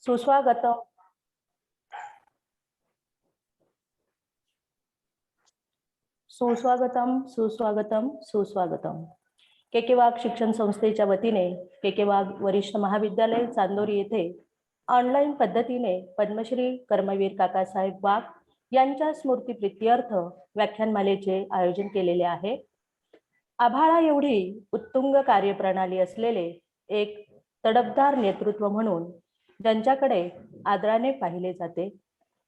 सुस्वागतम सुस्वागतम सुस्वागतम सुस्वागतम. केकेवाग शिक्षण संस्थेच्या वतीने केकेवाग वरिष्ठ महाविद्यालय चांदोरी येथे ऑनलाईन पद्धतीने पद्मश्री कर्मवीर काकासाहेब वाघ यांच्या स्मृतिप्रीत्यर्थ व्याख्यानमालेचे आयोजन केलेले आहे. आभाळा एवढी उत्तुंग कार्यप्रणाली असलेले एक तडफदार नेतृत्व म्हणून ज्यांच्याकडे आदराने पाहिले जाते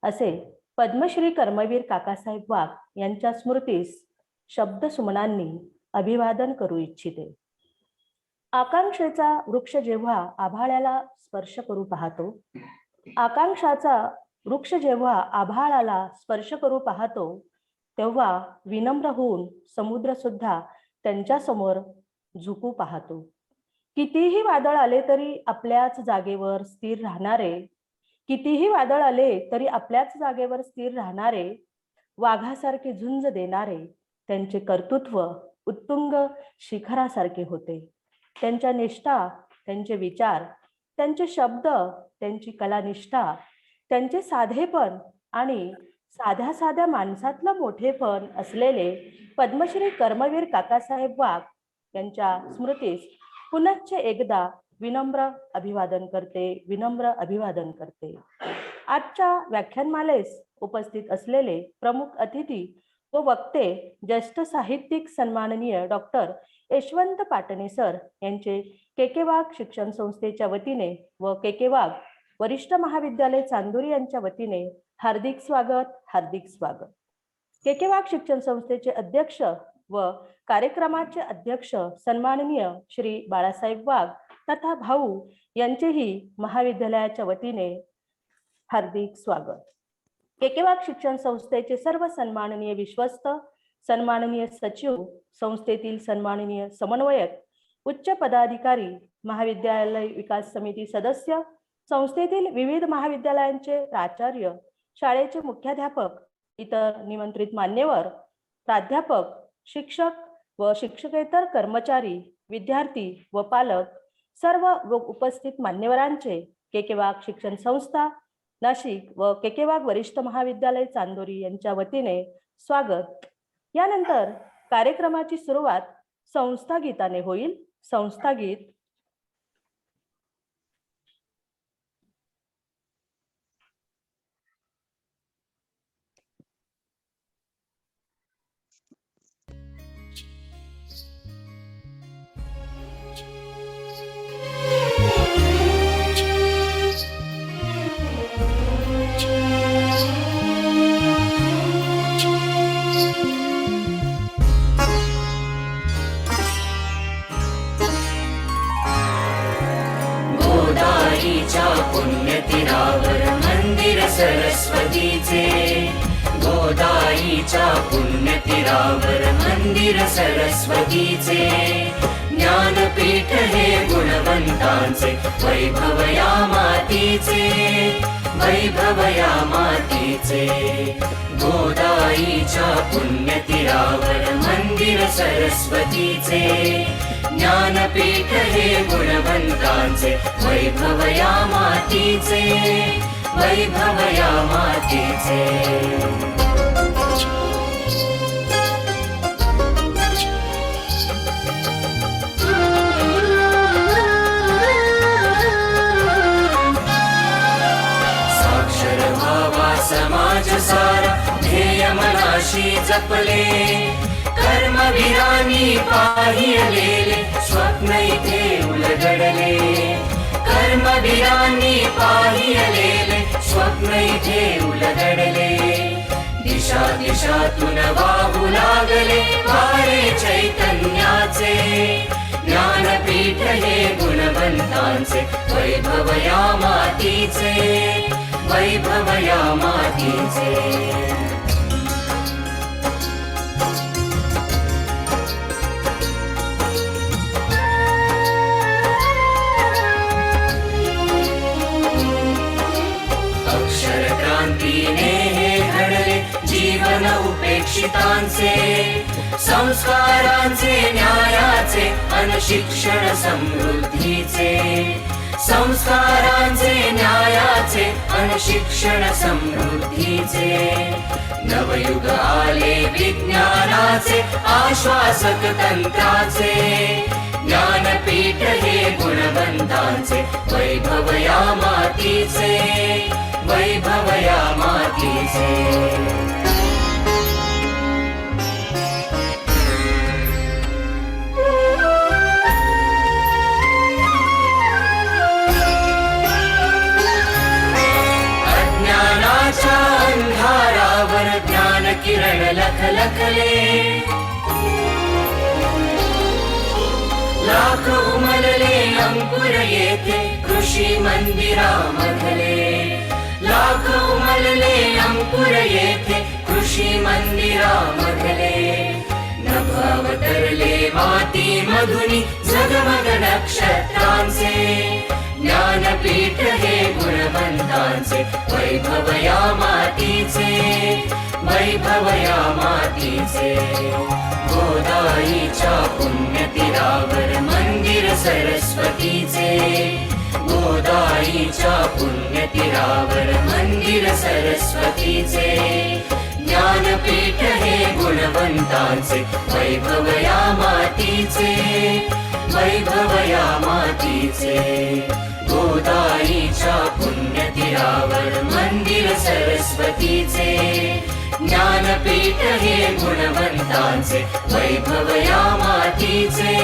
असे पद्मश्री कर्मवीर काकासाहेब वाघ यांच्या स्मृतीस शब्दसुमनांनी अभिवादन करू इच्छिते. आकांक्षेचा वृक्ष जेव्हा आभाळाला स्पर्श करू पाहतो, आकांक्षाचा वृक्ष जेव्हा आभाळाला स्पर्श करू पाहतो, तेव्हा विनम्र होऊन समुद्र सुद्धा त्यांच्या समोर झुकू पाहतो. कितीही वादळ आले तरी आपल्याच जागेवर स्थिर राहणारे, कितीही वादळ आले तरी आपल्याच जागेवर स्थिर राहणारे, वाघासारखे झुंज देणारे त्यांचे कर्तृत्व उत्तुंग शिखरासारखे होते. त्यांच्या निष्ठा, त्यांचे विचार, त्यांचे शब्द, त्यांची कलानिष्ठा, त्यांचे साधेपण आणि साध्या साध्या माणसातलं मोठेपण असलेले पद्मश्री कर्मवीर काकासाहेब वाघ यांच्या स्मृतीस पुनश्च एकदा विनम्र अभिवादन करते. आजच्या व्याख्यानमालेस उपस्थित असलेले प्रमुख अतिथी व वक्ते ज्येष्ठ साहित्यिक सन्माननीय डॉक्टर यशवंत पाटणे सर यांचे केकेवाग शिक्षण संस्थेच्या वतीने व केकेवाग वरिष्ठ महाविद्यालय चांदोरी यांच्या वतीने हार्दिक स्वागत. केकेवाग शिक्षण संस्थेचे अध्यक्ष व कार्यक्रमाचे अध्यक्ष सन्माननीय श्री बाळासाहेब वाघ तथा भाऊ यांचेही महाविद्यालयाच्या वतीने हार्दिक स्वागत. केकेवाग शिक्षण संस्थेचे सर्व सन्माननीय विश्वस्त, सन्माननीय सचिव, संस्थेतील सन्माननीय समन्वयक, उच्च पदाधिकारी, महाविद्यालय विकास समिती सदस्य, संस्थेतील विविध महाविद्यालयांचे प्राचार्य, शाळेचे मुख्याध्यापक, इतर निमंत्रित मान्यवर, प्राध्यापक, शिक्षक व शिक्षकेतर कर्मचारी, विद्यार्थी व पालक, सर्व उपस्थित मान्यवरांचे केकेवाग शिक्षण संस्था नाशिक व केकेवाग वरिष्ठ महाविद्यालय चांदोरी यांच्या वतीने स्वागत. यानंतर कार्यक्रमाची सुरुवात संस्था गीताने होईल. संस्था गीत. पुण्यतीरावर मंदिर सरस्वतीचे, गोदाईच्या पुण्यतीरावर मंदिर सरस्वतीचे, ज्ञानपीठ हे गुणवंतांचे, वैभव या मातीचे, वैभव या मातीचे. गोदाईच्या पुण्यतीरावर मंदिर सरस्वतीचे, ज्ञानपीठ हे गुणवंतांचे, वैभव या मातीचे, वैभव या मातीचे. साक्षर व्हावा समाज सारा, ध्येय मनाशी जपले, कर्मवीरांनी पाहिलेले स्वप्न इथे उलगडले, कर्मवीरांनी पाहिलेले स्वप्न इथे उलगडले. दिशा दिशातून वाहू लागले वारे चैतन्याचे, ज्ञानपीठ हे गुणवंतांचे, वैभव या मातीचे, वैभव या मातीचे. जीवन उपेक्षितांचे, संस्कारांचे, न्यायाचे अन शिक्षण समृद्धीचे, संस्कारांचे, न्यायाचे ज्ञानाचे अन शिक्षण समृद्धीचे नवयुग आले विज्ञानाचे आश्वासक तंत्राचे ज्ञानपीठ हे गुणवंतांचे वैभव या मातीचे वैभव या मातीचे अंधारावर ज्ञान किरण लखलखले लाख उमलले अंकुर येथे कृषी मंदिरामधले लाख उमलले अंकुर येथे कृषी मंदिरामधले नभ अवतरले माती मधुनी जगमग नक्षत्रांचे ज्ञानपीठ हे गुणवंतांचे वैभव या मातीचे वैभव या मातीचे गोदाईच्या पुण्यतीरावर मंदिर सरस्वतीचे गोदाईच्या पुण्यतीरावर मंदिर सरस्वतीचे ज्ञानपीठ हे गुणवंतांचे वैभव या मातीचे वैभव या मातीचे गोदाईच्या पुण्यतीरावर मंदिर सरस्वतीचे ज्ञानपीठ हे गुणवंतांचे वैभव या मातीचे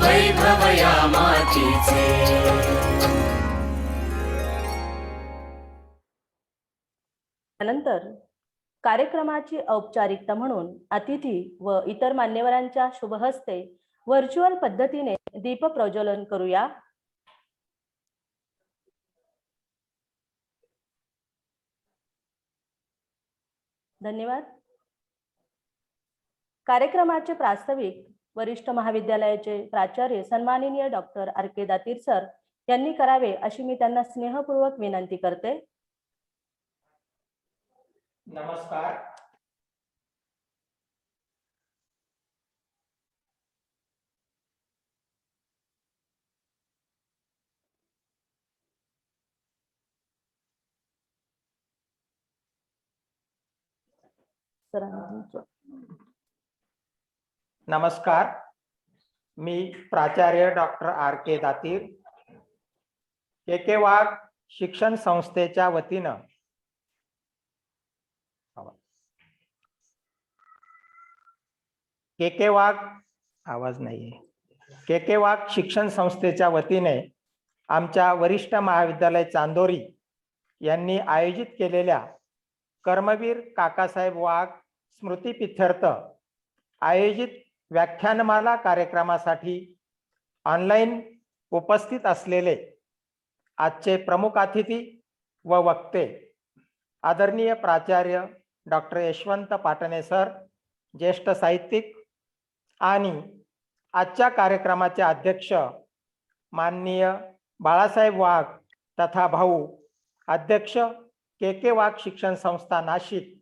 वैभव या मातीचे त्यानंतर कार्यक्रमाची औपचारिकता म्हणून अतिथी व इतर मान्यवरांच्या शुभहस्ते व्हर्च्युअल पद्धतीने दीप प्रज्वलन करूया. धन्यवाद. कार्यक्रमाचे प्रास्ताविक वरिष्ठ महाविद्यालयाचे प्राचार्य सन्माननीय डॉक्टर आर.के. दातीर सर यांनी करावे अशी मी त्यांना स्नेहपूर्वक विनंती करते. नमस्कार. नमस्कार. मी प्राचार्य डॉक्टर आर.के. दातीर के वाघ शिक्षण संस्थेच्या वतीनं के वाघ आवाज नाहीये के वाघ शिक्षण संस्थेच्या वतीने आमच्या वरिष्ठ महाविद्यालय चांदोरी यांनी आयोजित केलेल्या कर्मवीर काकासाहेब वाघ स्मृतिप्रीत्यर्थ आयोजित व्याख्यानमाला कार्यक्रमासाठी ऑनलाईन उपस्थित असलेले आजचे प्रमुख अतिथी व वक्ते आदरणीय प्राचार्य डॉक्टर यशवंत पाटणे सर, ज्येष्ठ साहित्यिक, आणि आजच्या कार्यक्रमाचे अध्यक्ष माननीय बाळासाहेब वाघ तथा भाऊ अध्यक्ष के वाघ शिक्षण संस्था नाशिक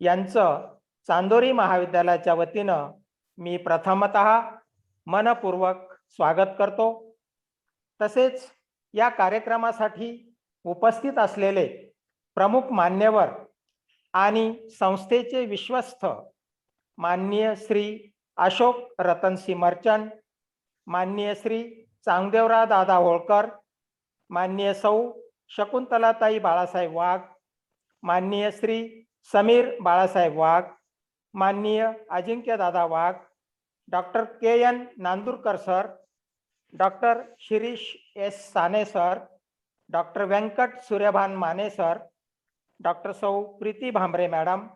यांचं चांदोरी महाविद्यालयाच्या वतीनं मी प्रथमतः मनपूर्वक स्वागत करतो. तसेच या कार्यक्रमासाठी उपस्थित असलेले प्रमुख मान्यवर आणि संस्थेचे विश्वस्त माननीय श्री अशोक रतनसिंह मर्चंट, माननीय श्री चांगदेवराव दादा होळकर, माननीय सौ शकुंतलाताई बाळासाहेब वाघ, माननीय श्री समीर बाळासाहेब वाघ, माननीय Ajinkya Dada Wagh, doctor K N. Nandurkar sir, doctor Shirish S. Sane sir, doctor Vyankat Suryabhan Mane sir, doctor सौ प्रीती भांबरे मॅडम,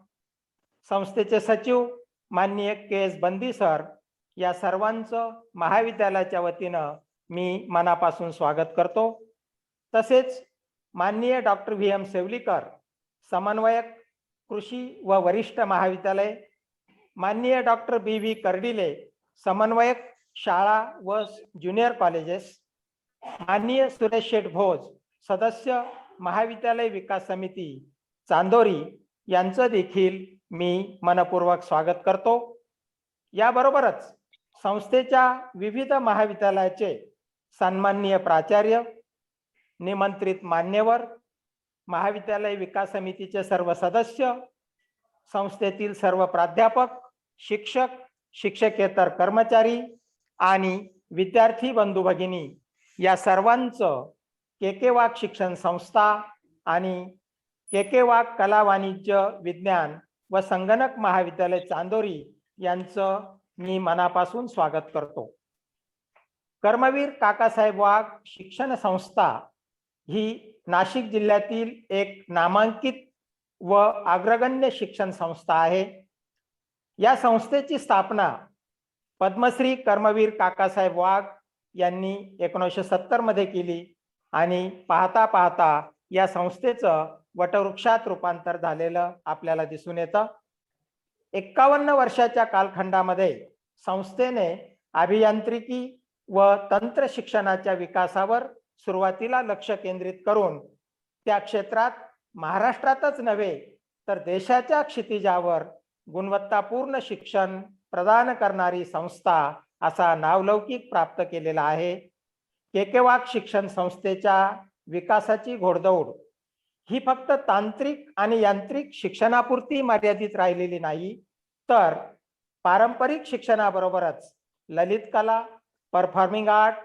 संस्थेचे सचिव माननीय के.एस. बंदी सर, या सर्वांचं महाविद्यालयाच्या वतीनं मी मनापासून स्वागत करतो. तसेच माननीय डॉक्टर व्ही.एम. सेवलीकर, समन्वयक कृषी व वरिष्ठ महाविद्यालय, माननीय डॉक्टर बी.व्ही. कर्डिले, समन्वयक शाळा व ज्युनियर कॉलेजेस, माननीय सुरेश शेठ भोज, सदस्य महाविद्यालय विकास समिती चांदोरी, यांचं देखील मी मनपूर्वक स्वागत करतो. याबरोबरच संस्थेच्या विविध महाविद्यालयाचे सन्माननीय प्राचार्य, निमंत्रित मान्यवर महाविद्यालय विकास समितीचे सर्व सदस्य, संस्थेतील सर्व प्राध्यापक, शिक्षक, शिक्षकेतर कर्मचारी आणि विद्यार्थी बंधू भगिनी या सर्वांचं के वाघ शिक्षण संस्था आणि के वाघ कला वाणिज्य विज्ञान व संगणक महाविद्यालय चांदोरी यांचं मी मनापासून स्वागत करतो. कर्मवीर काकासाहेब वाघ शिक्षण संस्था ही नाशिक जिल्ह्यातील एक नामांकित व अग्रगण्य शिक्षण संस्था आहे. या संस्थेची स्थापना पद्मश्री कर्मवीर काकासाहेब वाघ यांनी 1970 मध्ये केली आणि पाहता पाहता या संस्थेचं वटवृक्षात रूपांतर झालेलं आपल्याला दिसून येतं. 51 वर्षाच्या कालखंडामध्ये संस्थेने अभियांत्रिकी व तंत्र शिक्षणाच्या विकासावर सुरुवातीला लक्ष केंद्रित करून त्या क्षेत्रात महाराष्ट्रातच नव्हे तर देशाच्या क्षितिजावर गुणवत्तापूर्ण शिक्षण प्रदान करणारी संस्था असा नावलौकिक प्राप्त केलेला आहे. के वाघ शिक्षण संस्थेच्या विकासाची घोडदौड ही फक्त तांत्रिक आणि यांत्रिक शिक्षणापुरती मर्यादित राहिलेली नाही, तर पारंपरिक शिक्षणाबरोबरच ललित कला, परफॉर्मिंग आर्ट,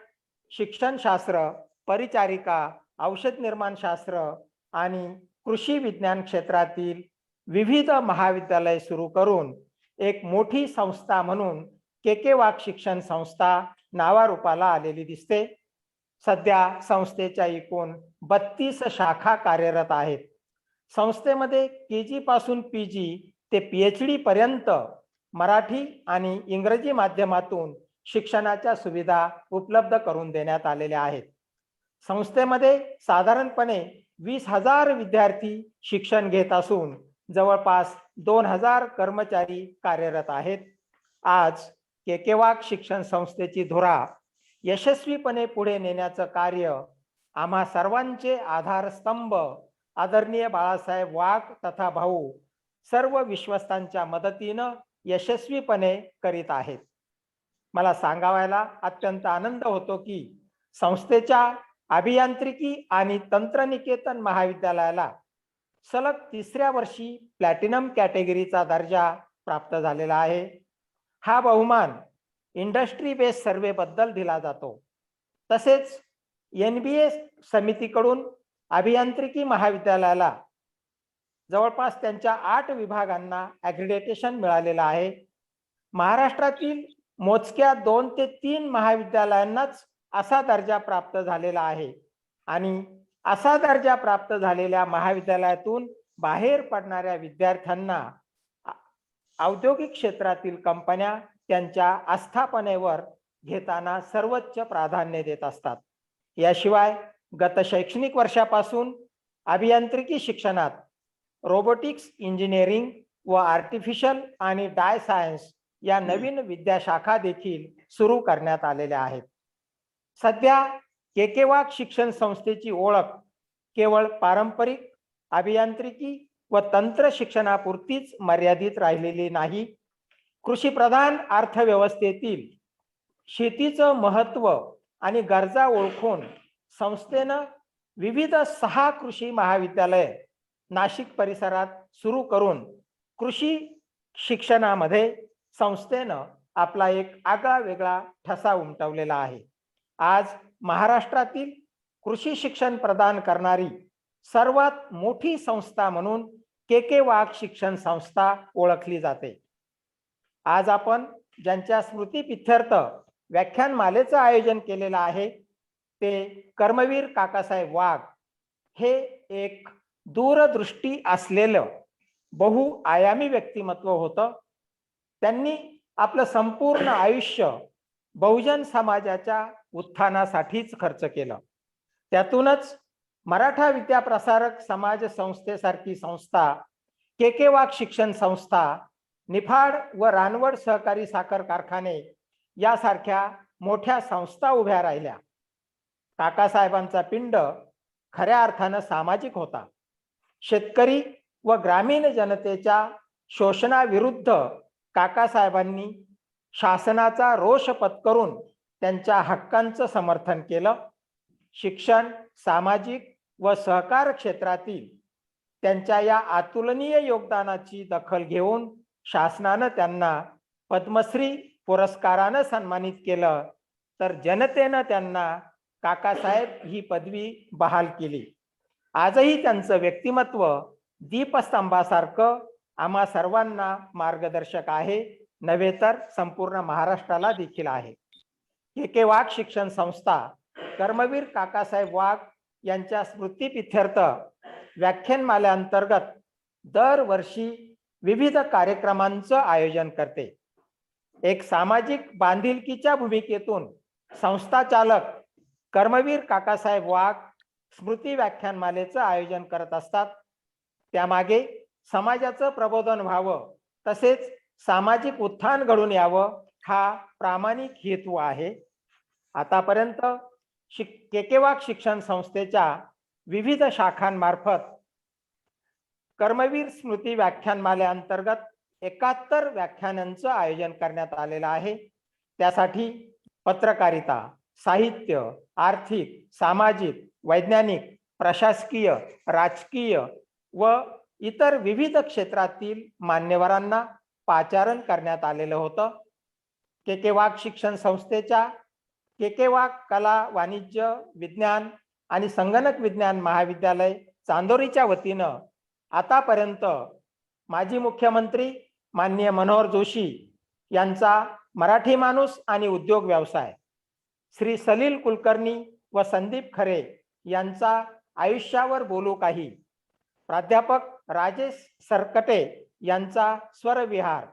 शिक्षणशास्त्र, परिचारिका, औषध निर्माण शास्त्र आणि कृषी विज्ञान क्षेत्रातील विविध महाविद्यालय सुरू करून एक मोठी संस्था म्हणून के वाघ शिक्षण संस्था नावारूपाला आलेली दिसते. सध्या संस्थेच्या एकूण 32 शाखा कार्यरत आहेत. संस्थेमध्ये KG पासून PG ते PhD पर्यंत मराठी आणि इंग्रजी माध्यमातून शिक्षणाच्या सुविधा उपलब्ध करून देण्यात आलेल्या आहेत. संस्थेमध्ये साधारणपणे 20,000 विद्यार्थी शिक्षण घेत असून जवळपास 2,000 कर्मचारी कार्यरत आहेत. आज के वाघ शिक्षण संस्थेची धुरा यशस्वीपणे पुढे नेण्याचं कार्य आम्हा सर्वांचे आधारस्तंभ आदरणीय बाळासाहेब वाघ तथा भाऊ सर्व विश्वस्तांच्या मदतीनं यशस्वीपणे करीत आहेत. मला सांगायला अत्यंत आनंद होतो की संस्थेच्या अभियांत्रिकी आणि तंत्रनिकेतन महाविद्यालयाला सलग 3ऱ्या वर्षी प्लॅटिनम कॅटेगरीचा दर्जा प्राप्त झालेला आहे. हा बहुमान इंडस्ट्री बेस्ड सर्वे बद्दल दिला जातो. तसेच NBA समितीकडून अभियांत्रिकी महाविद्यालयाला जवळपास त्यांच्या 8 विभागांना ॲग्रिडेटेशन मिळालेलं आहे. महाराष्ट्रातील मोजक्या 2 ते 3 महाविद्यालयांनाच असा दर्जा प्राप्त झालेला आहे आणि असा दर्जा प्राप्त झालेल्या महाविद्यालयातून बाहेर पडणाऱ्या विद्यार्थ्यांना औद्योगिक क्षेत्रातील कंपन्या त्यांच्या आस्थापनेवर घेताना सर्वोच्च प्राधान्य देत असतात. याशिवाय गत शैक्षणिक वर्षापासून अभियांत्रिकी शिक्षणात रोबोटिक्स इंजिनिअरिंग व आर्टिफिशियल आणि डाय सायन्स या नवीन विद्याशाखा देखील सुरू करण्यात आलेल्या आहेत. सध्या के वाघ शिक्षण संस्थेची ओळख केवळ पारंपरिक अभियांत्रिकी व तंत्र शिक्षणापुरतीच मर्यादित राहिलेली नाही. कृषीप्रधान अर्थव्यवस्थेतील शेतीचं महत्त्व आणि गरजा ओळखून संस्थेनं विविध 6 कृषी महाविद्यालय नाशिक परिसरात सुरू करून कृषी शिक्षणामध्ये संस्थेनं आपला एक आगळा वेगळा ठसा उमटवलेला आहे. आज महाराष्ट्रातील कृषी शिक्षण प्रदान करणारी सर्वात मोठी संस्था म्हणून के वाघ शिक्षण संस्था ओळखली जाते. आज आपण ज्यांच्या स्मृतीप्रित्यर्थ व्याख्यानमालेचं आयोजन केलेलं आहे ते कर्मवीर काकासाहेब वाघ हे एक दूरदृष्टी असलेलं बहुआयामी व्यक्तिमत्व होतं. त्यांनी आपलं संपूर्ण आयुष्य बहुजन समाजाच्या उत्थानासाठीच खर्च केलं. त्यातूनच मराठा विद्याप्रसारक समाज संस्थेसारखी संस्था, के वाघ शिक्षण संस्था, निफाड व रानवड सहकारी साखर कारखाने यासारख्या मोठ्या संस्था उभ्या राहिल्या. काकासाहेबांचा पिंड खऱ्या अर्थानं सामाजिक होता. शेतकरी व ग्रामीण जनतेच्या शोषणाविरुद्ध काकासाहेबांनी शासनाचा रोष पत्करून त्यांच्या हक्कांचं समर्थन केलं. शिक्षण, सामाजिक व सहकार क्षेत्रातील त्यांच्या या अतुलनीय योगदानाची दखल घेऊन शासनानं त्यांना पद्मश्री पुरस्कारानं सन्मानित केलं, तर जनतेनं त्यांना काकासाहेब ही पदवी बहाल केली. आजही त्यांचं व्यक्तिमत्व दीपस्तंभासारखं आम्हा सर्वांना मार्गदर्शक आहे, नव्हे तर संपूर्ण महाराष्ट्राला देखील आहे. के वाघ शिक्षण संस्था कर्मवीर काकासाहेब वाघ यांच्या स्मृतिप्रित्यर्थ व्याख्यानमालेअंतर्गत दरवर्षी विविध कार्यक्रमांचं आयोजन करते. एक सामाजिक बांधिलकीच्या भूमिकेतून संस्था चालक कर्मवीर काकासाहेब वाघ स्मृती व्याख्यानमालेचं आयोजन करत असतात. त्यामागे समाजाचं प्रबोधन व्हावं, तसेच सामाजिक उत्थान घडून यावं हा प्रामाणिक हेतू आहे. आतापर्यंत के वाघ शिक्षण संस्थेच्या विविध शाखांमार्फत कर्मवीर स्मृती व्याख्यानमालेअंतर्गत 71 व्याख्यानांचं आयोजन करण्यात आलेलं आहे. त्यासाठी पत्रकारिता, साहित्य, आर्थिक, सामाजिक, वैज्ञानिक, प्रशासकीय, राजकीय व इतर विविध क्षेत्रातील मान्यवरांना पाचारण करण्यात आलेलं होतं. के वाघ शिक्षण संस्थेच्या के वाघ कला, वाणिज्य, विज्ञान आणि संगणक विज्ञान महाविद्यालय चांदोरीच्या वतीनं आतापर्यंत माजी मुख्यमंत्री माननीय मनोहर जोशी यांचा मराठी माणूस आणि उद्योग व्यवसाय, श्री सलील कुलकर्णी व संदीप खरे यांचा आयुष्यावर बोलू काही, प्राध्यापक राजेश सरकटे यांचा स्वरविहार,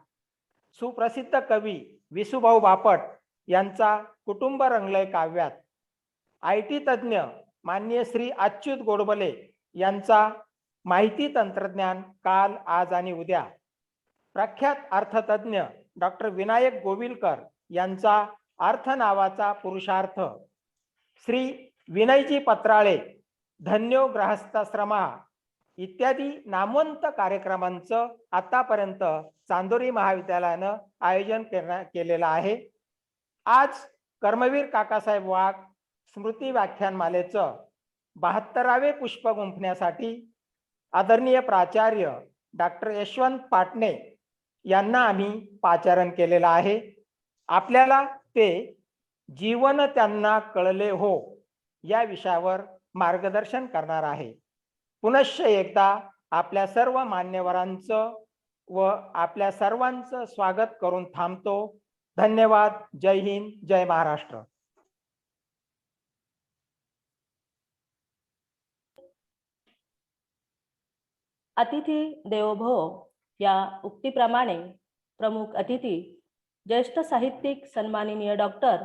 सुप्रसिद्ध कवी विसूभाऊ बापट यांचा कुटुंब रंगलय काव्यात, IT तज्ञ माननीय श्री अच्युत गोडबले यांचा माहिती तंत्रज्ञान काल, आज आणि उद्या, प्रख्यात अर्थतज्ञ डॉक्टर विनायक गोविलकर यांचा अर्थ नावाचा पुरुषार्थ, श्री विनयजी पत्राळे धन्यो गृहस्थाश्रमा इत्यादी नामवंत कार्यक्रमांचं आतापर्यंत चांदोरी महाविद्यालयानं आयोजन केलेलं आहे. आज कर्मवीर काकासाहेब वाघ स्मृती व्याख्यानमालेचं 72वे पुष्प गुंफण्यासाठी आदरणीय प्राचार्य डॉक्टर यशवंत पाटणे यांना आम्ही पाचारण केलेलं आहे. आपल्याला ते जीवन त्यांना कळले हो या विषयावर मार्गदर्शन करणार आहे. पुनश्च एकदा आपल्या सर्व मान्यवरांचं व आपल्या सर्वांचं स्वागत करून थांबतो. धन्यवाद. जय हिंद, जय महाराष्ट्र. अतिथी देवो भव या उक्तीप्रमाणे प्रमुख अतिथी ज्येष्ठ साहित्यिक सन्माननीय डॉक्टर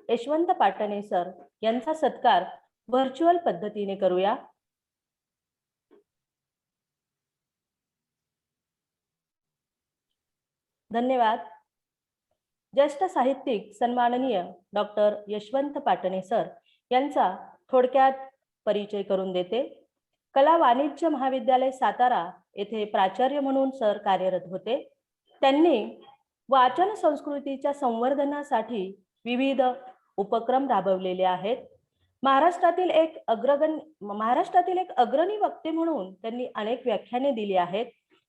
यशवंत पाटणे सर यांचा सत्कार व्हर्च्युअल पद्धतीने करूया. धन्यवाद. ज्येष्ठ साहित्यिक सन्माननीय डॉक्टर यशवंत पाटणे सर यांचा थोडक्यात परिचय करून देते. कला वाणिज्य महाविद्यालय सातारा येथे प्राचार्य म्हणून सर कार्यरत होते. त्यांनी वाचन संस्कृतीच्या संवर्धनासाठी विविध उपक्रम राबवलेले आहेत. महाराष्ट्रातील एक अग्रणी वक्ते म्हणून त्यांनी अनेक व्याख्याने दिली आहेत.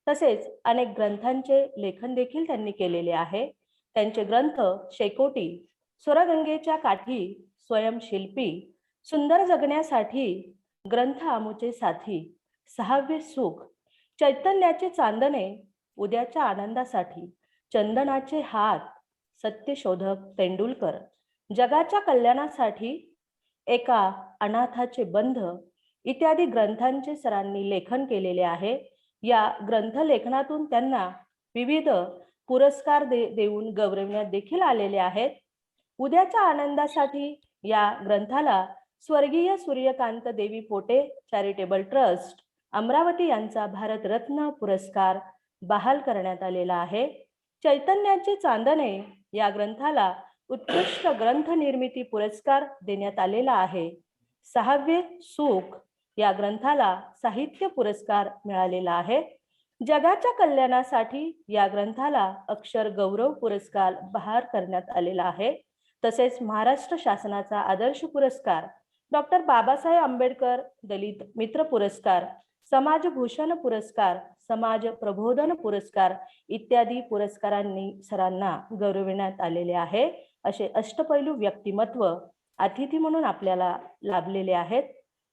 तसेच अनेक ग्रंथांचे लेखन देखील त्यांनी केलेले आहे. त्यांचे ग्रंथ शेकोटी, स्वरगंगेच्या काठी, स्वयंशिल्पी, सुंदर जगण्यासाठी, ग्रंथ आमुचे साथी, 6वे सुख, चैतन्याचे चांदणे, उद्याच्या आनंदासाठी, चंदनाचे हात, सत्यशोधक तेंडुलकर, जगाच्या कल्याणासाठी, एका अनाथाचे बंध इत्यादी ग्रंथांचे सरांनी लेखन केलेले आहे. या ग्रंथ लेखनातून त्यांना विविध पुरस्कार देऊन गौरवण्यात देखील आलेले आहेत. उद्याच्या आनंदासाठी या ग्रंथाला स्वर्गीय सूर्यकांत देवी पोटे चॅरिटेबल ट्रस्ट अमरावती यांचा भारतरत्न पुरस्कार बहाल करण्यात आलेला आहे. चैतन्याचे चांदणे या ग्रंथाला उत्कृष्ट ग्रंथ निर्मिती पुरस्कार देण्यात आलेला आहे. 6वे सुख या ग्रंथाला साहित्य पुरस्कार मिळालेला आहे. जगाच्या कल्याणासाठी या ग्रंथाला अक्षर गौरव पुरस्कार बहाल करण्यात आलेला आहे. तसेच महाराष्ट्र शासनाचा आदर्श पुरस्कार डॉक्टर बाबासाहेब आंबेडकर दलित मित्र पुरस्कार, समाजभूषण पुरस्कार, समाज प्रबोधन पुरस्कार इत्यादी पुरस्कारांनी सरांना गौरविण्यात आलेले आहे. असे अष्टपैलू व्यक्तिमत्व अतिथी म्हणून आपल्याला लाभलेले आहेत.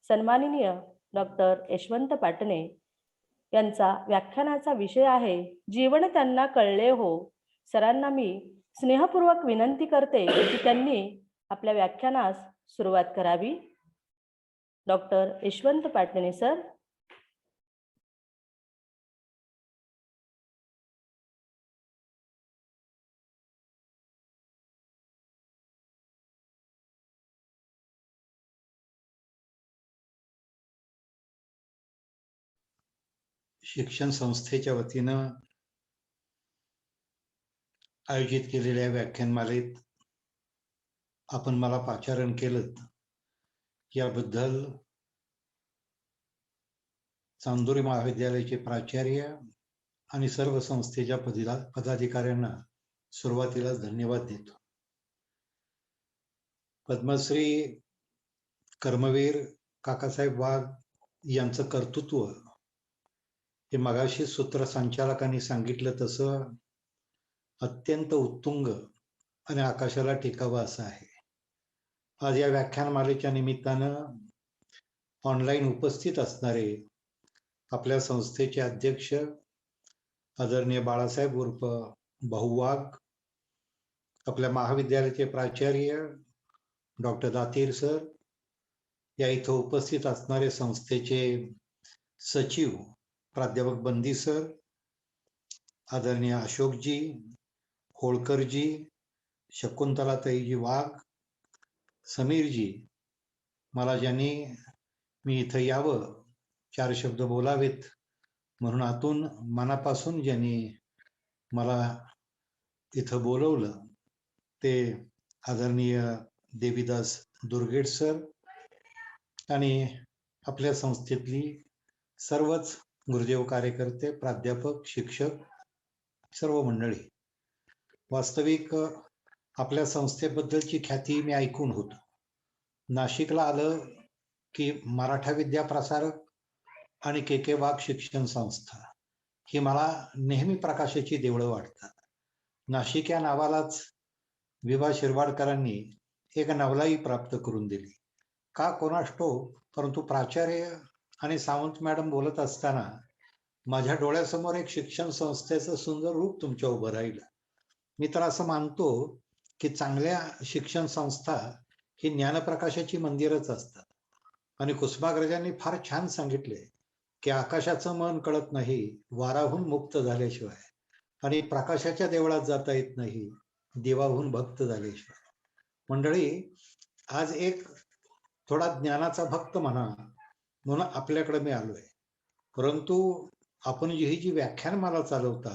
सन्माननीय डॉक्टर यशवंत पाटणे यांचा व्याख्यानाचा विषय आहे जीवन त्यांना कळले हो. सरांना मी स्नेहपूर्वक विनंती करते की त्यांनी आपल्या व्याख्यानास सुरुवात करावी. Doctor Yashwant Patne sir. शिक्षण संस्थेच्या वतीनं आयोजित केलेल्या व्याख्यानमालेत आपण मला पाचारण केलं याबद्दल चांदोरी महाविद्यालयाचे प्राचार्य आणि सर्व संस्थेच्या पदाधिकाऱ्यांना सुरुवातीला धन्यवाद देतो. पद्मश्री कर्मवीर काकासाहेब वाघ यांचं कर्तृत्व हे मगाशी सूत्रसंचालकांनी सांगितलं तसं अत्यंत उत्तुंग आणि आकाशाला टेकावं असं आहे. आज या व्याख्यानमालेच्या निमित्तानं ऑनलाईन उपस्थित असणारे आपल्या संस्थेचे अध्यक्ष आदरणीय बाळासाहेब उर्फ भाऊ वाघ, आपल्या महाविद्यालयाचे प्राचार्य डॉक्टर दातीर सर, या इथं उपस्थित असणारे संस्थेचे सचिव प्राध्यापक बंदी सर, आदरणीय अशोकजी, होळकरजी, शकुंतलाताईजी वाघ, समीरजी, मला ज्यांनी मी इथं यावं, चार शब्द बोलावेत म्हणून आतून मनापासून ज्यांनी मला इथं बोलवलं ते आदरणीय देवीदास दुर्गेड सर आणि आपल्या संस्थेतली सर्वच गुरुदेव कार्यकर्ते, प्राध्यापक, शिक्षक, सर्व मंडळी. वास्तविक आपल्या संस्थेबद्दलची ख्याती मी ऐकून होतो. नाशिकला आलं की मराठा विद्या प्रसारक आणि के वाघ शिक्षण संस्था ही मला नेहमी प्रकाशाची देवळं वाटतात. नाशिक या नावालाच विभा शिरवाडकरांनी एक नवलाई प्राप्त करून दिली. का कोणाष्टो, परंतु प्राचार्य आणि सावंत मॅडम बोलत असताना माझ्या डोळ्यासमोर एक शिक्षण संस्थेचं सुंदर रूप तुमच्या उभं राहिलं. मी तर असं मानतो की चांगल्या शिक्षण संस्था ही ज्ञानप्रकाशाची मंदिरच असतात. आणि कुसुमाग्रजांनी फार छान सांगितले की आकाशाचं मन कळत नाही वाराहून मुक्त झाल्याशिवाय, आणि प्रकाशाच्या देवळात जाता येत नाही देवाहून भक्त झाल्याशिवाय. मंडळी, आज एक थोडा ज्ञानाचा भक्त म्हणा म्हणून आपल्याकडे मी आलोय. परंतु आपण जी व्याख्यानमाला चालवता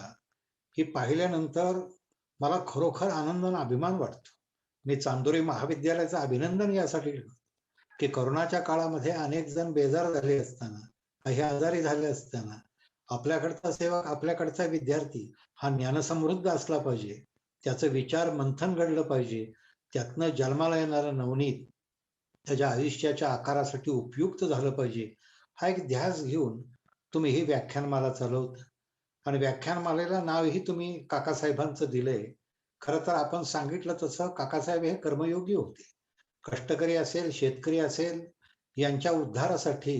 ही पाहिल्यानंतर मला खरोखर आनंद आणि अभिमान वाटतो. मी चांदोरी महाविद्यालयाचं अभिनंदन यासाठी की करोनाच्या काळामध्ये अनेक जण बेजार झाले असताना, काही आजारी झाले असताना आपल्याकडचा सेवक, आपल्याकडचा विद्यार्थी हा ज्ञानसमृद्ध असला पाहिजे, त्याचं विचार मंथन घडलं पाहिजे, त्यातनं जन्माला येणारं नवनीत त्याच्या आयुष्याच्या आकारासाठी उपयुक्त झालं पाहिजे, हा एक ध्यास घेऊन तुम्ही ही व्याख्यानमाला चालवता. आणि व्याख्यानमालेला नावही तुम्ही काकासाहेबांचं दिलंय. खरं तर आपण सांगितलं तसं काकासाहेब हे कर्मयोगी होते. कष्टकरी असेल, शेतकरी असेल, यांच्या उद्धारासाठी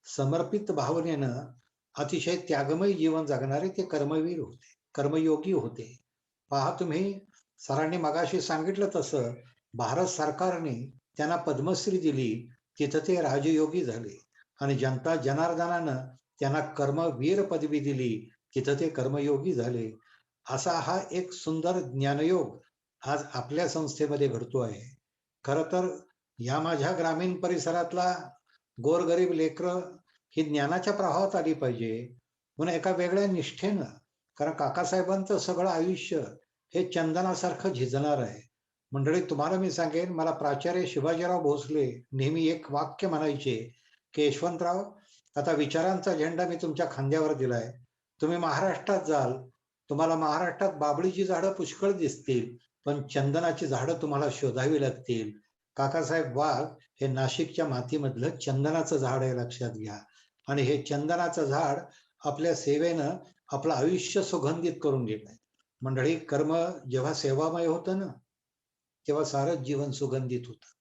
समर्पित भावनेनं अतिशय त्यागमय जीवन जगणारे ते कर्मवीर होते, कर्मयोगी होते. पहा, तुम्ही सरांनी मगाशी सांगितलं तसं भारत सरकारने त्यांना पद्मश्री दिली, तिथं ते राजयोगी झाले. आणि जनता जनार्दनानं त्यांना कर्मवीर पदवी दिली, तिथं ते कर्मयोगी झाले. असा हा एक सुंदर ज्ञानयोग आज आपल्या संस्थेमध्ये घडतो आहे. खरं तर या माझ्या ग्रामीण परिसरातला गोरगरीब लेकरं ही ज्ञानाच्या प्रवाहात आली पाहिजे म्हणून एका वेगळ्या निष्ठेनं, कारण काकासाहेबांचं सगळं आयुष्य हे चंदनासारखं झिजणार आहे. मंडळी, तुम्हाला मी सांगेन, मला प्राचार्य शिवाजीराव भोसले नेहमी एक वाक्य म्हणायचे की यशवंतराव, आता विचारांचा झेंडा मी तुमच्या खांद्यावर दिलाय, तुम्ही महाराष्ट्रात जाल, तुम्हाला महाराष्ट्रात बाबळीची झाडं पुष्कळ दिसतील, पण चंदनाची झाडं तुम्हाला शोधावी लागतील. काकासाहेब वाघ हे नाशिकच्या मातीमधलं चंदनाचं झाड आहे, लक्षात घ्या. आणि हे चंदनाचं झाड आपल्या सेवेनं आपलं आयुष्य सुगंधित करून घेतलंय. मंडळी, कर्म जेव्हा सेवामय होतं ना, तेव्हा सारं जीवन सुगंधित होतं.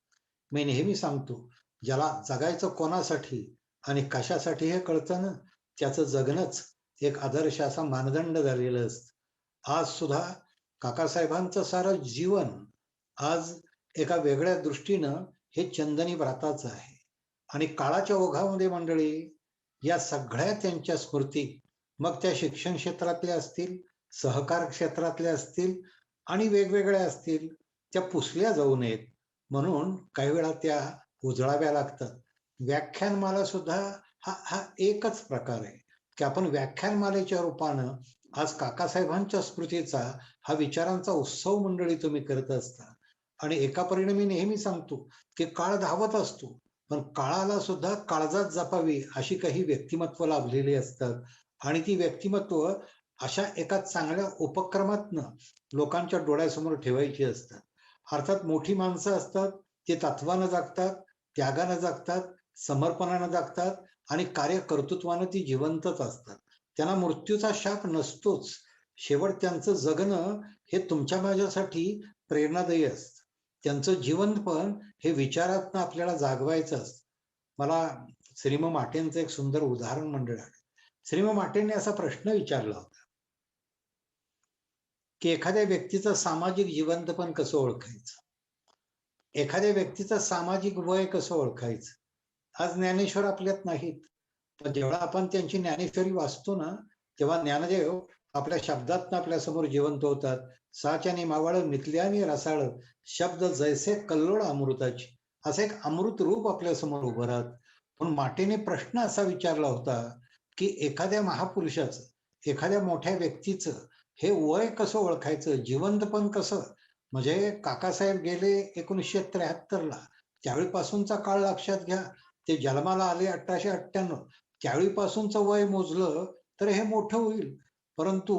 मी नेहमी सांगतो, ज्याला जगायचं कोणासाठी आणि कशासाठी हे कळतं ना, त्याचं जगणंच एक आदर्श असा मानदंड झालेलं असतं. आज सुद्धा काकासाहेबांचं सारं जीवन आज एका वेगळ्या दृष्टीनं हे चंदनी व्रताचं आहे. आणि काळाच्या ओघामध्ये मंडळी या सगळ्या त्यांच्या स्मृती, मग त्या शिक्षण क्षेत्रातल्या असतील, सहकार क्षेत्रातल्या असतील आणि वेगवेगळ्या असतील, त्या पुसल्या जाऊ नयेत म्हणून काही वेळा त्या उजळाव्या लागतात. व्याख्यानमाला सुद्धा हा एकच प्रकार आहे की आपण व्याख्यानमालेच्या रूपानं आज काकासाहेबांच्या स्मृतीचा हा विचारांचा उत्सव मंडळी तुम्ही करत असता. आणि एका परिणामी नेहमी सांगतो की काळ धावत असतो, पण काळाला सुद्धा काळजात जपावी अशी काही व्यक्तिमत्व लाभलेली असतात. आणि ती व्यक्तिमत्व अशा एका चांगल्या उपक्रमातनं लोकांच्या डोळ्यासमोर ठेवायची असतात. अर्थात मोठी माणसं असतात, ते तत्वानं जगतात, त्यागानं जगतात, समर्पणानं जगतात आणि कार्यकर्तृत्वानं ती जिवंतच असतात. त्यांना मृत्यूचा शाप नसतोच. शेवट त्यांचं जगणं हे तुमच्या माझ्यासाठी प्रेरणादायी असतं. त्यांचं जीवन पण हे विचारातनं आपल्याला जागवायचं असतं. मला श्रीम माटेंचं एक सुंदर उदाहरण मंडळ आहे. श्रीम माटेंनी असा प्रश्न विचारला होता की एखाद्या व्यक्तीचं सामाजिक जिवंतपण कसं ओळखायचं, एखाद्या व्यक्तीचं सामाजिक वय कसं ओळखायचं. आज ज्ञानेश्वर आपल्यात नाहीत, पण जेव्हा आपण त्यांची ज्ञानेश्वरी वाचतो ना, तेव्हा ज्ञानदेव आपल्या शब्दातनं आपल्या समोर जिवंत होतात. साच्याने मावळ मिथल्याने रसाळ, शब्द जैसे कल्लोळ अमृताची, असं एक अमृत रूप आपल्या समोर उभं राहत. पण माटेने प्रश्न असा विचारला होता की एखाद्या महापुरुषाचं, एखाद्या मोठ्या व्यक्तीचं हे वय कसं ओळखायचं, जिवंतपण कसं. म्हणजे काकासाहेब गेले 1973ला, त्यावेळीपासूनचा काळ लक्षात घ्या. ते जन्माला आले 1898, त्यावेळीपासूनचं वय मोजलं तर हे मोठं होईल. परंतु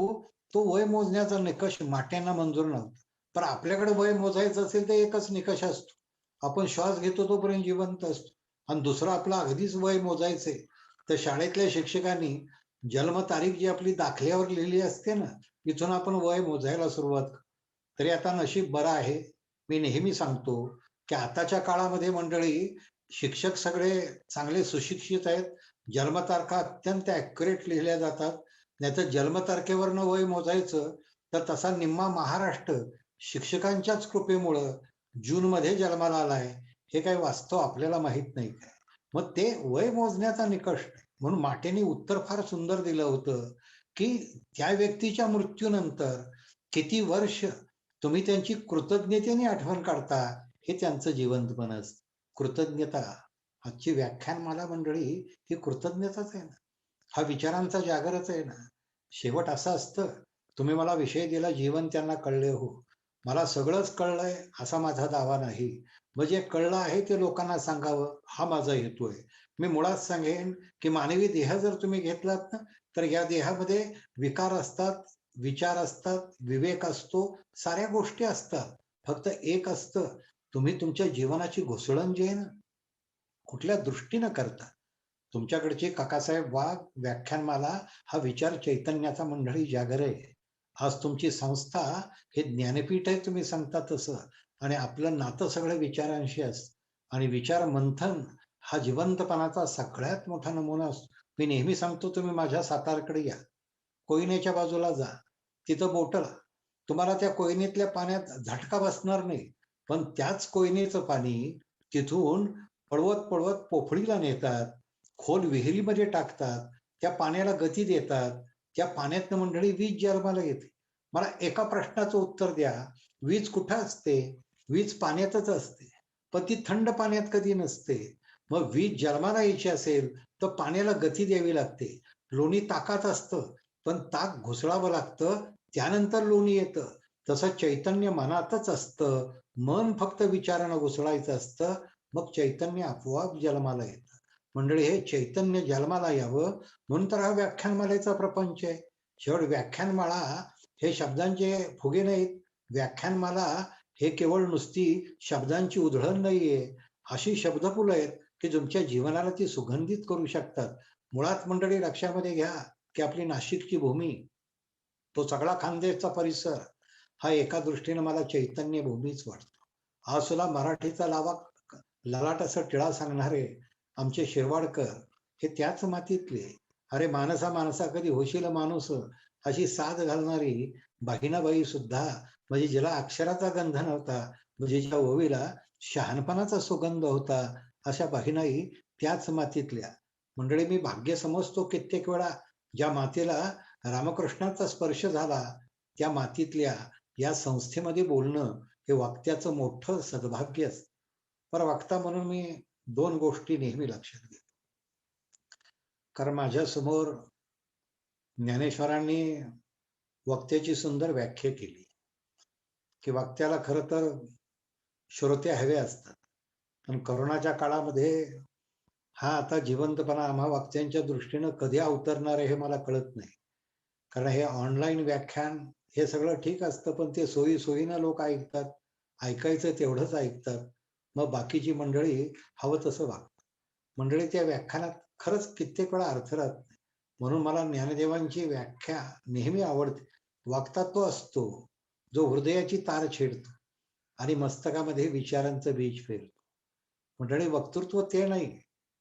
तो वय मोजण्याचा निकष माट्यांना मंजूर नव्हता. पण आपल्याकडे वय मोजायचं असेल तर एकच निकष असतो, आपण श्वास घेतो तोपर्यंत जिवंत असतो. आणि दुसरं आपलं अगदीच वय मोजायचंय तर शाळेतल्या शिक्षकांनी जन्मतारीख जी आपली दाखल्यावर लिहिली असते ना, इथून आपण वय मोजायला सुरुवात. तरी आता नशीब बरं आहे. मी नेहमी सांगतो की आताच्या काळामध्ये मंडळी शिक्षक सगळे चांगले सुशिक्षित आहेत, जन्मतारखा अत्यंत ऍक्युरेट लिहिल्या जातात. नाहीतर जन्मतारखेवरनं वय मोजायचं तर तसा निम्मा महाराष्ट्र शिक्षकांच्याच कृपेमुळं जूनमध्ये जन्माला आलाय हे काही वास्तव आपल्याला माहित नाही काय. मग ते वय मोजण्याचा निकष नाही. म्हणून माटेने उत्तर फार सुंदर दिलं होतं की त्या व्यक्तीच्या मृत्यूनंतर किती वर्ष तुम्ही त्यांची कृतज्ञतेने आठवण काढता हे त्यांचं जिवंतपण असतं. कृतज्ञता, आजची व्याख्यानमाला मंडळी ही कृतज्ञताच आहे ना, हा विचारांचा जागरच आहे ना. शेवट असं असतं, तुम्ही मला विषय दिला, जीवन त्यांना कळले हो, मला सगळंच कळलंय असा माझा दावा नाही. म्हणजे कळलं आहे ते लोकांना सांगावं हा माझा हेतू आहे. मी मुळात सांगेन की मानवी देह जर तुम्ही घेतलात ना, तर या देहामध्ये विकार असतात, विचार असतात, विवेक असतो, साऱ्या गोष्टी असतात. फक्त एक असतं, तुम्ही तुमच्या जीवनाची घुसळण जी आहे ना, कुठल्या दृष्टीनं करता. तुमच्याकडचे काकासाहेब वाघ व्याख्यानमाला हा विचार चैतन्याचा मंडळी जागर आहे. आज तुमची संस्था हे ज्ञानपीठ आहे तुम्ही सांगता तसं, आणि आपलं नातं सगळं विचारांशी असतं. आणि विचार मंथन हा जिवंतपणाचा सगळ्यात मोठा नमुना असतो. मी नेहमी सांगतो, तुम्ही माझ्या सातारकडे या, कोयनेच्या बाजूला जा, तिथं बोटला, तुम्हाला त्या कोयनेतल्या पाण्यात झटका बसणार नाही. पण त्याच कोयनेचं पाणी तिथून पळवत पळवत पोफळीला नेतात, खोल विहिरीमध्ये टाकतात, त्या पाण्याला गती देतात. त्या पाण्यातनं मंडळी वीज जन्माला येते. मला एका प्रश्नाचं उत्तर द्या, वीज कुठं असते? वीज पाण्यातच असते, पण ती थंड पाण्यात कधी नसते. मग वीज जन्माला यायची असेल तर पाण्याला गती द्यावी लागते. लोणी ताकात असतं, पण ताक घुसळावं लागतं, त्यानंतर लोणी येतं. तसं चैतन्य मनातच असतं, मन फक्त विचारानं घुसळायचं असतं, मग चैतन्य आपोआप जन्माला येतं. मंडळी, हे चैतन्य जन्माला यावं म्हणून तर हा व्याख्यानमालेचा प्रपंच आहे. शेवट व्याख्यानमाळा हे शब्दांचे फुगे नाहीत. व्याख्यानमाला हे केवळ नुसती शब्दांची उधळण नाहीये, अशी शब्दफुलं आहेत की तुमच्या जीवनाला ती सुगंधित करू शकतात. मुळात मंडळी लक्षामध्ये घ्या की आपली नाशिकची भूमी, तो सगळा खानदेशचा परिसर हा एका दृष्टीने मला चैतन्य भूमीच वाटतो. हा सुद्धा मराठीचा ललाट असा टिळा सांगणारे आमचे शिरवाडकर हे त्याच मातीतले. अरे मानसा मानसा कधी होशील माणूस, अशी साथ घालणारी बहिणाबाई सुद्धा, म्हणजे जिला अक्षराचा गंध नव्हता, म्हणजे ज्या ओवीला शहाणपणाचा सुगंध होता, अशा बहिणाई त्याच मातीतल्या. मंडळी, मी भाग्य समजतो कित्येक वेळा ज्या मातीला रामकृष्णाचा स्पर्श झाला त्या मातीतल्या या संस्थेमध्ये बोलणं हे वक्त्याचं मोठं सद्भाग्य असतं. पर वक्ता म्हणून मी 2 गोष्टी नेहमी लक्षात घेतो. कारण माझ्या समोर ज्ञानेश्वरांनी वक्त्याची सुंदर व्याख्या केली की वक्त्याला खरं तर श्रोते हवे असतात. पण करोनाच्या काळामध्ये हा आता जिवंतपणा आम्हा वक्त्यांच्या दृष्टीनं कधी अवतरणार आहे हे मला कळत नाही. कारण हे ऑनलाईन व्याख्यान हे सगळं ठीक असतं, पण ते सोयीनं लोक ऐकतात, ऐकायचं तेवढंच ऐकतात, मग बाकीची मंडळी हवं तसं वागतात. मंडळी, त्या व्याख्यानात खरंच कित्येक वेळा अर्थ राहत नाही. म्हणून मला ज्ञानदेवांची व्याख्या नेहमी आवडते. वक्ता तो असतो जो हृदयाची तार छेडतो आणि मस्तकामध्ये विचारांचं बीज पेरतो. मंडळी, वक्तृत्व ते नाही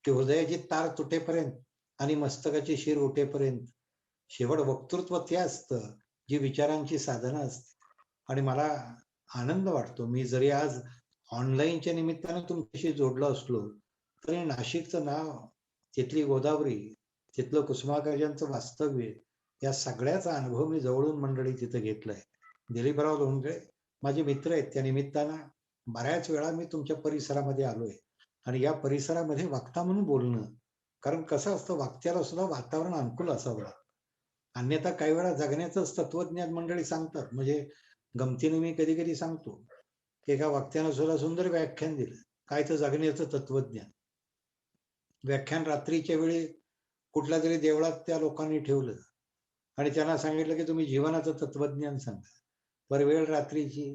की हृदयाची तार तुटेपर्यंत आणि मस्तकाची शिर उठेपर्यंत. शेवट वक्तृत्व ते असतं जी विचारांची साधनं असते. आणि मला आनंद वाटतो, मी जरी आज ऑनलाईनच्या निमित्तानं तुमच्याशी जोडलो असलो तरी नाशिकचं नाव, तिथली गोदावरी, तिथलं कुसुमाग्रजांचं वास्तव्य, या सगळ्याचा अनुभव मी जवळून मंडळी तिथं घेतलाय. दिलीपराव धोंडगे माझे मित्र आहेत, त्या निमित्तानं बऱ्याच वेळा मी तुमच्या परिसरामध्ये आलोय आणि या परिसरामध्ये वक्ता म्हणून बोलणं, कारण कसं असतं, वक्त्याला सुद्धा वातावरण अनुकूल असावं. अन्यथा काही वेळा जगण्याचंच तत्वज्ञान मंडळी सांगतात. म्हणजे गमतीने मी कधी कधी सांगतो की एका वक्त्यानं सुद्धा सुंदर व्याख्यान दिलं, काय तर जगण्याचं तत्वज्ञान. व्याख्यान रात्रीच्या वेळी कुठल्या तरी देवळात त्या लोकांनी ठेवलं आणि त्यांना सांगितलं की तुम्ही जीवनाचं तत्वज्ञान सांगा. पर वेळ रात्रीची,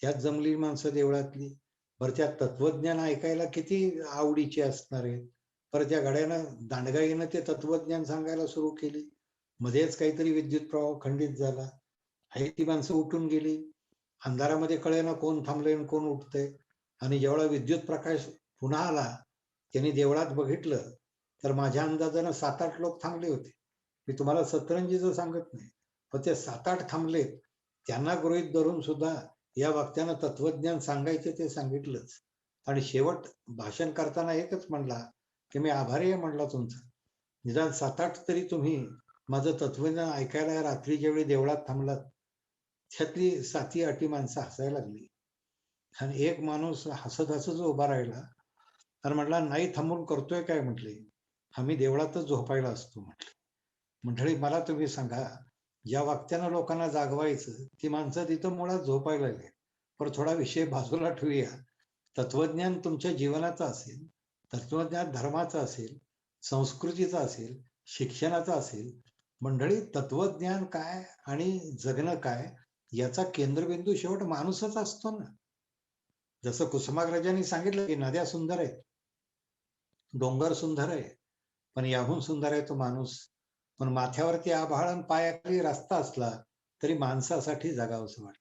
त्यात जमली माणसं देवळातली, बरं त्या तत्वज्ञान ऐकायला किती आवडीचे असणार आहेत. पर त्या गड्यानं दांडगाईनं ते तत्वज्ञान सांगायला सुरू केली. मध्येच काहीतरी विद्युत प्रवाह खंडित झाला, आहे ती माणसं उठून गेली. अंधारामध्ये कळेना कोण थांबलंय आणि कोण उठतंय. आणि जेवढा विद्युत प्रकाश पुन्हा आला, त्यांनी देवळात बघितलं तर माझ्या अंदाजानं 7-8 लोक थांबले होते. मी तुम्हाला सतरंजीचं सांगत नाही, पण ते 7-8 थांबलेत. त्यांना गृहीत धरून सुद्धा या वक्त्यानं तत्वज्ञान सांगायचे ते सांगितलंच. आणि शेवट भाषण करताना एकच म्हणला की मी आभारी आहे म्हणला तुमचा, निदान 7-8 तरी तुम्ही माझं तत्वज्ञान ऐकायला रात्रीच्या वेळी देवळात थांबलात. त्यातली 7-8 माणसं हसायला लागली आणि एक माणूस हसत हसत उभा राहिला आणि म्हटला, नाही थांबून करतोय काय म्हटले, आम्ही देवळातच झोपायला असतो म्हटले. मंडळी, मला तुम्ही सांगा, ज्या वक्त्यानं लोकांना जागवायचं ती माणसं तिथं मुळात झोपायला लागली. पण थोडा विषय बाजूला ठेवूया. तत्वज्ञान तुमच्या जीवनाचं असेल, तत्वज्ञान धर्माचं असेल, संस्कृतीचं असेल, शिक्षणाचं असेल. मंडळी, तत्वज्ञान काय आणि जगणं काय याचा केंद्रबिंदू शेवट माणूसच असतो ना. जसं कुसुमाग्रजांनी सांगितलं की नद्या सुंदर आहेत, डोंगर सुंदर आहे, पण याहून सुंदर आहे तो माणूस. पण माथ्यावरती आभाळ आणि पायाखाली रस्ता असला तरी माणसासाठी जगावंसं वाटतं.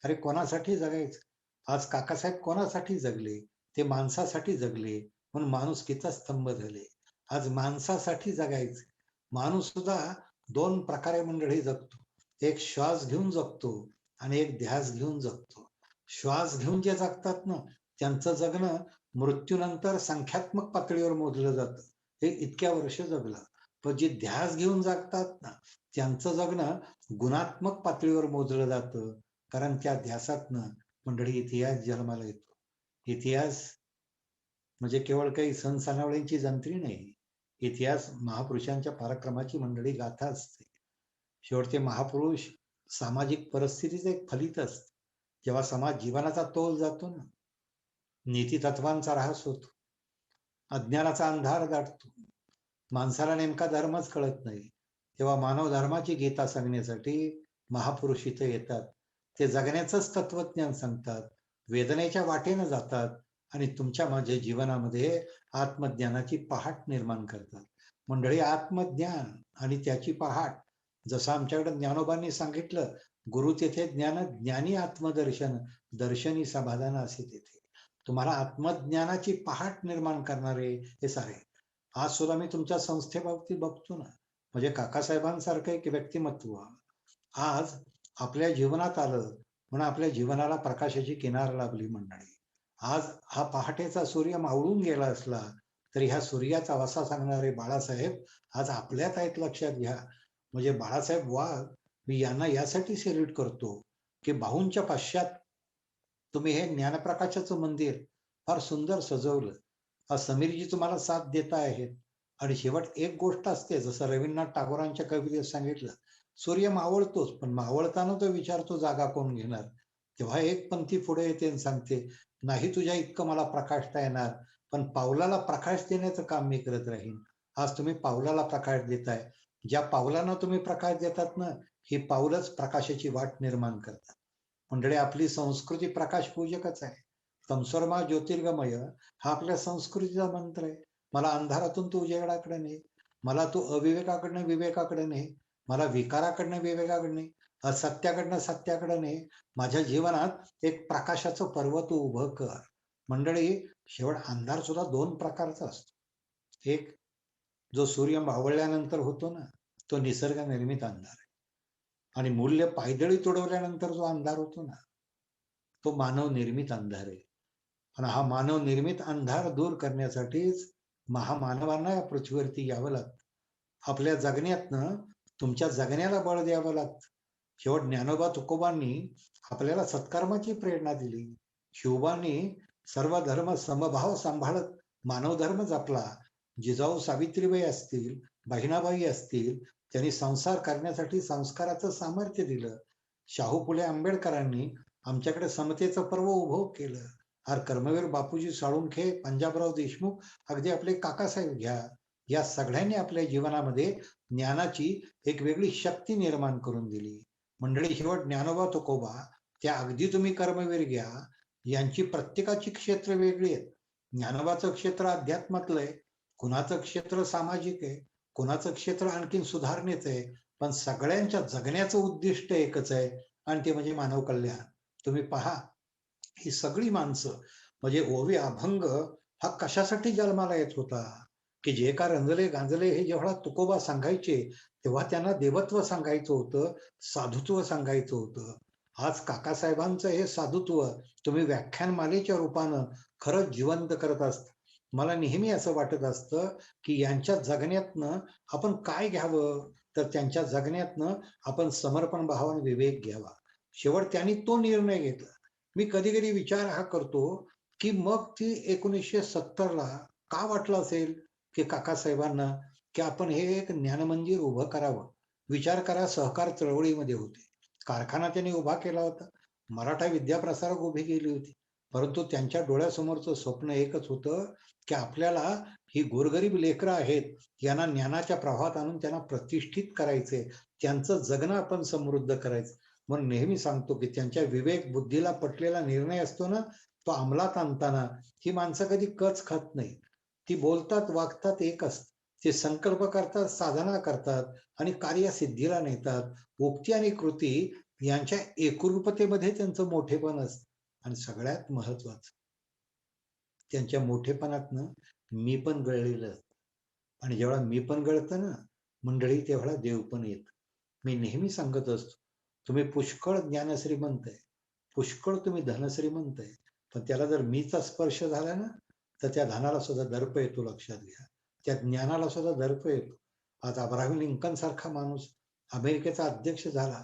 अरे कोणासाठी जगायचं? आज काकासाहेब कोणासाठी जगले? ते माणसासाठी जगले, म्हणून माणुसकीचा स्तंभ झाले. आज माणसासाठी जगायचं. माणूस सुद्धा 2 प्रकारे मंडळी जगतो. एक श्वास घेऊन जगतो आणि एक ध्यास घेऊन जगतो. श्वास घेऊन जे जगतात ना, त्यांचं जगणं मृत्यूनंतर संख्यात्मक पातळीवर मोजलं जातं, हे इतक्या वर्ष जगलं. पण जे ध्यास घेऊन जगतात ना, त्यांचं जगणं गुणात्मक पातळीवर मोजलं जातं. कारण त्या ध्यासातनं मंडळी इतिहास जन्माला येतो. इतिहास म्हणजे केवळ काही सण सणावळींची जंत्री नाही. इतिहास महापुरुषांच्या पराक्रमाची मंडळी गाथा असते. शेवटचे महापुरुष सामाजिक परिस्थितीचं एक फलित असतं. जेव्हा समाज जीवनाचा तोल जातो ना, नीती तत्वांचा ऱ्हास होतो, अज्ञानाचा अंधार दाटतो, माणसाला नेमका धर्मच कळत नाही, तेव्हा मानव धर्माची गीता सांगण्यासाठी महापुरुष इथे येतात. ते जगण्याचंच तत्वज्ञान सांगतात. वेदनेच्या वाटेनं जातात आणि तुमच्या माझ्या जीवनामध्ये आत्मज्ञानाची पहाट निर्माण करतात. मंडळी, आत्मज्ञान आणि त्याची पहाट, जसं आमच्याकडे ज्ञानोबांनी सांगितलं, गुरु तेथे ज्ञान, ज्ञानी आत्मदर्शन, दर्शनी समाधान असे तेथे. तुम्हाला आत्मज्ञानाची पहाट निर्माण करणारे हे सारे. आज सुद्धा मी तुमच्या संस्थेबाबतीत बघतो ना, म्हणजे काकासाहेबांसारखं एक व्यक्तिमत्व आज आपल्या जीवनात आलं म्हणून आपल्या जीवनाला प्रकाशाची किनार लाभली. मंडळी, आज हा पहाटेचा सूर्य मावळून गेला असला तरी ह्या सूर्याचा वसा सांगणारे बाळासाहेब आज आपल्यात आहेत, लक्षात घ्या. म्हणजे बाळासाहेब वाघ, मी यांना यासाठी सेल्यूट करतो की बाहूंच्या पाश्चात तुम्ही हे ज्ञानप्रकाशाचं मंदिर फार सुंदर सजवलं. हा समीरजी तुम्हाला साथ देता आहेत. आणि शेवट एक गोष्ट असते, जसं रवींद्रनाथ टागोरांच्या कवितेत सांगितलं, सूर्य मावळतोच, पण मावळताना तो विचारतो जागा कोण घेणार. तेव्हा एक पंथी पुढे येते आणि सांगते, नाही तुझ्या इतकं मला प्रकाशता येणार, पण पावलाला प्रकाश देण्याचं काम मी करत राहीन. आज तुम्ही पावलाला प्रकाश देताय. ज्या पावलांना तुम्ही प्रकाश देतात ना, ही पावलंच प्रकाशाची वाट निर्माण करतात. मंडळी, आपली संस्कृती प्रकाश पूजकच आहे. तमसोरमा ज्योतिर्गमय हा आपल्या संस्कृतीचा मंत्र आहे. मला अंधारातून तू उजेडाकडे ने, मला तू अविवेकाकडनं विवेकाकडे ने, मला विकाराकडनं विवेकाकडे ने, असत्याकडनं सत्याकडे ने. माझ्या जीवनात एक प्रकाशाचं पर्व तू उभं कर. मंडळी, शेवट अंधार सुद्धा दोन प्रकारचा असतो. एक जो सूर्य मावळल्यानंतर होतो ना, तो निसर्ग निर्मित अंधार आहे. आणि मूल्य पायदळी तुडवल्यानंतर जो अंधार होतो ना, तो मानव निर्मित अंधार आहे. आणि हा मानव निर्मित अंधार दूर करण्यासाठीच महामानवांना या पृथ्वीवरती यावं लागतं. आपल्या जगण्यातनं तुमच्या जगण्याला बळ द्यावं लागतं. शेवट ज्ञानोबा तुकोबांनी आपल्याला सत्कर्माची प्रेरणा दिली. शिवबांनी सर्व धर्म समभाव सांभाळत मानव धर्म जपला. जिजाऊ सावित्रीबाई असतील, बहिणाबाई असतील, त्यांनी संसार करण्यासाठी संस्काराचं सामर्थ्य दिलं. शाहू फुले आंबेडकरांनी आमच्याकडे समतेचं पर्व उभं केलं. आर कर्मवीर बापूजी साळुंखे, पंजाबराव देशमुख, अगदी आपले काकासाहेब घ्या, या सगळ्यांनी आपल्या जीवनामध्ये ज्ञानाची एक वेगळी शक्ती निर्माण करून दिली. मंडळी, शेवट ज्ञानोबा तुकोबा, त्या अगदी तुम्ही कर्मवीर घ्या, यांची प्रत्येकाची क्षेत्र वेगळी आहेत. ज्ञानोबाचं क्षेत्र अध्यात्मातलं आहे, कुणाचं क्षेत्र सामाजिक आहे, कुणाचं क्षेत्र आणखीन सुधारणेचं आहे, पण सगळ्यांच्या जगण्याचं उद्दिष्ट एकच आहे, आणि ते म्हणजे मानव कल्याण. तुम्ही पहा, ही सगळी माणसं, म्हणजे ओवी अभंग हा कशासाठी जन्माला येत होता, की जे का रंजले गांजले हे जेव्हा तुकोबा सांगायचे, तेव्हा त्यांना देवत्व सांगायचं होतं, साधुत्व सांगायचं होतं. आज काकासाहेबांचं हे साधुत्व तुम्ही व्याख्यानमालेच्या रूपानं खरंच जिवंत करत असता. मला नेहमी असं वाटत असतं की यांच्या जगण्यातनं आपण काय घ्यावं, तर त्यांच्या जगण्यातनं आपण समर्पण भावाने विवेक घ्यावा. शेवट त्यांनी तो निर्णय घेतला. मी कधी कधी विचार हा करतो की मग ती 1970ला का वाटलं असेल की काकासाहेबांना की आपण हे एक ज्ञानमंदिर उभं करावं. विचार करा, सहकार चळवळीमध्ये होते, कारखाना त्यांनी उभा केला होता, मराठा विद्याप्रसारक उभी केली होती, परंतु त्यांच्या डोळ्यासमोरचं स्वप्न एकच होतं की आपल्याला ही गोरगरीब लेकरं आहेत, यांना ज्ञानाच्या प्रवाहात आणून त्यांना प्रतिष्ठित करायचे, त्यांचं जगणं आपण समृद्ध करायचं. म्हणून नेहमी सांगतो की त्यांच्या विवेक बुद्धीला पटलेला निर्णय असतो ना, तो अंमलात आणताना ही माणसं कधी कच खात नाही. ती बोलतात, वागतात एक असत, ते संकल्प करतात, साधना करतात आणि कार्यसिद्धीला नेतात. उक्ती आणि कृती यांच्या एकरूपतेमध्ये त्यांचं मोठेपण असतं. आणि सगळ्यात महत्वाचं, त्यांच्या मोठेपणातनं मी पण गळलेलं असतं. आणि जेव्हा मी पण गळतं ना मंडळी, तेव्हा देव पण येत. मी नेहमी सांगत असतो, तुम्ही पुष्कळ ज्ञानश्रीमंत आहे, पुष्कळ तुम्ही धनश्रीमंत आहे, पण त्याला जर मीचा स्पर्श झाला ना, तर त्या धनाला सुद्धा दर्प येतो, लक्षात घ्या. त्या ज्ञानाला सुद्धा दर्प येतो. आज अब्राहम लिंकन सारखा माणूस अमेरिकेचा अध्यक्ष झाला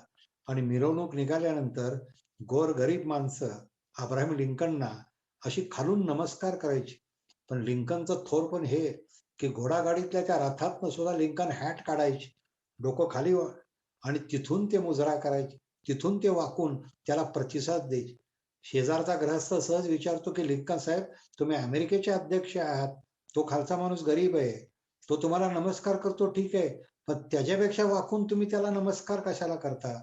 आणि मिरवणूक निघाल्यानंतर गोरगरीब माणसं अब्राहम लिंकनना अशी खालून नमस्कार करायची. पण लिंकनचं थोर पण हे की घोडागाडीतल्या त्या रथातनं सुद्धा लिंकन हॅट काढायची, डोकं खाली आणि तिथून ते मुजरा करायचे, तिथून ते वाकून त्याला प्रतिसाद द्यायचे. शेजारचा ग्रहस्थ सहज विचारतो की लिंकन साहेब, तुम्ही अमेरिकेचे अध्यक्ष आहात, तो खालचा माणूस गरीब आहे, तो तुम्हाला नमस्कार करतो, ठीक आहे, पण त्याच्यापेक्षा वाकून तुम्ही त्याला नमस्कार कशाला करता.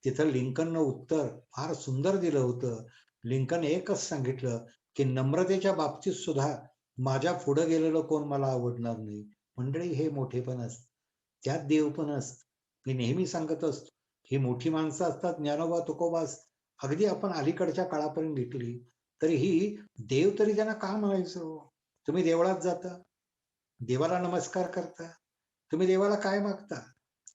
तिथं लिंकननं उत्तर फार सुंदर दिलं होतं लिंकन एकच सांगितलं की नम्रतेच्या बाबतीत सुद्धा माझ्या पुढे गेलेलं कोण मला आवडणार नाही. मंडळी, हे मोठेपण असतं, त्यात देव पण असत. मी नेहमी सांगत असतो, ही मोठी माणसं असतात, ज्ञानोबा तुकोबा असतात, अगदी आपण अलीकडच्या काळापर्यंत घेतली तरी ही देव तरी त्यांना का म्हणायचं हो? तुम्ही देवळात जाता, देवाला नमस्कार करता, तुम्ही देवाला काय मागता?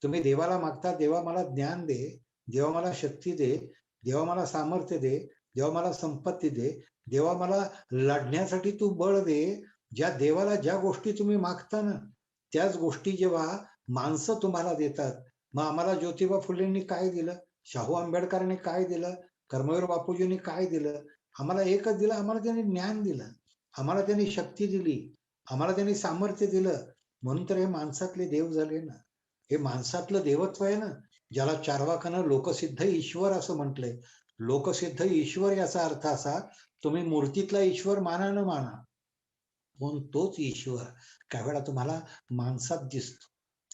तुम्ही देवाला मागता, देवा मला ज्ञान दे, देवा मला शक्ती दे, देवा मला सामर्थ्य दे, देवा मला संपत्ती दे, देवा मला लढण्यासाठी तू बळ दे. ज्या देवाला ज्या गोष्टी तुम्ही मागता ना, त्याच गोष्टी जेव्हा माणसं तुम्हाला देतात, मग आम्हाला ज्योतिबा फुलेंनी काय दिलं, शाहू आंबेडकरांनी काय दिलं, कर्मवीर बापूजींनी काय दिलं? आम्हाला एकच दिलं, आम्हाला त्यांनी ज्ञान दिलं, आम्हाला त्यांनी शक्ती दिली, आम्हाला त्यांनी सामर्थ्य दिलं. म्हणून तर हे माणसातले देव झाले ना. हे माणसातलं देवत्व आहे ना, ज्याला चार्वाकानं लोकसिद्ध ईश्वर असं म्हटलंय. लोकसिद्ध ईश्वर याचा अर्थ असा, तुम्ही मूर्तीतला ईश्वर माना न माना, पण तोच ईश्वर काही वेळा तुम्हाला माणसात दिसतो,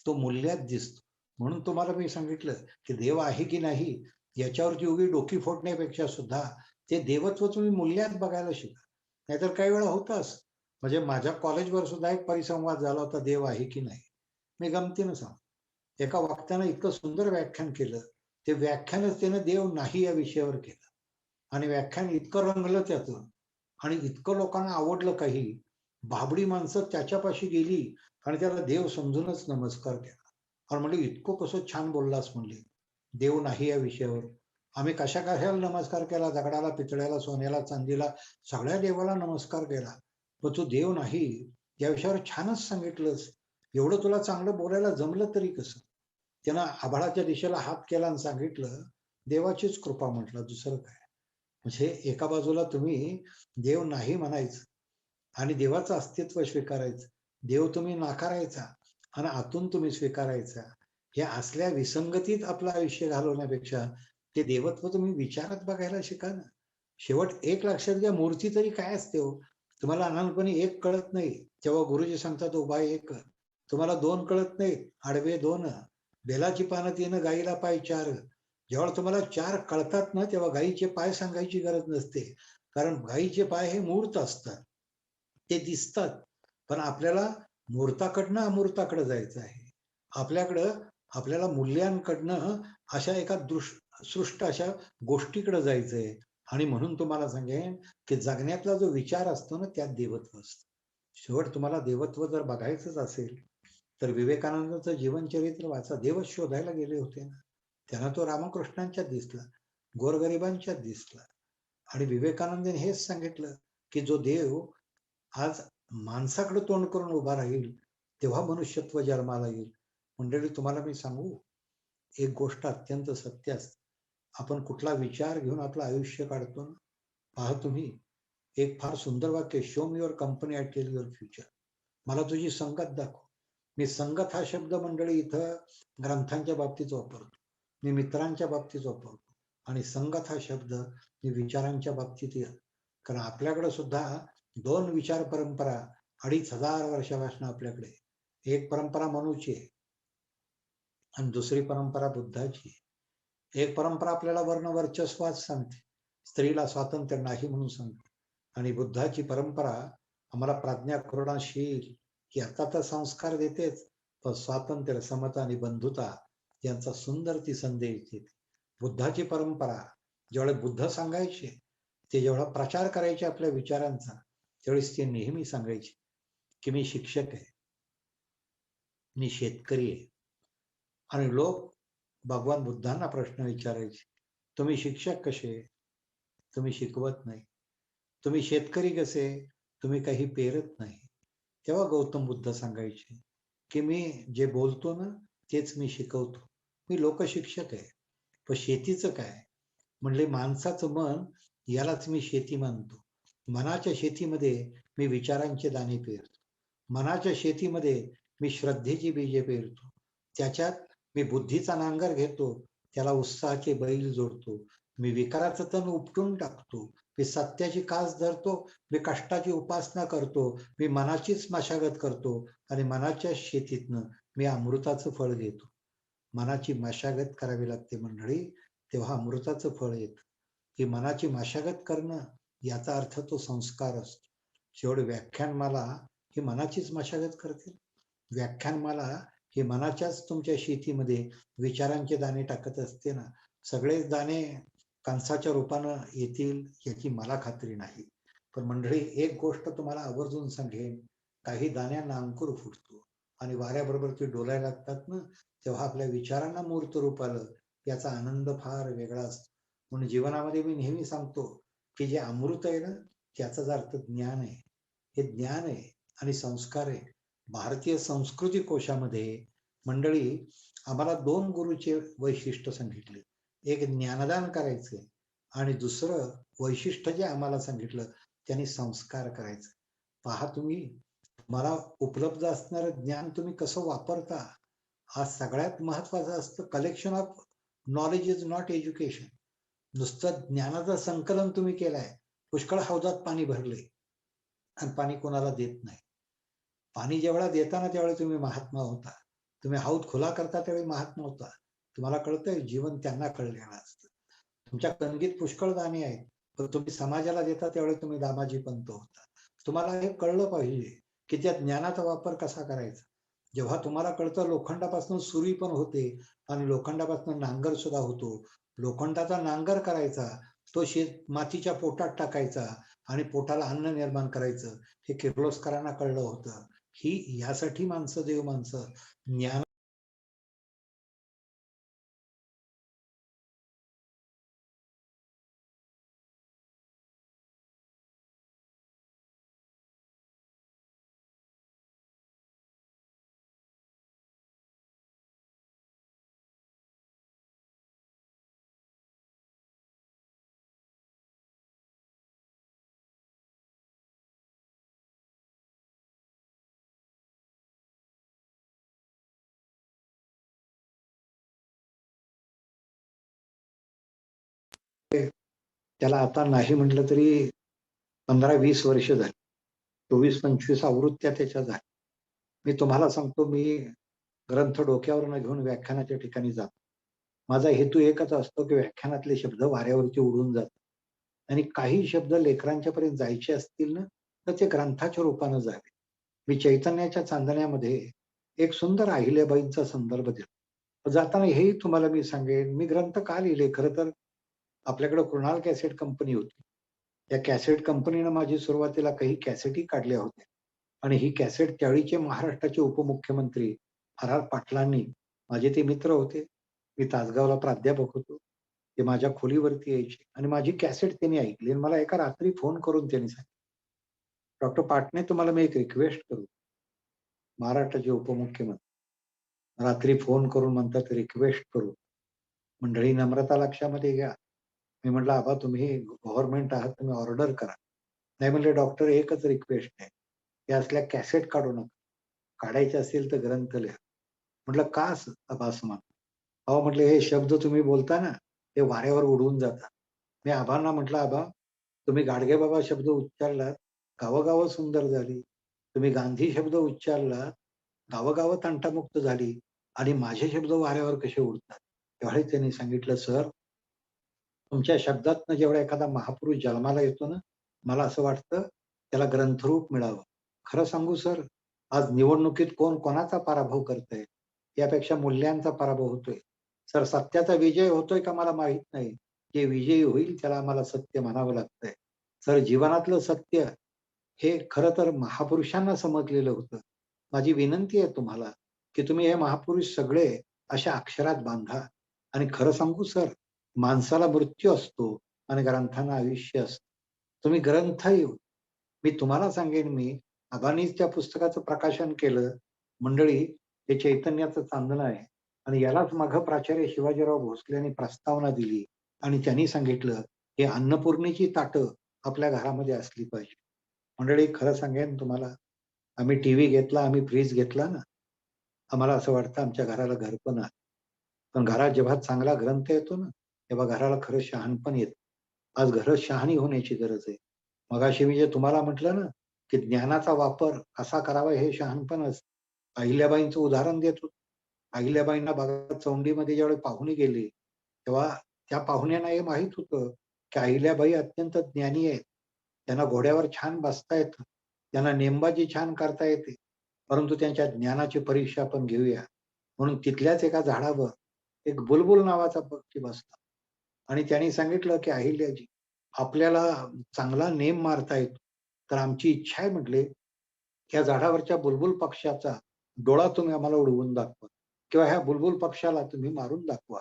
तो मूल्यात दिसतो. म्हणून तुम्हाला मी सांगितलं की देव आहे की नाही याच्यावरती उभी डोकी फोडण्यापेक्षा सुद्धा ते देवत्व तुम्ही मूल्यात बघायला शिका. नाहीतर काही वेळा होतं असं. म्हणजे माझ्या कॉलेजवर सुद्धा एक परिसंवाद झाला होता, देव आहे की नाही. मी गमतीनं सांग, एका वक्त्यानं इतकं सुंदर व्याख्यान केलं, ते व्याख्यानच त्यानं देव नाही या विषयावर केलं, आणि व्याख्यान इतकं रंगलं त्याचं आणि इतकं लोकांना आवडलं. काही बाबडी माणसं त्याच्यापाशी गेली आणि त्याला देव समजूनच नमस्कार केला. आणि म्हणले, इतकं कसं छान बोललास म्हणले, देव नाही या विषयावर. आम्ही कशा कशाला नमस्कार केला, दगडाला, पितळ्याला, सोन्याला, चांदीला, सगळ्या देवाला नमस्कार केला, पण तू देव नाही या विषयावर छानच सांगितलंस. एवढं तुला चांगलं बोलायला जमलं तरी कसं? त्यानं आभाळाच्या दिशेला हात केला आणि सांगितलं, देवाचीच कृपा, म्हटलं, दुसरं काय. म्हणजे एका बाजूला तुम्ही देव नाही म्हणायचं आणि देवाचं अस्तित्व स्वीकारायचं, देव तुम्ही नाकारायचा आणि आतून तुम्ही स्वीकारायचा. हे असल्या विसंगतीत आपलं आयुष्य घालवण्यापेक्षा ते देवत्व तुम्ही विचारात बघायला शिका ना. शेवट एक लक्षात घ्या, मूर्ती तरी काय असते हो? तुम्हाला लहानपणी एक कळत नाही तेव्हा गुरुजी सांगतात उभा एक. तुम्हाला दोन कळत नाहीत, आडवे दोन, बेलाची पानं तीन, गाईला पाय चार. जेव्हा तुम्हाला चार कळतात ना, तेव्हा गाईचे पाय सांगायची गरज नसते, कारण गाईचे पाय हे मूर्त असतात, ते दिसतात. पण आपल्याला मूर्ताकडनं अमूर्ताकडे जायचं आहे. आपल्याला मूल्यांकडनं अशा एका सृष्ट अशा गोष्टीकडे जायचंय. आणि म्हणून तुम्हाला सांगेन की जगण्यातला जो विचार असतो ना, त्यात देवत्व असतं. शेवट तुम्हाला देवत्व जर बघायचंच असेल तर विवेकानंदाचं जीवनचरित्र वाचा. देवच शोधायला गेले होते ना, त्यांना तो रामकृष्णांच्यात दिसला, गोरगरिबांच्यात दिसला. आणि विवेकानंदांनी हेच सांगितलं की जो देव आज माणसाकडे तोंड करून उभा राहील तेव्हा मनुष्यत्व जन्माला येईल. मंडळी, तुम्हाला मी सांगू, एक गोष्ट अत्यंत सत्य असते. आपण कुठला विचार घेऊन आपलं आयुष्य काढतो ना, पहा तुम्ही, एक फार सुंदर वाक्य, show me your company, I tell your future. मला तुझी संगत दाखव. मी संगत हा शब्द मंडळी इथं ग्रंथांच्या बाबतीत वापरतो, मी मित्रांच्या बाबतीत वापरतो, आणि संगत हा शब्द मी विचारांच्या बाबतीत येतो. कारण आपल्याकडे सुद्धा दोन विचार परंपरा 2500 वर्षापासून आपल्याकडे. एक परंपरा मनूची आहे आणि दुसरी परंपरा बुद्धाची. एक परंपरा आपल्याला वर्णवर्चस्वात सांगते, स्त्रीला स्वातंत्र्य नाही म्हणून सांगते, आणि बुद्धाची परंपरा आम्हाला प्रज्ञा, करुणाशील, याचा तर संस्कार देतेच, पण स्वातंत्र्य, समता आणि बंधुता यांचा सुंदर ती संदेश देते. बुद्धाची परंपरा ज्यावेळेस बुद्ध सांगायचे, ते जेव्हा प्रचार करायचे आपल्या विचारांचा, त्यावेळेस ते नेहमी सांगायचे की मी शिक्षक आहे, मी शेतकरी आहे. आणि लोक भगवान बुद्धांना प्रश्न विचारायचे, तुम्ही शिक्षक कसे, तुम्ही शिकवत नाही. तुम्ही शेतकरी कसे, तुम्ही काही पेरत नाही. तेव्हा गौतम बुद्ध सांगायचे की मी जे बोलतो ना, तेच मी शिकवतो, मी लोकशिक्षक आहे. पण शेतीचं काय? म्हणले, माणसाचं मन, यालाच मी शेती मानतो. मनाच्या शेतीमध्ये मी विचारांचे दाणे पेरतो, मनाच्या शेतीमध्ये मी श्रद्धेची बीजे पेरतो, त्याच्यात मी बुद्धीचा नांगर घेतो, त्याला उत्साहाचे बैल जोडतो, मी विकाराचं तण उपटून टाकतो, मी सत्याची कास धरतो, मी कष्टाची उपासना करतो, मी मनाचीच मशागत करतो, आणि मनाच्या शेतीतनं मी अमृताचं फळ घेतो. मनाची मशागत करावी लागते मंडळी, तेव्हा अमृताचं फळ येतं. की मनाची मशागत करणं याचा अर्थ तो संस्कार असतो. शेवट व्याख्यानमाला ही मनाचीच मशागत करते. व्याख्यानमाला ही मनाच्याच तुमच्या शेतीमध्ये विचारांचे दाणे टाकत असते ना. सगळेच दाणे कंसाच्या रूपानं येतील याची मला खात्री नाही. पण मंडळी, एक गोष्ट तुम्हाला आवर्जून सांगेन, काही दाण्यांना अंकुर फुटतो आणि वाऱ्याबरोबर ते डोलायला लागतात ना, तेव्हा आपल्या विचारांना मूर्त रूप आलं, याचा आनंद फार वेगळा असतो. म्हणून जीवनामध्ये मी नेहमी सांगतो की जे अमृत आहे ना, त्याचाच अर्थ ज्ञान आहे. हे ज्ञान आहे आणि संस्कार आहे. भारतीय संस्कृती कोशामध्ये मंडळी आम्हाला 2 गुरुचे वैशिष्ट्य सांगितले. एक ज्ञानदान करायचंय आणि दुसरं वैशिष्ट्य जे आम्हाला सांगितलं त्यांनी संस्कार करायचं. पहा तुम्ही, मला उपलब्ध असणारं ज्ञान तुम्ही कसं वापरता, हा सगळ्यात महत्वाचं असतं. Collection of knowledge is not education. नुसतं ज्ञानाचं संकलन तुम्ही केलंय, पुष्कळ हौदात पाणी भरले आणि पाणी कोणाला देत नाही. पाणी जेवढा देता ना त्यावेळी तुम्ही महात्मा होता. तुम्ही हौद खुला करता त्यावेळी महात्मा होता. तुम्हाला कळतंय, जीवन त्यांना कळलेलं असतं. तुमच्या कणगीत पुष्कळ दाणे आहेत, पण तुम्ही समाजाला देता त्यावेळी तुम्ही दामाजी पंत होता. तुम्हाला हे कळलं पाहिजे की त्या ज्ञानाचा वापर कसा करायचा. जेव्हा तुम्हाला कळतं लोखंडापासून सुरी पण होते आणि लोखंडापासून नांगर सुद्धा होतो. लोखंडाचा नांगर करायचा, तो शेत मातीच्या पोटात टाकायचा आणि पोटाला अन्न निर्माण करायचं, हे किर्लोस्करांना कळलं होतं. ही यासाठी माणसं देव माणसं ज्ञान त्याला आता नाही म्हटलं तरी 15-20 वर्ष झाली. 24-25 आवृत्त्या त्याच्या झाल्या. मी तुम्हाला सांगतो, मी ग्रंथ डोक्यावर न घेऊन व्याख्यानाच्या ठिकाणी जातो. माझा हेतू एकच असतो की व्याख्यानातले शब्द वाऱ्यावरती उडून जातात आणि काही शब्द लेकरांच्या पर्यंत जायचे असतील ना, तर ते ग्रंथाच्या रूपानं जावे. मी चैतन्याच्या चांदण्यामध्ये एक सुंदर अहिल्याबाईंचा संदर्भ दिला. जाताना हेही तुम्हाला मी सांगेन, मी ग्रंथ का लिहिले. खरं तर आपल्याकडे कृणाल कॅसेट कंपनी होती. त्या कॅसेट कंपनीनं माझी सुरुवातीला काही कॅसेटी काढल्या होत्या आणि ही कॅसेट त्यावेळीचे महाराष्ट्राचे उपमुख्यमंत्री आर पाटलांनी, माझे ते मित्र होते. मी तासगावला प्राध्यापक होतो. ते माझ्या खोलीवरती यायचे आणि माझी कॅसेट त्यांनी ऐकली आणि मला एका रात्री फोन करून त्यांनी सांगितलं, डॉक्टर पाटणे, तुम्हाला मी एक रिक्वेस्ट करू. महाराष्ट्राचे उपमुख्यमंत्री रात्री फोन करून म्हणतात रिक्वेस्ट करू. मंडळी, नम्रता लक्षामध्ये घ्या. मी म्हटलं, आबा तुम्ही गव्हर्नमेंट आहात, तुम्ही ऑर्डर करा. नाही म्हणले, डॉक्टर एकच रिक्वेस्ट आहे, या असल्या कॅसेट काढू नका. काढायचे असेल तर ग्रंथ लिहा. म्हटलं का आबा असं म्हणतो. अहो म्हटलं, हे शब्द तुम्ही बोलता ना, ते वाऱ्यावर उडवून जातात. मी आबांना म्हटलं, आबा तुम्ही गाडगे बाबा शब्द उच्चारलात, गावोगाव सुंदर झाली. तुम्ही गांधी शब्द उच्चारलात, गावोगाव तंटामुक्त झाली आणि माझे शब्द वाऱ्यावर कसे उडतात. त्यावेळी त्यांनी सांगितलं, सर तुमच्या शब्दातनं जेवढा एखादा महापुरुष जन्माला येतो ना, मला असं वाटतं त्याला ग्रंथरूप मिळावं. खरं सांगू सर, आज निवडणुकीत कोण कोणाचा पराभव करतंय, यापेक्षा मूल्यांचा पराभव होतोय. सर सत्याचा विजय होतोय का मला माहित नाही. जे विजयी होईल त्याला आम्हाला सत्य म्हणावं लागतंय. सर जीवनातलं सत्य हे खरं तर महापुरुषांना समजलेलं होतं. माझी विनंती आहे तुम्हाला की तुम्ही हे महापुरुष सगळे अशा अक्षरात बांधा. आणि खरं सांगू सर, माणसाला मृत्यू असतो आणि ग्रंथांना आयुष्य असतं. तुम्ही ग्रंथ मी तुम्हाला सांगेन, मी आबांनीच त्या पुस्तकाचं प्रकाशन केलं. मंडळी, हे चैतन्याचं चांदणं आहे आणि यालाच मागं प्राचार्य शिवाजीराव भोसले यांनी प्रस्तावना दिली आणि त्यांनी सांगितलं हे अन्नपूर्णेची ताटं आपल्या घरामध्ये असली पाहिजे. मंडळी, खरं सांगेन तुम्हाला, आम्ही टीव्ही घेतला, आम्ही फ्रीज घेतला ना, आम्हाला असं वाटतं आमच्या घराला घरपण आहे. पण घरात जेव्हा चांगला ग्रंथ येतो ना, तेव्हा घराला खरं शहाणपण येतं. आज घरं शहाणी होण्याची गरज आहे. मगाशी मी जे तुम्हाला म्हटलं ना, की ज्ञानाचा वापर कसा करावा हे शहाणपण असतं. अहिल्याबाईंचं उदाहरण देत होतो. अहिल्याबाईंना बघा, चौंडीमध्ये ज्यावेळी पाहुणे गेले, तेव्हा त्या पाहुण्यांना हे माहित होतं की अहिल्याबाई अत्यंत ज्ञानी आहेत. त्यांना घोड्यावर छान बसता येतं. त्यांना नेमबाजी छान करता येते. परंतु त्यांच्या ज्ञानाची परीक्षा आपण घेऊया. म्हणून तिथल्याच एका झाडावर एक बुलबुल नावाचा पक्षी बसला आणि त्यांनी सांगितलं, की अहिल्याजी, आपल्याला चांगला नेम मारता येतो. तर आमची इच्छा आहे म्हटले, या झाडावरच्या बुलबुल पक्ष्याचा डोळा तुम्ही आम्हाला उडवून दाखवा किंवा ह्या बुलबुल पक्ष्याला तुम्ही मारून दाखवा.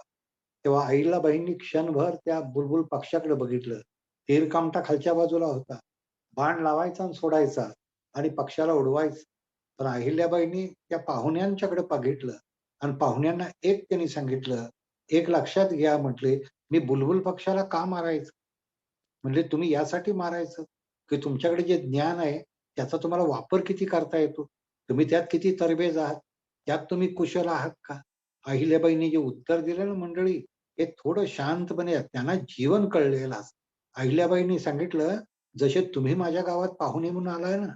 तेव्हा अहिल्याबाईंनी क्षणभर त्या बुलबुल पक्ष्याकडे बघितलं. तीरकामठा खालच्या बाजूला होता. बाण लावायचा आणि सोडायचा आणि पक्ष्याला उडवायचं. पण अहिल्याबाईंनी त्या पाहुण्यांच्याकडे बघितलं आणि पाहुण्यांना एक त्यांनी सांगितलं, "एक लक्षात घ्या," म्हटले, "मी बुलबुल पक्ष्याला का मारायचं?" म्हणजे तुम्ही यासाठी मारायचं, की तुमच्याकडे जे ज्ञान आहे, त्याचा तुम्हाला वापर किती करता येतो? तुम्ही त्यात किती तरबेज आहात? त्यात तुम्ही कुशल आहात का? अहिल्याबाईंनी जे उत्तर दिलं ना मंडळी, हे थोडं शांतपणे त्यांना जीवन कळलेलं असतं. अहिल्याबाईंनी सांगितलं, "जसे तुम्ही माझ्या गावात पाहुणे म्हणून आलाय ना,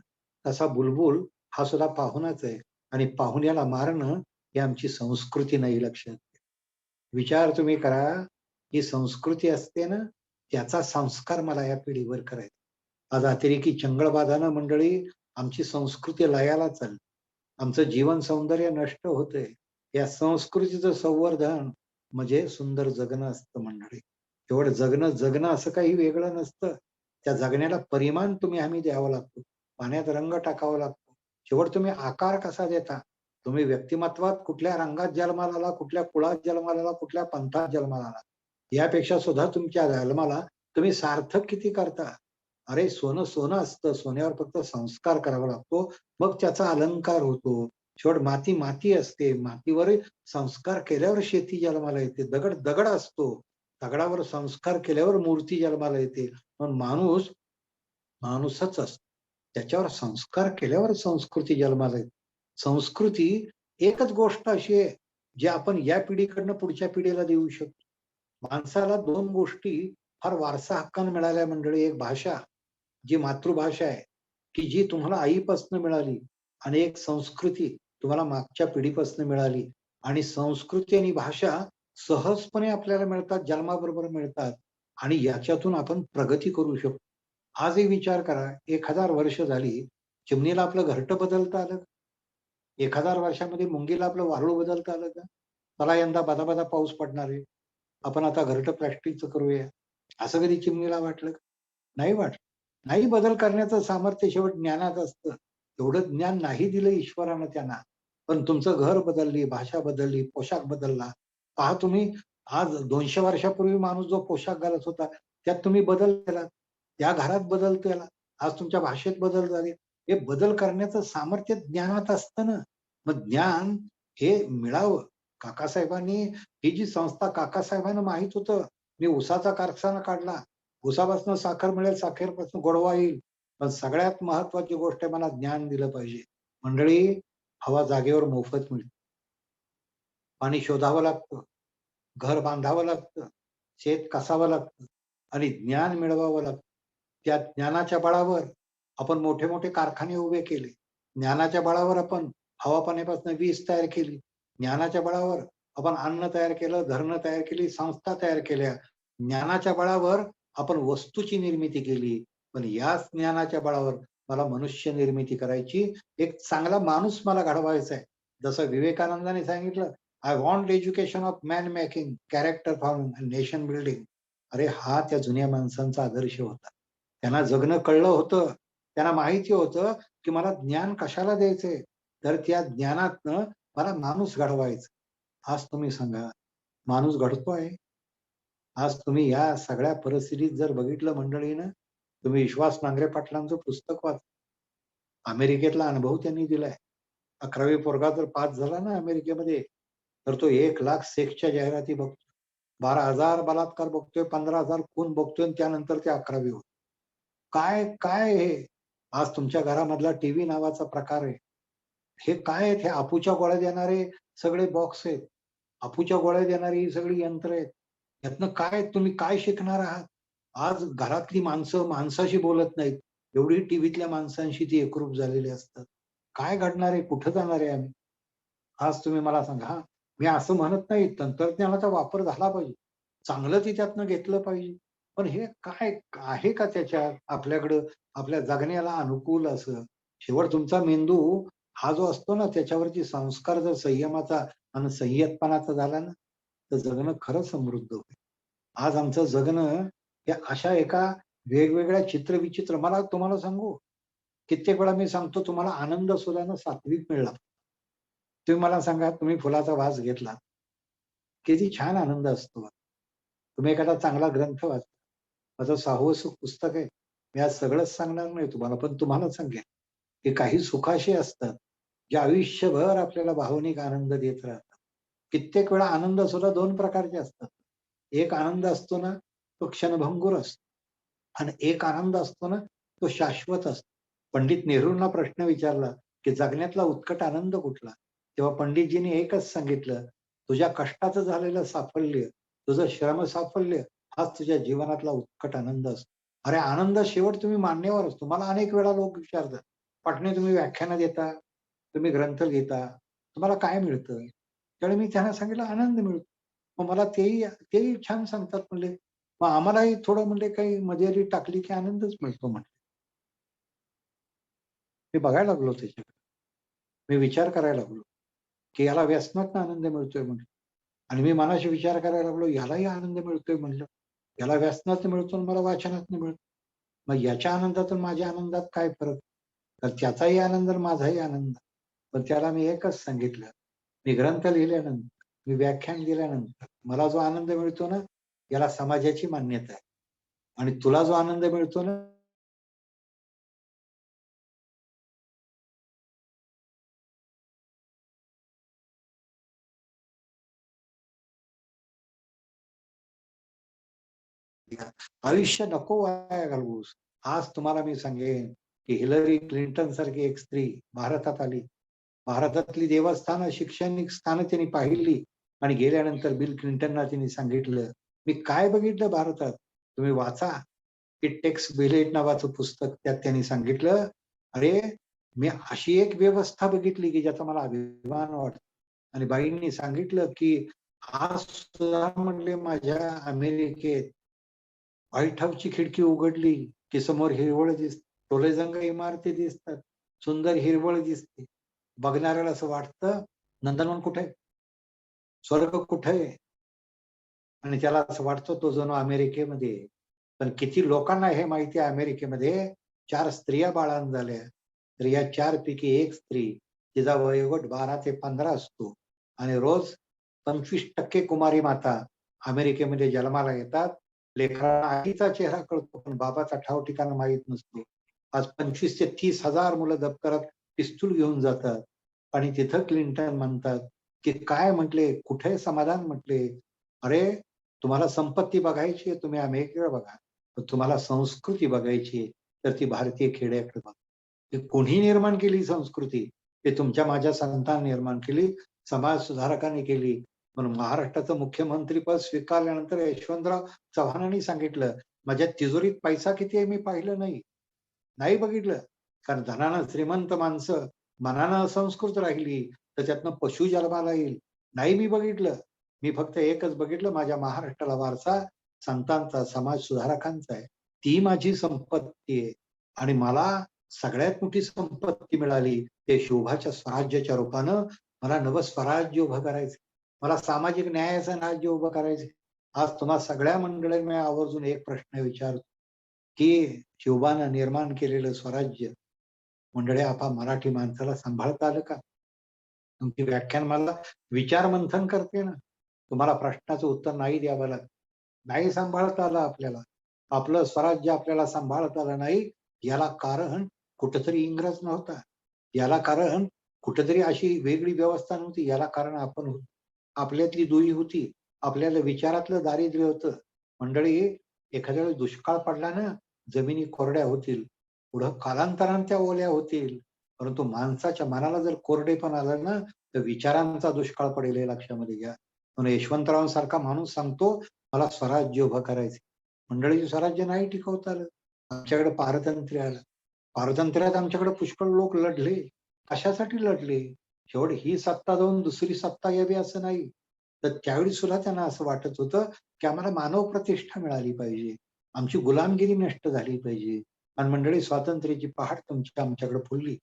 तसा बुलबुल हा सुद्धा पाहुणाच आहे आणि पाहुण्याला मारणं ही आमची संस्कृती नाही, लक्षात घ्या." विचार तुम्ही करा, ही संस्कृती असते ना, त्याचा संस्कार मला या पिढीवर करायचा. आज अतिरेकी चंगळवादानं मंडळी आमची संस्कृती लयाला चालली. आमचं जीवन सौंदर्य नष्ट होतंय. या संस्कृतीचं संवर्धन म्हणजे सुंदर जगणं असतं मंडळी. तेवढं जगणं जगणं असं काही वेगळं नसतं. त्या जगण्याला परिमाण तुम्ही हमी द्यावा लागतो. पाण्यात रंग टाकावा लागतो. शेवट तुम्ही आकार कसा देता? तुम्ही व्यक्तिमत्वात कुठल्या रंगात जन्माला आला, कुठल्या कुळात जन्माला आला, कुठल्या पंथात जन्माला आला. यापेक्षा सुद्धा तुमच्या जन्माला तुम्ही सार्थक किती करता? अरे सोनं सोनं असतं. सोन्यावर फक्त संस्कार करावा लागतो. मग त्याचा अलंकार होतो. शेवट माती माती असते. मातीवर संस्कार केल्यावर शेती जन्माला येते. दगड दगड असतो. दगडावर संस्कार केल्यावर मूर्ती जन्माला येते. पण माणूस माणूसच असतो. त्याच्यावर संस्कार केल्यावर संस्कृती जन्माला येते. संस्कृती एकच गोष्ट अशी आहे, जी आपण या पिढीकडनं पुढच्या पिढीला देऊ शकतो. माणसाला 2 गोष्टी फार वारसा हक्काने मिळाल्या मंडळी. एक भाषा, जी मातृभाषा आहे, की जी तुम्हाला आईपासून मिळाली आणि एक संस्कृती तुम्हाला मागच्या पिढीपासून मिळाली आणि संस्कृती आणि भाषा सहजपणे आपल्याला मिळतात, जन्माबरोबर मिळतात आणि याच्यातून आपण प्रगती करू शकतो. आजही विचार करा, 1000 वर्ष झाली, चिमणीला आपलं घरटं बदलता आलं का? 1000 वर्षामध्ये मुंगीला आपलं वारूळ बदलता आलं का? चला यंदा बदा-बदा पाऊस पडणार आहे. आपण आता घरटं प्लास्टिकचं करूया. असं कधी चिमणीला वाटलं का? नाही वाटलं. नाही बदल करण्याचं सामर्थ्य शेवट ज्ञानात असतं. एवढं ज्ञान नाही दिलं ईश्वरानं त्यांना. पण तुमचं घर बदलली, भाषा बदलली, पोशाख बदलला. पहा तुम्ही आज 200 वर्षापूर्वी माणूस जो पोशाख घालत होता, त्यात तुम्ही बदल केला. त्या घरात बदल केला. आज तुमच्या भाषेत बदल झाले. हे बदल करण्याचं सामर्थ्य ज्ञानात असतं ना. मग ज्ञान हे मिळावं. काकासाहेबांनी ही जी संस्था काकासाहेबांना माहीत होतं. मी ऊसाचा कारखाना काढला. ऊसापासून साखर मिळेल, साखरेपासून गोडवा येईल. पण सगळ्यात महत्वाची गोष्ट आहे मला ज्ञान दिलं पाहिजे. मंडळी, हवा जागेवर मोफत मिळते. पाणी शोधावं लागतं. घर बांधावं लागतं. शेत कसावं लागतं आणि ज्ञान मिळवावं लागतं. त्या ज्ञानाच्या बळावर आपण मोठे-मोठे कारखाने उभे केले. ज्ञानाच्या बळावर आपण हवा-पाण्यापासून वीज तयार केली. ज्ञानाच्या बळावर आपण अन्न तयार केलं, धरणं तयार केली, संस्था तयार केल्या. ज्ञानाच्या बळावर आपण वस्तूची निर्मिती केली. पण याच ज्ञानाच्या बळावर मला मनुष्य निर्मिती करायची, एक चांगला माणूस मला घडवायचा आहे. जसं विवेकानंदांनी सांगितलं, I want education of man making, character forming, nation building. अरे हा त्या जुन्या माणसांचा आदर्श होता. त्यांना जगणं कळलं होतं. त्यांना माहिती होतं, की मला ज्ञान कशाला द्यायचंय? तर त्या ज्ञानातनं मला माणूस घडवायचा. आज तुम्ही सांगा, माणूस घडतोय? आज तुम्ही या सगळ्या परिस्थितीत जर बघितलं मंडळीनं, तुम्ही विश्वास नांगरे पाटलांचं पुस्तक वाचा. अमेरिकेतला अनुभव त्यांनी दिलाय. 11वी पोरगा जर पास झाला ना अमेरिकेमध्ये, तर तो 1,00,000 सेक्सच्या जाहिराती बघतो. 12,000 बलात्कार बघतोय, 15,000 खून बघतोय आणि त्यानंतर ते 11वी होतं. काय काय हे? आज तुमच्या घरामधला टीव्ही नावाचा प्रकार आहे. हे काय आहेत? हे अफूच्या गोळ्या देणारे सगळे बॉक्स आहेत. अफूच्या गोळ्या देणारी ही सगळी यंत्र आहेत. यातनं काय तुम्ही काय शिकणार आहात? आज घरातली माणसं माणसाशी बोलत नाहीत. एवढी टीव्हीतल्या माणसांशी ती एकरूप झालेली असतात. काय घडणार आहे? कुठं जाणार आहे आम्ही? आज तुम्ही मला सांगा हां, मी असं म्हणत नाही तंत्रज्ञानाचा वापर झाला पाहिजे. चांगलं ती त्यातनं घेतलं पाहिजे. पण हे काय आहे का त्याच्यात आपल्याकडं आपल्या जगण्याला अनुकूल असं? शेवट तुमचा मेंदू हा जो असतो ना, त्याच्यावरची संस्कार जर संयमाचा आणि संयतपणाचा झाला ना, तर जगणं खरं समृद्ध होईल. आज आमचं जगणं हे अशा एका वेगवेगळ्या चित्रविचित्र, मला तुम्हाला सांगू, कित्येक वेळा मी सांगतो तुम्हाला, आनंद सुद्धा ना सात्विक मिळला. तुम्ही मला सांगा, तुम्ही फुलाचा वास घेतला, किती छान आनंद असतो. तुम्ही एखादा चांगला ग्रंथ वाचा. माझं 6वं सुख पुस्तक आहे. मी आज सगळंच सांगणार नाही तुम्हाला, पण तुम्हाला सांगेन, की काही सुख असे असतात, जे आयुष्यभर आपल्याला भावनिक आनंद देत राहतात. कित्येक वेळा आनंद सुद्धा 2 प्रकारचे असतात. एक आनंद असतो ना, तो क्षणभंगुर असतो आणि एक आनंद असतो ना, तो शाश्वत असतो. पंडित नेहरूंना प्रश्न विचारला, की जगण्यातला उत्कट आनंद कुठला? तेव्हा पंडितजींनी एकच सांगितलं, तुझ्या कष्टाचं झालेलं साफल्य, तुझं श्रम साफल्य हाच तुझ्या जीवनातला उत्कट आनंद असतो. अरे आनंद शेवट तुम्ही मान्यवर असतो. मला अनेक वेळा लोक विचारतात, पाटणे तुम्ही व्याख्यानं देता, तुम्ही ग्रंथ लिहिता, तुम्हाला काय मिळतं? त्यावेळी मी त्यांना सांगितलं, आनंद मिळतो. मग मला तेही तेही छान सांगतात म्हणले, मग आम्हालाही थोडं म्हणले काही मजेरी टाकली की आनंदच मिळतो म्हणे. मी बघायला लागलो त्याच्याकडे. मी विचार करायला लागलो, की याला व्यसनातनं आनंद मिळतोय म्हणलं. आणि मी मनाशी विचार करायला लागलो, यालाही आनंद मिळतोय म्हणलं. याला व्यसनातनं मिळतो आणि मला वाचनातनं मिळतो. मग याच्या आनंदात आणि माझ्या आनंदात काय फरक? तर त्याचाही आनंद आणि माझाही आनंद. पण त्याला मी एकच सांगितलं, मी ग्रंथ लिहिल्यानंतर, मी व्याख्यान दिल्यानंतर मला जो आनंद मिळतो ना, याला समाजाची मान्यता आहे. आणि तुला जो आनंद मिळतो ना, आयुष्य नको वाया घालवूस. आज तुम्हाला मी सांगेन, की हिलरी क्लिंटन सारखी एक स्त्री भारतात आली. भारतातली देवस्थानं, शैक्षणिक स्थानं त्यांनी पाहिली आणि गेल्यानंतर बिल क्लिंटनला त्यांनी सांगितलं, मी काय बघितलं भारतात, तुम्ही वाचा. इट टेक्स व्हिलेज नावाचं पुस्तक. त्यात त्यांनी सांगितलं, अरे मी अशी एक व्यवस्था बघितली की ज्याचा मला अभिमान वाटतो. आणि बाईंनी सांगितलं, की आज सुद्धा म्हणले माझ्या अमेरिकेत व्हाईट हाऊसची खिडकी उघडली की समोर हिरवळ दिसते, टोलेजंग इमारती दिसतात, सुंदर हिरवळ दिसते. बघणाऱ्याला असं वाटतं, नंदनवन कुठे आहे? स्वर्ग कुठे आहे? आणि त्याला असं वाटतं तो जणू अमेरिकेमध्ये आहे. पण किती लोकांना हे माहिती आहे, अमेरिकेमध्ये 4 स्त्रिया बाळांत झाल्या. तर या 4 पैकी एक स्त्री, तिचा वयोगट 12 ते 15 असतो आणि रोज 25% कुमारी माता अमेरिकेमध्ये जन्माला येतात. लेकरांना आईचा चेहरा कळतो, पण बाबाचा ठाव ठिकाणा माहीत नसतो. आज 25 ते 30 हजार मुलं दप्तरात पिस्तूल घेऊन जातात. आणि तिथं क्लिंटन म्हणतात, की काय म्हटले, कुठे समाधान म्हटले? अरे तुम्हाला संपत्ती बघायची आहे, तुम्ही अमेरिकेकडे बघा. पण तुम्हाला संस्कृती बघायची आहे, तर ती भारतीय खेड्याकडे बघा. ती कोणी निर्माण केली संस्कृती? ते तुमच्या माझ्या संतांनी निर्माण केली, समाज सुधारकांनी केली. म्हणून महाराष्ट्राचं मुख्यमंत्रीपद स्वीकारल्यानंतर यशवंतराव चव्हाणांनी सांगितलं, माझ्या तिजोरीत पैसा किती आहे मी पाहिलं नाही. नाही बघितलं. कारण धनानं श्रीमंत माणसं मनानं असंस्कृत राहिली, तर त्यातनं पशु जन्माला येईल. नाही मी बघितलं. मी फक्त एकच बघितलं, माझ्या महाराष्ट्राला वारसा संतांचा, समाज सुधारकांचा आहे. ती माझी संपत्ती आहे. आणि मला सगळ्यात मोठी संपत्ती मिळाली, ते शोभाच्या स्वराज्याच्या रूपानं मला नवस्वराज्य उभं करायचं. मला सामाजिक न्यायाचं राज्य उभं करायचं. आज तुम्हा सगळ्या मंडळींना मी आवर्जून एक प्रश्न विचारतो, की शिवबानं निर्माण केलेलं स्वराज्य मंडळी आपा मराठी माणसाला सांभाळता आलं का? तुमची व्याख्यान मला विचार मंथन करते ना. तुम्हाला प्रश्नाचं उत्तर नाही द्यावं लागतं. नाही सांभाळता आलं आपल्याला. आपलं स्वराज्य आपल्याला सांभाळता आलं नाही. याला कारण कुठंतरी इंग्रज नव्हता. याला कारण कुठेतरी अशी वेगळी व्यवस्था नव्हती. याला कारण आपण होतो. आपल्यातली दुई होती. आपल्याला विचारातलं दारिद्र्य होतं. मंडळी, एखाद्या वेळेस दुष्काळ पडला ना, जमिनी कोरड्या होतील. पुढं कालांतराने त्या ओल्या होतील. परंतु माणसाच्या मनाला जर कोरडेपण आलं ना, तर विचारांचा दुष्काळ पडेल, हे लक्षामध्ये घ्या. म्हणून यशवंतरावांसारखा माणूस सांगतो, मला स्वराज्य उभं करायचं. मंडळी, स्वराज्य नाही टिकवता आलं. आमच्याकडे पारतंत्र्य आलं. पारतंत्र्यात आमच्याकडे पुष्कळ लोक लढले. कशासाठी लढले? शेवट ही सत्ता जाऊन दुसरी सत्ता यावी असं नाही. तर त्यावेळी सुद्धा त्यांना असं वाटत होतं, की आम्हाला मानव प्रतिष्ठा मिळाली पाहिजे. आमची गुलामगिरी नष्ट झाली पाहिजे. आणि मंडळी, स्वातंत्र्याची पहाट आमच्याकडे फुलली.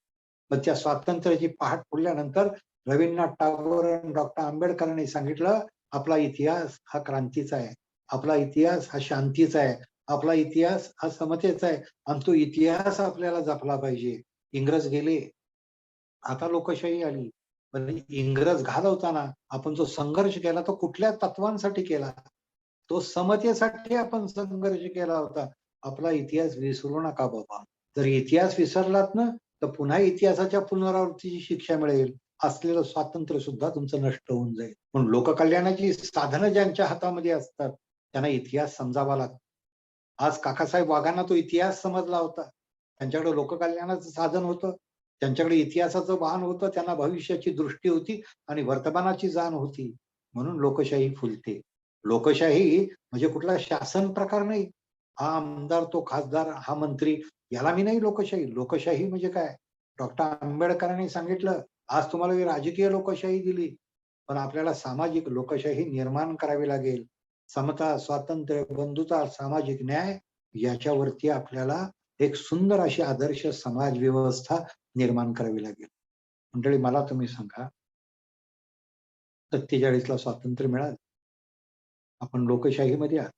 पण त्या स्वातंत्र्याची पहाट फुलल्यानंतर रवींद्रनाथ टागोर आणि डॉक्टर आंबेडकरांनी सांगितलं, आपला इतिहास हा क्रांतीचा आहे, आपला इतिहास हा शांतीचा आहे, आपला इतिहास हा समतेचा आहे आणि तो इतिहास आपल्याला जपला पाहिजे. इंग्रज गेले, आता लोकशाही आली. पण इंग्रज घालवताना आपण जो संघर्ष केला तो कुठल्या तत्वांसाठी केला? तो समतेसाठी आपण संघर्ष केला होता. आपला इतिहास विसरू नका बाबा. जर इतिहास विसरलात ना, तर पुन्हा इतिहासाच्या पुनरावृत्तीची शिक्षा मिळेल. असलेलं स्वातंत्र्य सुद्धा तुमचं नष्ट होऊन जाईल. पण लोककल्याणाची साधनं ज्यांच्या हातामध्ये असतात, त्यांना इतिहास समजावा लागतो. आज काकासाहेब वाघांना तो इतिहास समजला होता. त्यांच्याकडे लोककल्याणाचं साधन होतं, त्यांच्याकडे इतिहासाचं भान होतं, त्यांना भविष्याची दृष्टी होती आणि वर्तमानाची जाण होती. म्हणून लोकशाही फुलते. लोकशाही म्हणजे कुठला शासन प्रकार नाही. हा आमदार, तो खासदार, हा मंत्री, याला मी नाही लोकशाही. लोकशाही म्हणजे काय? डॉक्टर आंबेडकरांनी सांगितलं, आज तुम्हाला ही राजकीय लोकशाही दिली, पण आपल्याला सामाजिक लोकशाही निर्माण करावी लागेल. समता, स्वातंत्र्य, बंधुता, सामाजिक न्याय याच्यावरती आपल्याला एक सुंदर अशी आदर्श समाज व्यवस्था निर्माण करावी लागेल. मंडळी, मला तुम्ही सांगा, 47ला स्वातंत्र्य मिळालं, आपण लोकशाहीमध्ये आहोत.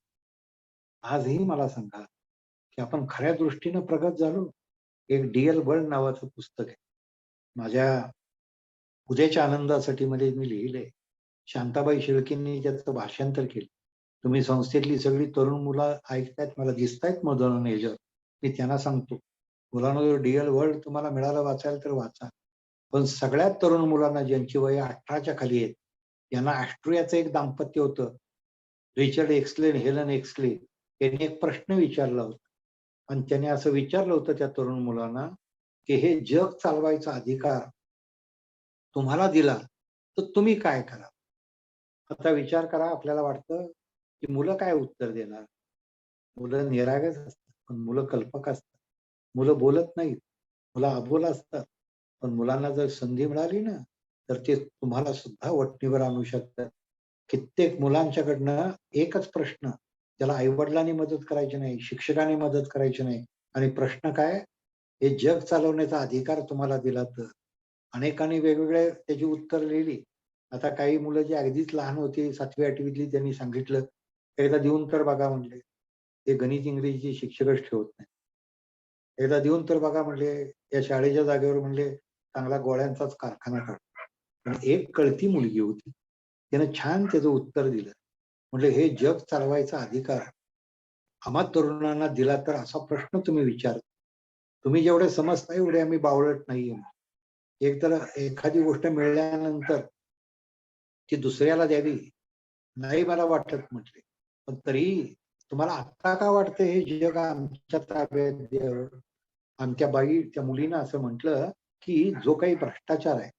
आजही मला सांगा की आपण खऱ्या दृष्टीनं प्रगत झालो. एक डी.एल. वर्ल्ड नावाचं पुस्तक आहे. माझ्या उद्याच्या आनंदासाठी मध्ये मी लिहिलंय. शांताबाई शेळकेंनी त्याचं भाषांतर केलं. तुम्ही संस्थेतली सगळी तरुण मुलं ऐकतायत, मला दिसतायत मधून याच्यावर. मी त्यांना सांगतो, मुलांना डी.एल. वर्ल्ड तुम्हाला मिळालं वाचायला तर वाचा. पण सगळ्यात तरुण मुलांना ज्यांची वय 18च्या खाली आहेत, यांना ऑस्ट्रियाचं एक दाम्पत्य होतं, रिचर्ड एक्सले आणि हेलन एक्सले. यांनी एक प्रश्न विचारला होता आणि त्याने असं विचारलं होतं त्या तरुण मुलांना की हे जग चालवायचा अधिकार तुम्हाला दिला तर तुम्ही काय करा? आता विचार करा. आपल्याला वाटतं की मुलं काय उत्तर देणार? मुलं निरागस असतात, पण मुलं कल्पक असतात. मुलं बोलत नाहीत, मुलं अबोल असतात. पण मुलांना जर संधी मिळाली ना, तर ते तुम्हाला सुद्धा वठणीवर आणू शकतात. कित्येक मुलांच्याकडनं एकच प्रश्न, त्याला आईवडिलांनी मदत करायची नाही, शिक्षकांनी मदत करायची नाही. आणि प्रश्न काय? हे जग चालवण्याचा अधिकार तुम्हाला दिला तर. अनेकांनी वेगवेगळे त्याची उत्तर लिहिली. आता काही मुलं जी अगदीच लहान होती, 7वी 8वीतली, त्यांनी सांगितलं, एकदा देऊन तर बघा म्हणले. ते गणित इंग्रजीचे शिक्षकच ठेवत नाही. एकदा देऊन तर बघा म्हणले, या शाळेच्या जागेवर म्हणले चांगला गोळ्यांचाच कारखाना काढतो. पण एक कळती मुलगी होती, त्यानं छान त्याचं उत्तर दिलं. म्हणले, हे जग चालवायचा अधिकार आम्हा तरुणांना दिला तर असा प्रश्न तुम्ही विचार. तुम्ही जेवढे समजता एवढे आम्ही बावळट नाहीये. एक तर एखादी गोष्ट मिळाल्यानंतर ती दुसऱ्याला द्यावी नाही मला वाटत म्हटले. पण तरी तुम्हाला आता का वाटतं हे जग आमच्या ताब्यात द्यावं? आमच्या बाई त्या मुलीनं असं म्हटलं की जो काही भ्रष्टाचार आहे,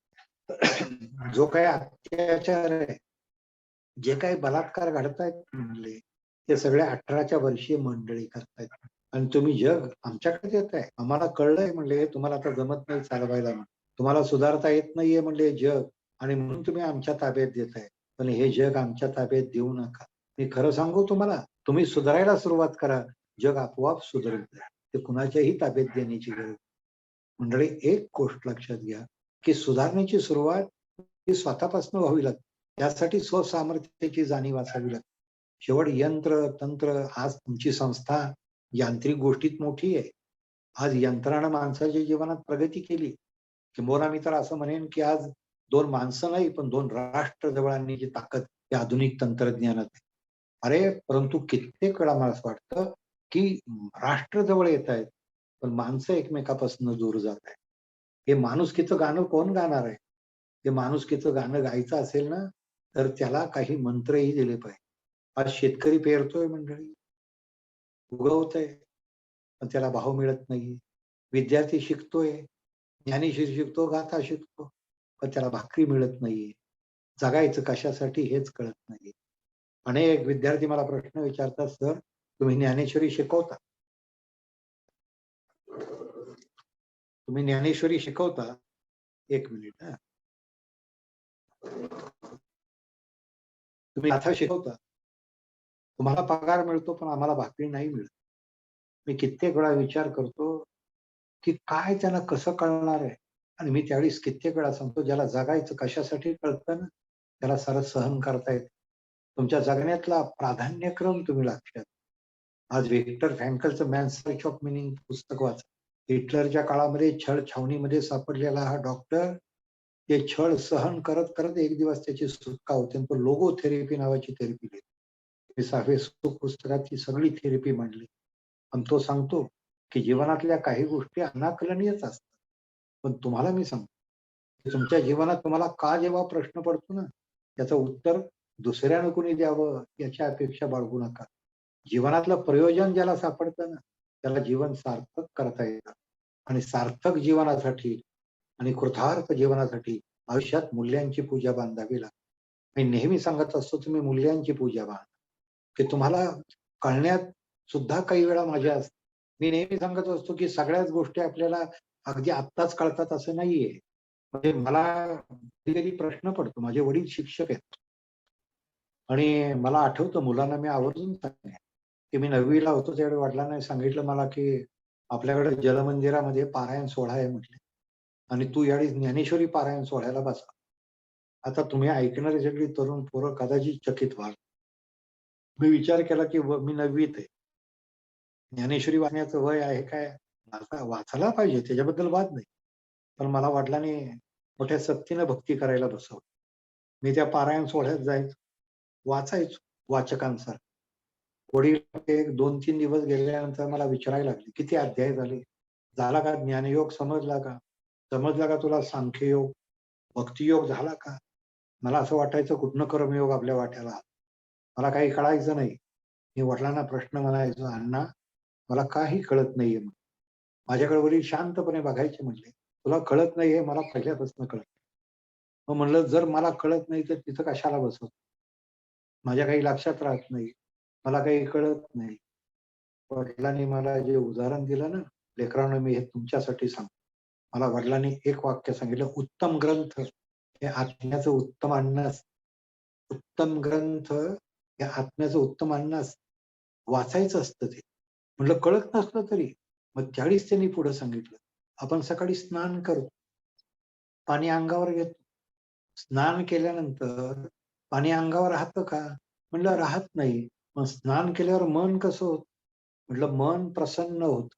जो काही अत्याचार आहे, जे काही बलात्कार घडतायत म्हणले, ते सगळे 18च्या वर्षीय मंडळी करतायत. आणि तुम्ही जग आमच्याकडे देत आहे. आम्हाला कळलंय म्हणले, तुम्हाला आता जमत नाही चालवायला, तुम्हाला सुधारता येत नाहीये म्हणले जग, आणि म्हणून तुम्ही आमच्या ताब्यात देताय. पण हे जग आमच्या ताब्यात देऊ नका. मी खरं सांगू तुम्हाला, तुम्ही सुधारायला सुरुवात करा, जग आपोआप सुधारेल. ते कुणाच्याही ताब्यात देण्याची गरज. मंडळी, एक गोष्ट लक्षात घ्या की सुधारण्याची सुरुवात ही स्वतःपासून व्हावी लागते. त्यासाठी स्वसामर्थ्याची जाणीव असावी लागते. शेवट यंत्र तंत्र, आज तुमची संस्था यांत्रिक गोष्टीत मोठी आहे. आज यंत्रानं माणसाच्या जीवनात प्रगती केली. किंबहुना मी तर असं म्हणेन की आज 2 माणसं नाही, पण 2 राष्ट्र जवळ आणण्याची ताकद या आधुनिक तंत्रज्ञानात आहे. अरे, परंतु कित्येक वेळा मला असं वाटतं की राष्ट्र जवळ येत आहेत, पण माणसं एकमेकापासून दूर जात आहेत. हे माणुसकीचं गाणं कोण गाणार आहे? हे माणुसकीचं गाणं गायचं असेल ना, तर त्याला काही मंत्रही दिले पाहिजे. आज शेतकरी पेरतोय मंडळी, उगवतंय, पण त्याला भाव मिळत नाही. विद्यार्थी शिकतोय, ज्ञानेश्वरी शिकतो, गाथा शिकतो, पण त्याला भाकरी मिळत नाहीये. जगायचं कशासाठी हेच कळत नाही. अनेक विद्यार्थी मला प्रश्न विचारतात, सर तुम्ही ज्ञानेश्वरी शिकवता, तुम्ही ज्ञानेश्वरी शिकवता? एक मिनिट हा. तुम्ही गाथा शिकवता, तुम्हाला पगार मिळतो, पण आम्हाला भाकरी नाही मिळत. मी कित्येक वेळा विचार करतो की काय त्यांना कसं कळणार आहे. आणि मी त्यावेळेस कित्येक वेळा सांगतो, ज्याला जगायचं कशासाठी कळतं ना, त्याला सारं सहन करता येतं. तुमच्या जगण्यातला प्राधान्यक्रम तुम्ही लक्षात. आज व्हिक्टर फ्रँकलचं मॅन सर्च ऑफ मिनिंग पुस्तक वाचा. हिटलरच्या काळामध्ये छळ छावणीमध्ये सापडलेला हा डॉक्टर ते छळ सहन करत करत एक दिवस त्याची सुटका होते आणि तो लोगो थेरपी नावाची थेरपी देतो. मी 6वे सुख पुस्तकात ही सगळी थेरपी मांडली. आणि तो सांगतो की जीवनातल्या काही गोष्टी अनाकलनीयच असतात. पण तुम्हाला मी सांगतो की तुमच्या जीवनात तुम्हाला का जेव्हा प्रश्न पडतो ना, त्याचं उत्तर दुसऱ्यानं कोणी द्यावं याची अपेक्षा बाळगू नका. जीवनातलं प्रयोजन ज्याला सापडतं ना, त्याला जीवन सार्थक करता येतं. आणि सार्थक जीवनासाठी आणि कृतार्थ जीवनासाठी आयुष्यात मूल्यांची पूजा बांधावी लागते. मी नेहमी सांगत असतो, तुम्ही मूल्यांची पूजा बांधा, की तुम्हाला कळण्यात सुद्धा काही वेळा मजा असते. मी नेहमी सांगत असतो की सगळ्याच गोष्टी आपल्याला अगदी आत्ताच कळतात असं नाहीये. म्हणजे मला कधी कधी प्रश्न पडतो. माझे वडील शिक्षक आहेत आणि मला आठवतं मुलांना मी आवर्जून सांगेन की मी 9वी ला होतो त्यावेळी वडिलांनी सांगितलं मला की आपल्याकडे जलमंदिरामध्ये पारायण सोहळा आहे म्हटले आणि तू यावेळी ज्ञानेश्वरी पारायण सोहळ्याला बसा. आता तुम्ही ऐकणारे सगळी तरुण पोरं कदाचित चकित व्हाल. मी विचार केला की मी 9वीत आहे. ज्ञानेश्वरी वाचण्याचं वय आहे काय? वाचायला पाहिजे, त्याच्याबद्दल वाद नाही. पण मला वडिलांनी मोठ्या सक्तीनं भक्ती करायला बसवलं. मी त्या पारायण सोहळ्यात जायचो, वाचायचो वाचकांसारखं. वडील एक 2-3 दिवस गेल्यानंतर मला विचारायला लागले, किती अध्याय झाले? झाला का ज्ञानयोग समजला का? समजला का तुला सांख्ययोग, भक्तियोग झाला का? मला असं वाटायचं कुठनं कर्मयोग आपल्या वाट्याला आला. मला काही कळायचं नाही. मी वडिलांना प्रश्न म्हणायचो, अण्णा मला काही कळत नाहीये. माझ्याकडे वडील शांतपणे बघायचे, म्हणले तुला कळत नाहीये मला पहिल्यापासून कळत. मग म्हणलं जर मला कळत नाही तर तिथं कशाला बसवतो? माझ्या काही लक्षात राहत नाही, मला काही कळत नाही. वडिलांनी मला जे उदाहरण दिलं ना, लेकरांनो मी हे तुमच्यासाठी सांगतो. मला वडिलांनी एक वाक्य सांगितलं, उत्तम ग्रंथ हे आत्म्याचं उत्तम अन्न असतं. उत्तम ग्रंथ हे आत्म्याचं उत्तम अन्न असतं. वाचायचं असतं ते. म्हटलं कळत नसलं तरी. मग त्यावेळीच त्यांनी पुढे सांगितलं, आपण सकाळी स्नान करतो, पाणी अंगावर घेतो. स्नान केल्यानंतर पाणी अंगावर राहतं का? म्हणलं राहत नाही. मग स्नान केल्यावर मन कसं होत? म्हटलं मन प्रसन्न होत.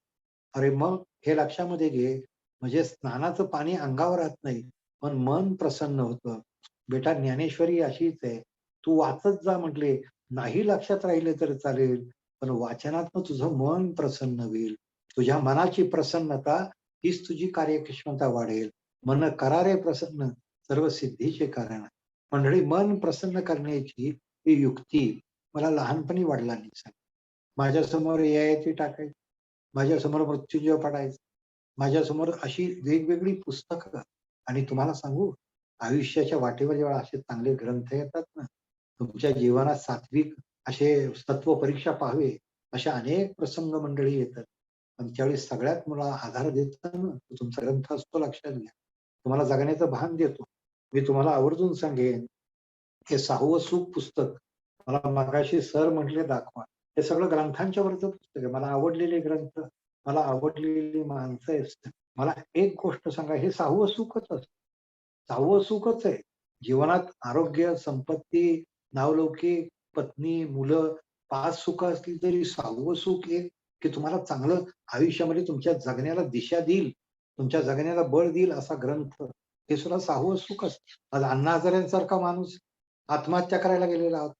अरे मग हे लक्षामध्ये घे, म्हणजे स्नानाचं पाणी अंगावर राहत नाही, पण मन प्रसन्न होतं. बेटा ज्ञानेश्वरी अशीच आहे. तू वाचत जा म्हटले. नाही लक्षात राहिले तर चालेल, पण वाचनातनं तुझं मन प्रसन्न होईल. तुझ्या मनाची प्रसन्नता हीच तुझी कार्यक्षमता वाढेल. मन करारे प्रसन्न सर्व सिद्धीचे कारण. मंडळी मन प्रसन्न करण्याची ही युक्ती मला लहानपणी वडिलांनी सांगितली. माझ्यासमोर ययाती टाकायची, माझ्यासमोर मृत्युंजय पडायचं, माझ्यासमोर अशी वेगवेगळी पुस्तकं. आणि तुम्हाला सांगू, आयुष्याच्या वाटेवर जेव्हा असे चांगले ग्रंथ येतात ना, तुमच्या जीवनात सात्विक असे सत्व परीक्षा पाहावे अशा अनेक प्रसंग मंडळी येतात. आणि त्यावेळी सगळ्यात मला आधार देतो ना, तो तुमचा ग्रंथ असतो, लक्षात घ्या. तुम्हाला जगण्याचं भान देतो. मी तुम्हाला आवर्जून सांगेन, हे 6वं सुख पुस्तक मला मगाशी सर म्हटले दाखवा. हे सगळं ग्रंथांच्या वरचं पुस्तक आहे. मला आवडलेले ग्रंथ, मला आवडलेली माणसं आहेत. मला एक गोष्ट सांगा, हे 6वं सुखच असतं. 6वं सुखच आहे. जीवनात आरोग्य, संपत्ती, नावलौकिक, पत्नी, मुलं 5 सुख असली तरी 6वं सुख एक, की तुम्हाला चांगलं आयुष्यामध्ये तुमच्या जगण्याला दिशा देईल, तुमच्या जगण्याला बळ देईल असा ग्रंथ. हे सुद्धा 6वं सुख असतं. आज अण्णा हजारेंसारखा माणूस आत्महत्या करायला गेलेला होता.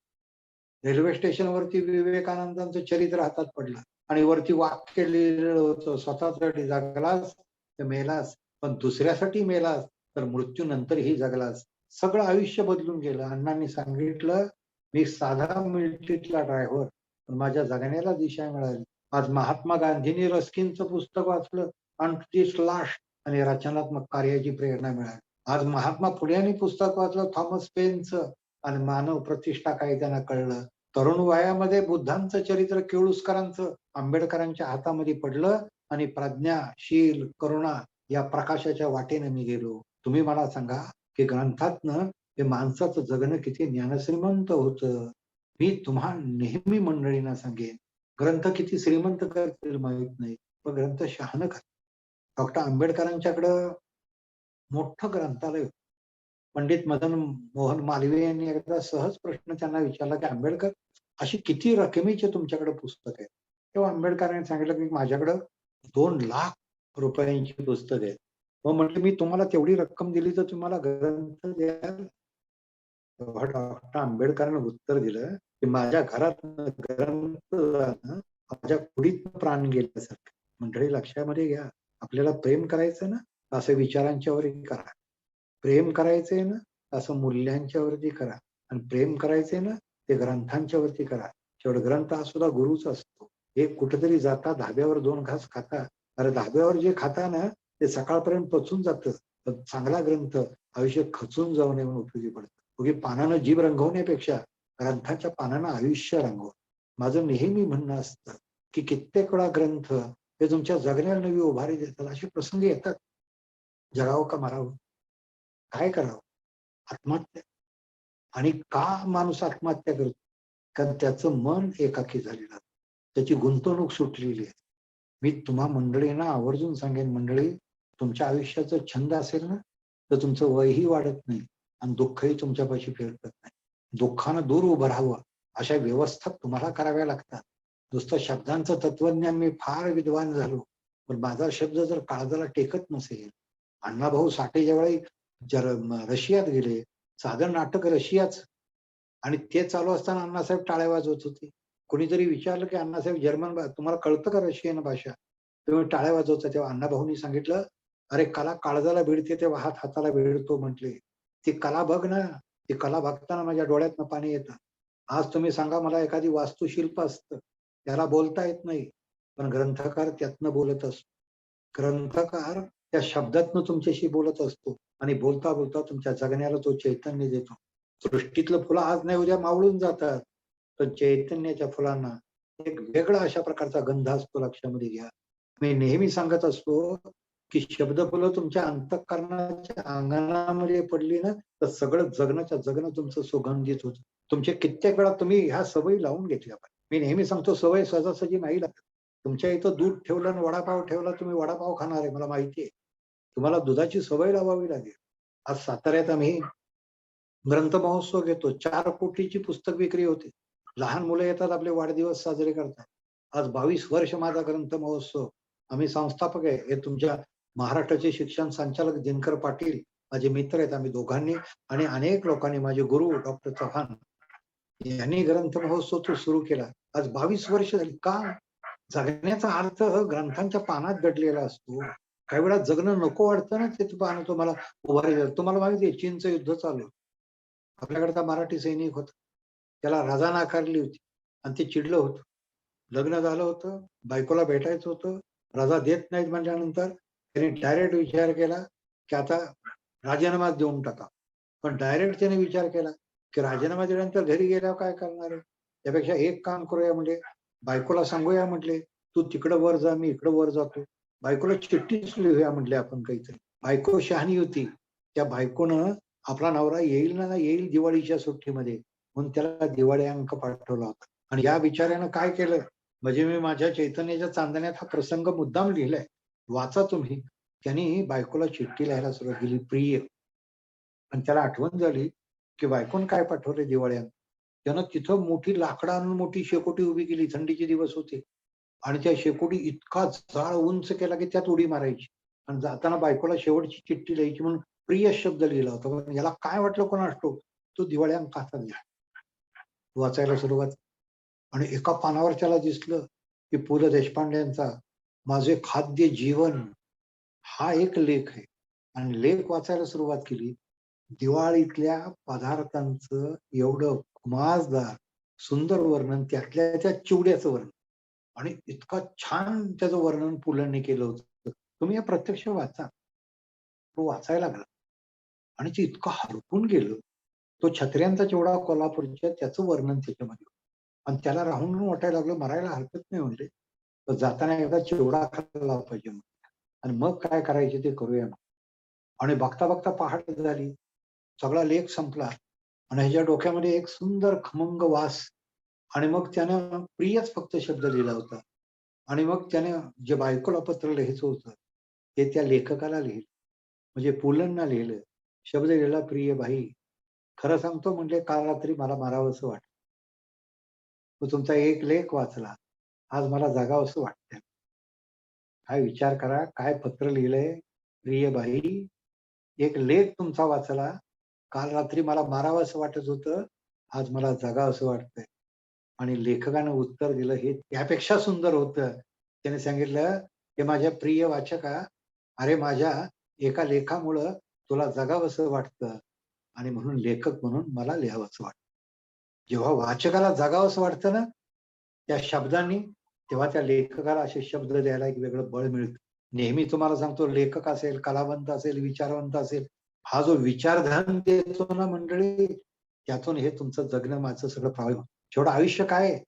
रेल्वे स्टेशनवरती विवेकानंदांचं चरित्र हातात पडलं आणि वरती वाक्य लिहिलेलं होतं, स्वतःसाठी जगलास तर मेलास, पण दुसऱ्यासाठी मेलास तर मृत्यूनंतरही जगलास. सगळं आयुष्य बदलून गेलं. अण्णांनी सांगितलं, मी साधा मिलिटरीतला ड्रायव्हर, पण माझ्या जगण्याला दिशा मिळाली. आज महात्मा गांधींनी रस्किनचं पुस्तक वाचलं, अन दिस लास्ट, आणि रचनात्मक कार्याची प्रेरणा मिळाली. आज महात्मा फुलेंनी पुस्तक वाचलं, थॉमस पेनचं, आणि मानव प्रतिष्ठा काय त्यांना कळलं. तरुण वयामध्ये बुद्धांचं चरित्र, केळुसकरांचं, आंबेडकरांच्या हातामध्ये पडलं आणि प्रज्ञा, शील, करुणा या प्रकाशाच्या वाटेने मी गेलो. तुम्ही मला सांगा की ग्रंथातनं हे माणसाचं जगणं किती ज्ञानश्रीमंत होतं. मी तुम्हा नेहमी मंडळींना सांगेन, ग्रंथ किती श्रीमंत करतील माहित नाही, पण ग्रंथ शहाणं करतील. डॉक्टर आंबेडकरांच्याकडं मोठं ग्रंथालय होतं. पंडित मदन मोहन मालवीय यांनी एकदा सहज प्रश्न त्यांना विचारला की आंबेडकर, अशी किती रकमेचे तुमच्याकडे पुस्तक आहे? तेव्हा आंबेडकरांनी सांगितलं की माझ्याकडं 2 लाख रुपयांची पुस्तक आहे. मग म्हटलं मी तुम्हाला तेवढी रक्कम दिली तर तुम्हाला ग्रंथ द्याल? तेव्हा डॉक्टर आंबेडकरांनी उत्तर दिलं की माझ्या घरात ग्रंथ जाणं माझ्या कुडीत प्राण गेल्यासारखं. मंडळी लक्षामध्ये घ्या, आपल्याला प्रेम करायचं ना, असं विचारांच्यावरही करा. प्रेम करायचंय ना, असं मूल्यांच्या वरती करा. आणि प्रेम करायचंय ना, ते ग्रंथांच्या वरती करा. शेवट ग्रंथ हा सुद्धा गुरुच असतो. एक कुठेतरी जाता धाब्यावर 2 घास खाता, अरे धाब्यावर जे खाता ना ते सकाळपर्यंत पचून जातं. पण चांगला ग्रंथ आयुष्य खचून जाऊ नये म्हणून उपयोगी पडतं. उगी पानानं जीभ रंगवण्यापेक्षा ग्रंथाच्या पानानं आयुष्य रंगवा. माझं नेहमी म्हणणं असतं की कित्येक वेळा ग्रंथ हे तुमच्या जगण्याला नवी उभारी देतात. असे प्रसंग येतात. जगावं का मरावं? काय करावं? आत्महत्या. आणि का माणूस आत्महत्या करतो? कारण त्याचं मन एकाकी झालेलं आहे. त्याची गुंतवणूक सुटलेली आहे. मी तुम्हा मंडळींना आवर्जून सांगेन, मंडळी तुमच्या आयुष्याचा छंद असेल ना, तर तुमचं वयही वाढत नाही आणि दुःखही तुमच्यापाशी फिरकत नाही. दुःखानं दूर उभं राहावं अशा व्यवस्था तुम्हाला कराव्या लागतात. नुसतं शब्दांचं तत्वज्ञान मी फार विद्वान झालो, पण माझा शब्द जर काळजाला टेकत नसेल. अण्णाभाऊ साठे ज्यावेळी रशियात गेले, साधं नाटक रशियाच, आणि ते चालू असताना अण्णासाहेब टाळ्या वाजवत होते. कोणीतरी विचारलं की अण्णासाहेब तुम्हाला कळतं का रशियन भाषा? तुम्ही टाळ्या वाजवता. तेव्हा अण्णाभाऊंनी सांगितलं, अरे कला काळजाला भिडते तेव्हा हात हाताला भिडतो म्हटले. ती कला बघ ना, ती कला बघताना माझ्या डोळ्यातनं पाणी येतं. आज तुम्ही सांगा मला एखादी वास्तुशिल्प असतं, त्याला बोलता येत नाही, पण ग्रंथकार त्यातनं बोलत असतो. ग्रंथकार त्या शब्दातनं तुमच्याशी बोलत असतो आणि बोलता बोलता तुमच्या जगण्याला तो चैतन्य देतो. सृष्टीतलं फुलं आज नाही उद्या मावळून जातात, पण चैतन्याच्या फुलांना एक वेगळा अशा प्रकारचा गंध असतो. लक्षामध्ये घ्या. मी नेहमी सांगत असतो की शब्द फुलं तुमच्या अंतःकरणाच्या अंगणामध्ये पडली ना, तर सगळं जगण्याच्या जगणं तुमचं सुगंधित होतं. तुमचे कित्येक वेळा तुम्ही ह्या सवयी लावून घेतल्या पाहिजे. मी नेहमी सांगतो सवय सहजासहजी नाही लागत. तुमच्या इथं दूध ठेवलं आणि वडापाव ठेवला, तुम्ही वडापाव खाणार आहे मला माहिती आहे. तुम्हाला दुधाची सवय लावावी लागेल. आज साताऱ्यात आम्ही ग्रंथ महोत्सव घेतो. 4 कोटीची पुस्तक विक्री होते. लहान मुलं येतात, आपले वाढदिवस साजरे करतात. आज 22 वर्ष माझा ग्रंथ महोत्सव. आम्ही संस्थापक आहे. हे तुमच्या महाराष्ट्राचे शिक्षण संचालक दिनकर पाटील माझे मित्र आहेत. आम्ही दोघांनी आणि अनेक लोकांनी, माझे गुरु डॉक्टर चव्हाण यांनी ग्रंथ महोत्सव तो सुरू केला. आज 22 वर्ष झाली. का? जगण्याचा अर्थ ग्रंथांच्या पानात दडलेला असतो. काही वेळा जगणं नको वाटतं ना, ते पानं तुम्हाला उभारी देतात. तुम्हाला माहिती आहे चीनचं युद्ध चालू आहे. आपल्याकडचा मराठी सैनिक होता, त्याला रजा नाकारली होती आणि ते चिडलं होतं. लग्न झालं होतं, बायकोला भेटायचं होतं, रजा देत नाहीत म्हटल्यानंतर त्यांनी डायरेक्ट विचार केला की आता राजीनामा देऊन टाका. पण डायरेक्ट त्याने विचार केला की राजीनामा दिल्यानंतर घरी गेल्यावर काय करणार आहे? त्यापेक्षा एक काम करूया, म्हणजे बायकोला सांगूया म्हटले, तू तिकडं वर जा, मी इकडं वर जातो. बायकोला चिठ्ठीच लिहूया म्हटले आपण काहीतरी. बायको शहाणी होती. त्या बायकोनं आपला नवरा येईल ना येईल दिवाळीच्या सुट्टीमध्ये, म्हणून त्याला दिवाळी अंक पाठवला होता. आणि या बिचाऱ्यानं काय केलं, म्हणजे मी माझ्या चैतन्याच्या चांदण्यात हा प्रसंग मुद्दाम लिहिलाय, वाचा तुम्ही. त्यांनी बायकोला चिठ्ठी लिहायला सुरुवात केली, प्रिय. आणि त्याला आठवण झाली की बायकोनं काय पाठवले दिवाळी अंक. त्यानं तिथं मोठी लाकडं आणून मोठी शेकोटी उभी केली. थंडीचे दिवस होते आणि त्या शेकोटी इतका जाळ उंच केला की त्यात उडी मारायची आणि जाताना बायकोला शेवटची चिठ्ठी लिहायची म्हणून प्रिय शब्द लिहिला होता. पण याला काय वाटलं कोणास ठाऊक, तो दिवाळी अंक हातात घ्या, वाचायला सुरुवात. आणि एका पानावर त्याला दिसलं की पु ल देशपांडेंचा माझे खाद्य जीवन हा एक लेख आहे. आणि लेख वाचायला सुरुवात केली. दिवाळीतल्या पदार्थांचं एवढं खुमासदार सुंदर वर्णन, त्यातल्या त्या चिवड्याचं वर्णन, आणि इतका छान त्याचं वर्णन पुलंनी केलं होतं. तुम्ही या प्रत्यक्ष वाचा. तो वाचायला लागला आणि ते इतकं हरपून गेलं. तो छत्र्यांचा चिवडा कोल्हापूरच्या, त्याचं वर्णन त्याच्यामध्ये. आणि त्याला राहून वाटायला लागलं मरायला हरकत नाही म्हणजे, तर जाताना एकदा चिवडा खाल्ला पाहिजे मग, आणि मग काय करायचे ते करूया मग. आणि बघता बघता पहाट झाली, सगळा लेख संपला आणि ह्याच्या डोक्यामध्ये एक सुंदर खमंग वास आणि मग त्यानं प्रियच फक्त शब्द लिहिला होता. आणि मग त्यानं जे बायकोला पत्र लिहायचं होतं ते त्या लेखकाला लिहिलं, म्हणजे पुलंना लिहिलं. शब्द लिहिला, प्रिय बाई, खरं सांगतो म्हणले काल रात्री मला मारावंसं वाटलं. तो तुमचा एक लेख वाचला, आज मला जागावंसं वाटतंय. काय विचार करा, काय पत्र लिहिलंय. प्रिय बाई, एक लेख तुमचा वाचला, काल रात्री मला मारावंसं वाटत होतं, आज मला जगावंसं वाटतंय. आणि लेखकानं उत्तर दिलं हे त्यापेक्षा सुंदर होतं. त्याने सांगितलं, "हे माझ्या प्रिय वाचका, अरे माझ्या एका लेखामुळं तुला जगावंसं वाटतं आणि म्हणून लेखक म्हणून मला लिहावंसं वाटतं." जेव्हा वाचकाला जगावंसं वाटतं ना त्या शब्दांनी, तेव्हा त्या लेखकाला असे शब्द द्यायला एक वेगळं बळ मिळतं. नेहमी तुम्हाला सांगतो, लेखक असेल, कलावंत असेल, विचारवंत असेल, हा जो विचारधन देतो ना मंडळी, त्यातून हे तुमचं जगणं माझं सगळं प्रभावित होतं. शेवट आयुष्य काय आहे?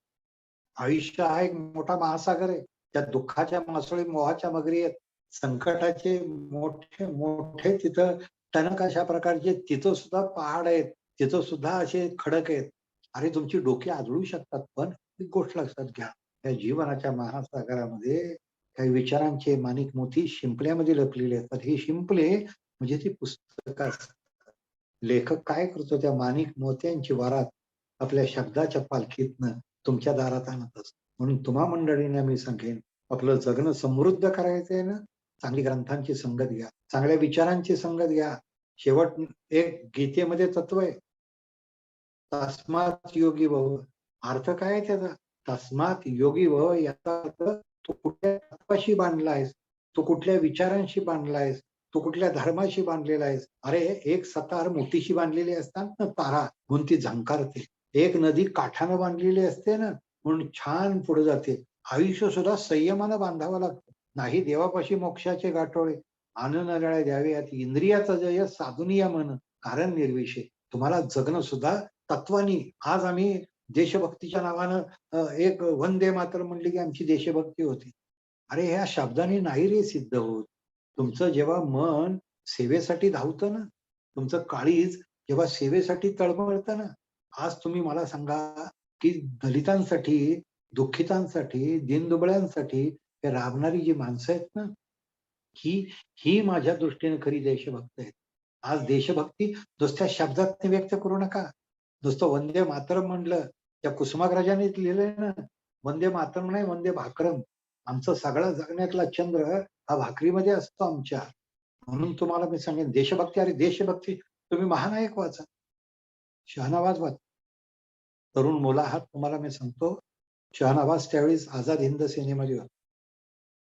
आयुष्य हा एक मोठा महासागर आहे. त्या दुःखाच्या मासोळी मोहाच्या मगरी आहेत. संकटाचे मोठे मोठे तिथं टणक अशा प्रकारचे तिथं सुद्धा पहाड आहेत. तिथं सुद्धा असे खडक आहेत. अरे तुमची डोकी आदळू शकतात. पण एक गोष्ट लक्षात घ्या, या जीवनाच्या महासागरामध्ये काही विचारांचे माणिक मोती शिंपल्यामध्ये लपलेले असतात. ही शिंपले म्हणजे ती पुस्तकं असतात. लेखक काय करतो, त्या माणिक मोत्यांची वरात आपल्या शब्दाच्या पालखीतनं तुमच्या दारात आणत असतो. म्हणून तुम्हा मंडळींना मी सांगेन, आपलं जगणं समृद्ध करायचंय ना, चांगली ग्रंथांची संगत घ्या, चांगल्या विचारांची संगत घ्या. शेवट एक गीतेमध्ये तत्व आहे, तस्मात योगी भव. अर्थ काय आहे त्याचा? तस्मात योगी भव याचा अर्थ तू कुठल्या तत्वाशी बांधला आहेस, तू कुठल्या विचारांशी बांधला आहेस, तू कुठल्या धर्माशी बांधलेला आहेस. अरे एक सतार मोठीशी बांधलेली असतात ना तारा, म्हणून ती झंकारते. एक नदी काठानं बांधलेली असते ना, म्हणून छान पुढे जाते. आयुष्य सुद्धा संयमानं बांधावं लागतं. नाही देवापाशी मोक्षाचे गाठोळे, आनंदळ्या द्यावे यात इंद्रियाचा जय साधुनिया मन, कारण निर्विषय. तुम्हाला जगणं सुद्धा तत्वानी. आज आम्ही देशभक्तीच्या नावानं एक वंदे मातरम् म्हणली की आमची देशभक्ती होती. अरे ह्या शब्दाने नाही रे सिद्ध होत. तुमचं जेव्हा मन सेवेसाठी धावतं ना, तुमचं काळीज जेव्हा सेवेसाठी तळमळतं ना, आज तुम्ही मला सांगा की दलितांसाठी, दुःखितांसाठी, दीनदुबळ्यांसाठी हे राबणारी जी माणसं आहेत ना, ही ही माझ्या दृष्टीने खरी देशभक्त आहेत. आज देशभक्ती नुसत्या शब्दात व्यक्त करू नका. नुसतं वंदे मातरम म्हणलं, त्या कुसुमाग्रजांनी लिहिलंय ना, वंदे मातरम नाही वंदे भाकरम. आमचं सगळं जगण्यातला चंद्र हा भाकरीमध्ये असतो आमच्या. म्हणून तुम्हाला मी सांगेन, देशभक्ती, अरे देशभक्ती तुम्ही महानायक वाचा, शहनावाज वाचा. तरुण मुलं आहात, तुम्हाला मी सांगतो, शहनावाज त्यावेळेस आझाद हिंद सेनेमध्ये होता.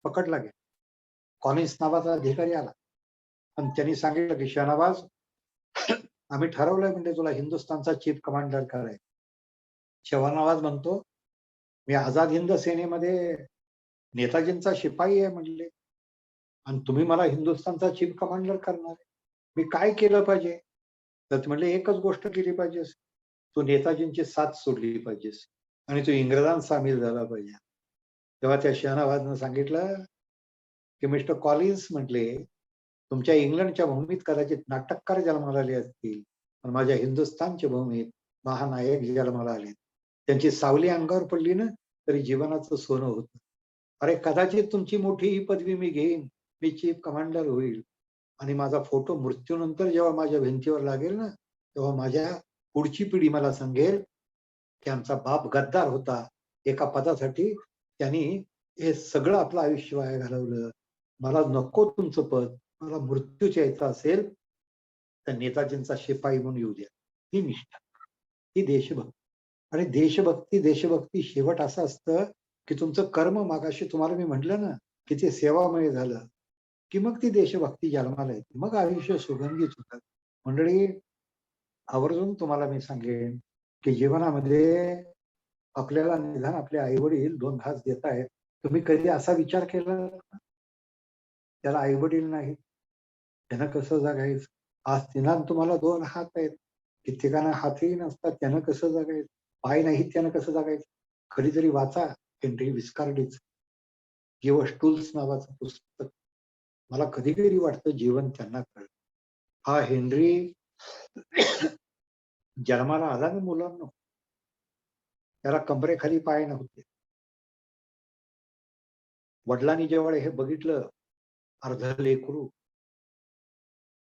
पकडला गेला. कॉनिस नावाचा अधिकारी आला आणि त्यांनी सांगितलं की शहनावाज, आम्ही ठरवलंय म्हणजे तुला हिंदुस्थानचा चीफ कमांडर करायचं. शहनावाज म्हणतो, मी आझाद हिंद सेनेमध्ये नेताजींचा शिपाई आहे म्हणले, आणि तुम्ही मला हिंदुस्थानचा चीफ कमांडर करणार आहे. मी काय केलं पाहिजे? तर ते म्हणले, एकच गोष्ट केली पाहिजेस, तू नेताजींची साथ सोडली पाहिजेस आणि तू इंग्रजांत सामील झाला पाहिजे. तेव्हा त्या शहनावाजनं सांगितलं की मिस्टर कॉलिन्स म्हटले, तुमच्या इंग्लंडच्या भूमीत कदाचित नाटककार जन्माला आले असतील, पण माझ्या हिंदुस्थानच्या भूमीत महानायक जन्माला आले. त्यांची सावली अंगावर पडली ना तरी जीवनाचं सोनं होतं. अरे कदाचित तुमची मोठी ही पदवी मी घेईन, मी चीफ कमांडर होईल, आणि माझा फोटो मृत्यूनंतर जेव्हा माझ्या भिंतीवर लागेल ना, तेव्हा माझ्या पुढची पिढी मला सांगेल की आमचा बाप गद्दार होता, एका पदासाठी त्यांनी हे सगळं आपलं आयुष्य वाया घालवलं. मला नको तुमचं पद, मला मृत्यूच यायचा असेल तर नेताजींचा शिपाई म्हणून येऊ द्या. ही निष्ठा, ही देशभक्ती. आणि देशभक्ती देशभक्ती शेवट असं असतं की तुमचं कर्म, मागाशी तुम्हाला मी म्हटलं ना की ते सेवामय झालं की मग ती देशभक्ती जन्माला येते, मग आयुष्य सुगंधित होतं. मंडळी, आवर्जून तुम्हाला मी सांगेन की जीवनामध्ये आपल्याला निदान आपले आई वडील 2 घास देत आहेत. तुम्ही कधी असा विचार केला, त्याला आई वडील नाहीत, त्यानं कसं जगायचं? आज निदान तुम्हाला 2 हात आहेत, कित्येकांना हातही नसतात, त्यानं कसं जगायचं? पाय नाहीत, त्यानं कसं जगायचं? कधीतरी वाचा हेनरी विस्कार्डीचं गिव्ह अस टूल्स नावाचं पुस्तक. मला कधी कधी वाटतं जीवन त्यांना कळलं. हा हेनरी जन्माला आला ना मुलांना, त्याला कमरेखाली पाय नव्हते. वडिलांनी जेव्हा हे बघितलं अर्ध लेकरू,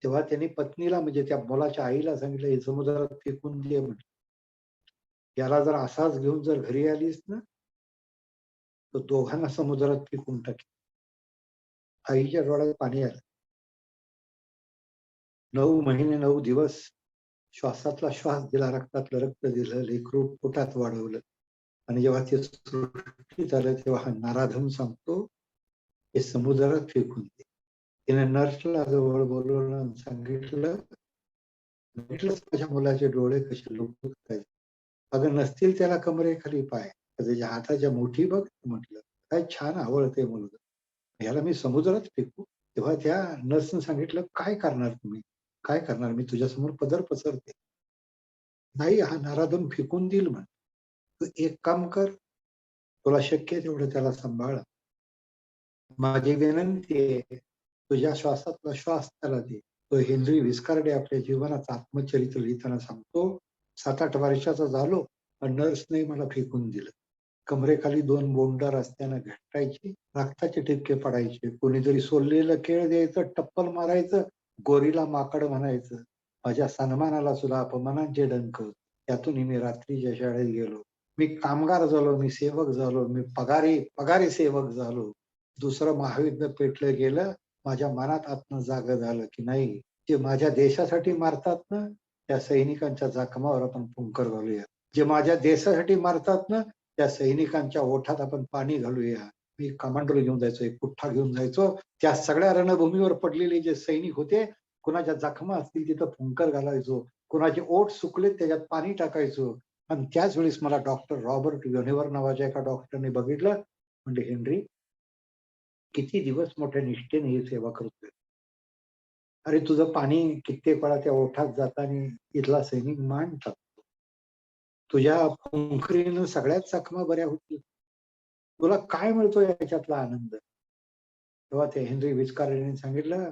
तेव्हा त्यांनी पत्नीला म्हणजे त्या मुलाच्या आईला सांगितलं, हे समुद्रात फेकून दे म्हटलं. याला जर असाच घेऊन जर घरी आलीस ना, तर दोघांना समुद्रात फेकून टाकी. आईच्या डोळ्यात पाणी आलं. 9 महिने 9 दिवस श्वासातला श्वास दिला, रक्तातलं रक्त दिलं, लेकरू पोटात वाढवलं. आणि जेव्हा ते सृष्टी झालं तेव्हा हा नराधम सांगतो, हे समुद्रात फेकून दे. तिने नर्सला जवळ बोलवलं आणि सांगितलं, म्हटलंच माझ्या मुलाचे डोळे कसे लोकतात. अगं नसतील त्याला कमरेखाली पाय, तर त्याच्या हाताच्या मुठी बघ. म्हटलं काय छान आवडते मुलगा, याला मी समुद्रात फेकू. तेव्हा त्या नर्सनं सांगितलं, काय करणार तुम्ही, काय करणार, मी तुझ्यासमोर पदर पसरते. नाही, हा नराधम फेकून देईल म्हण. तू एक काम कर, तुला शक्य आहे तेवढं त्याला सांभाळ. माझी विनंती आहे, तुझ्या श्वासातला श्वास त्याला दे. तो हेनरी विस्कार्डे आपल्या जीवनाचं आत्मचरित्र लिहिताना सांगतो, 7-8 वर्षाचा झालो पण नर्सने मला फेकून दिलं. कमरेखाली 2 बोंड रस्त्यानं भेटायची, रक्ताचे ठिपके पडायचे. कोणीतरी सोललेलं केळ द्यायचं, टप्पल मारायचं, गोरीला माकड म्हणायचं. माझ्या सन्मानाला सुद्धा अपमानांचे डंक. त्यातून मी रात्रीच्या शाळेत गेलो. मी कामगार झालो, मी सेवक झालो, मी पगारी सेवक झालो. दुसरं महायुद्ध पेटलं गेलं. माझ्या मनात आतनं जागं झालं की नाही, जे माझ्या देशासाठी मारतात ना, त्या सैनिकांच्या जखमावर आपण फुंकर घालूया. जे माझ्या देशासाठी मारतात ना, त्या सैनिकांच्या ओठात आपण पाणी घालूया. मी कमांडो घेऊन जायचो, एक पुठ्ठा घेऊन जायचो. त्या सगळ्या रणभूमीवर पडलेले जे सैनिक होते, कुणाच्या जखमा असतील तिथं फुंकर घालायचो, कुणाचे ओठ सुकले त्याच्यात पाणी टाकायचो. आणि त्याच वेळेस मला डॉक्टर रॉबर्ट योनेवर नावाच्या एका डॉक्टरने बघितलं. म्हणजे हेनरी, किती दिवस मोठ्या निष्ठेने ही सेवा करतोय. अरे तुझं पाणी कित्येक वेळा त्या ओठात जाताना इथला सैनिक मान टाकतो. तुझ्या फुंकरीनं सगळ्याच जखमा बऱ्या होतील. तुला काय मिळतो याच्यातला आनंद? तेव्हा ते हेनरी विस्कार्डेने सांगितलं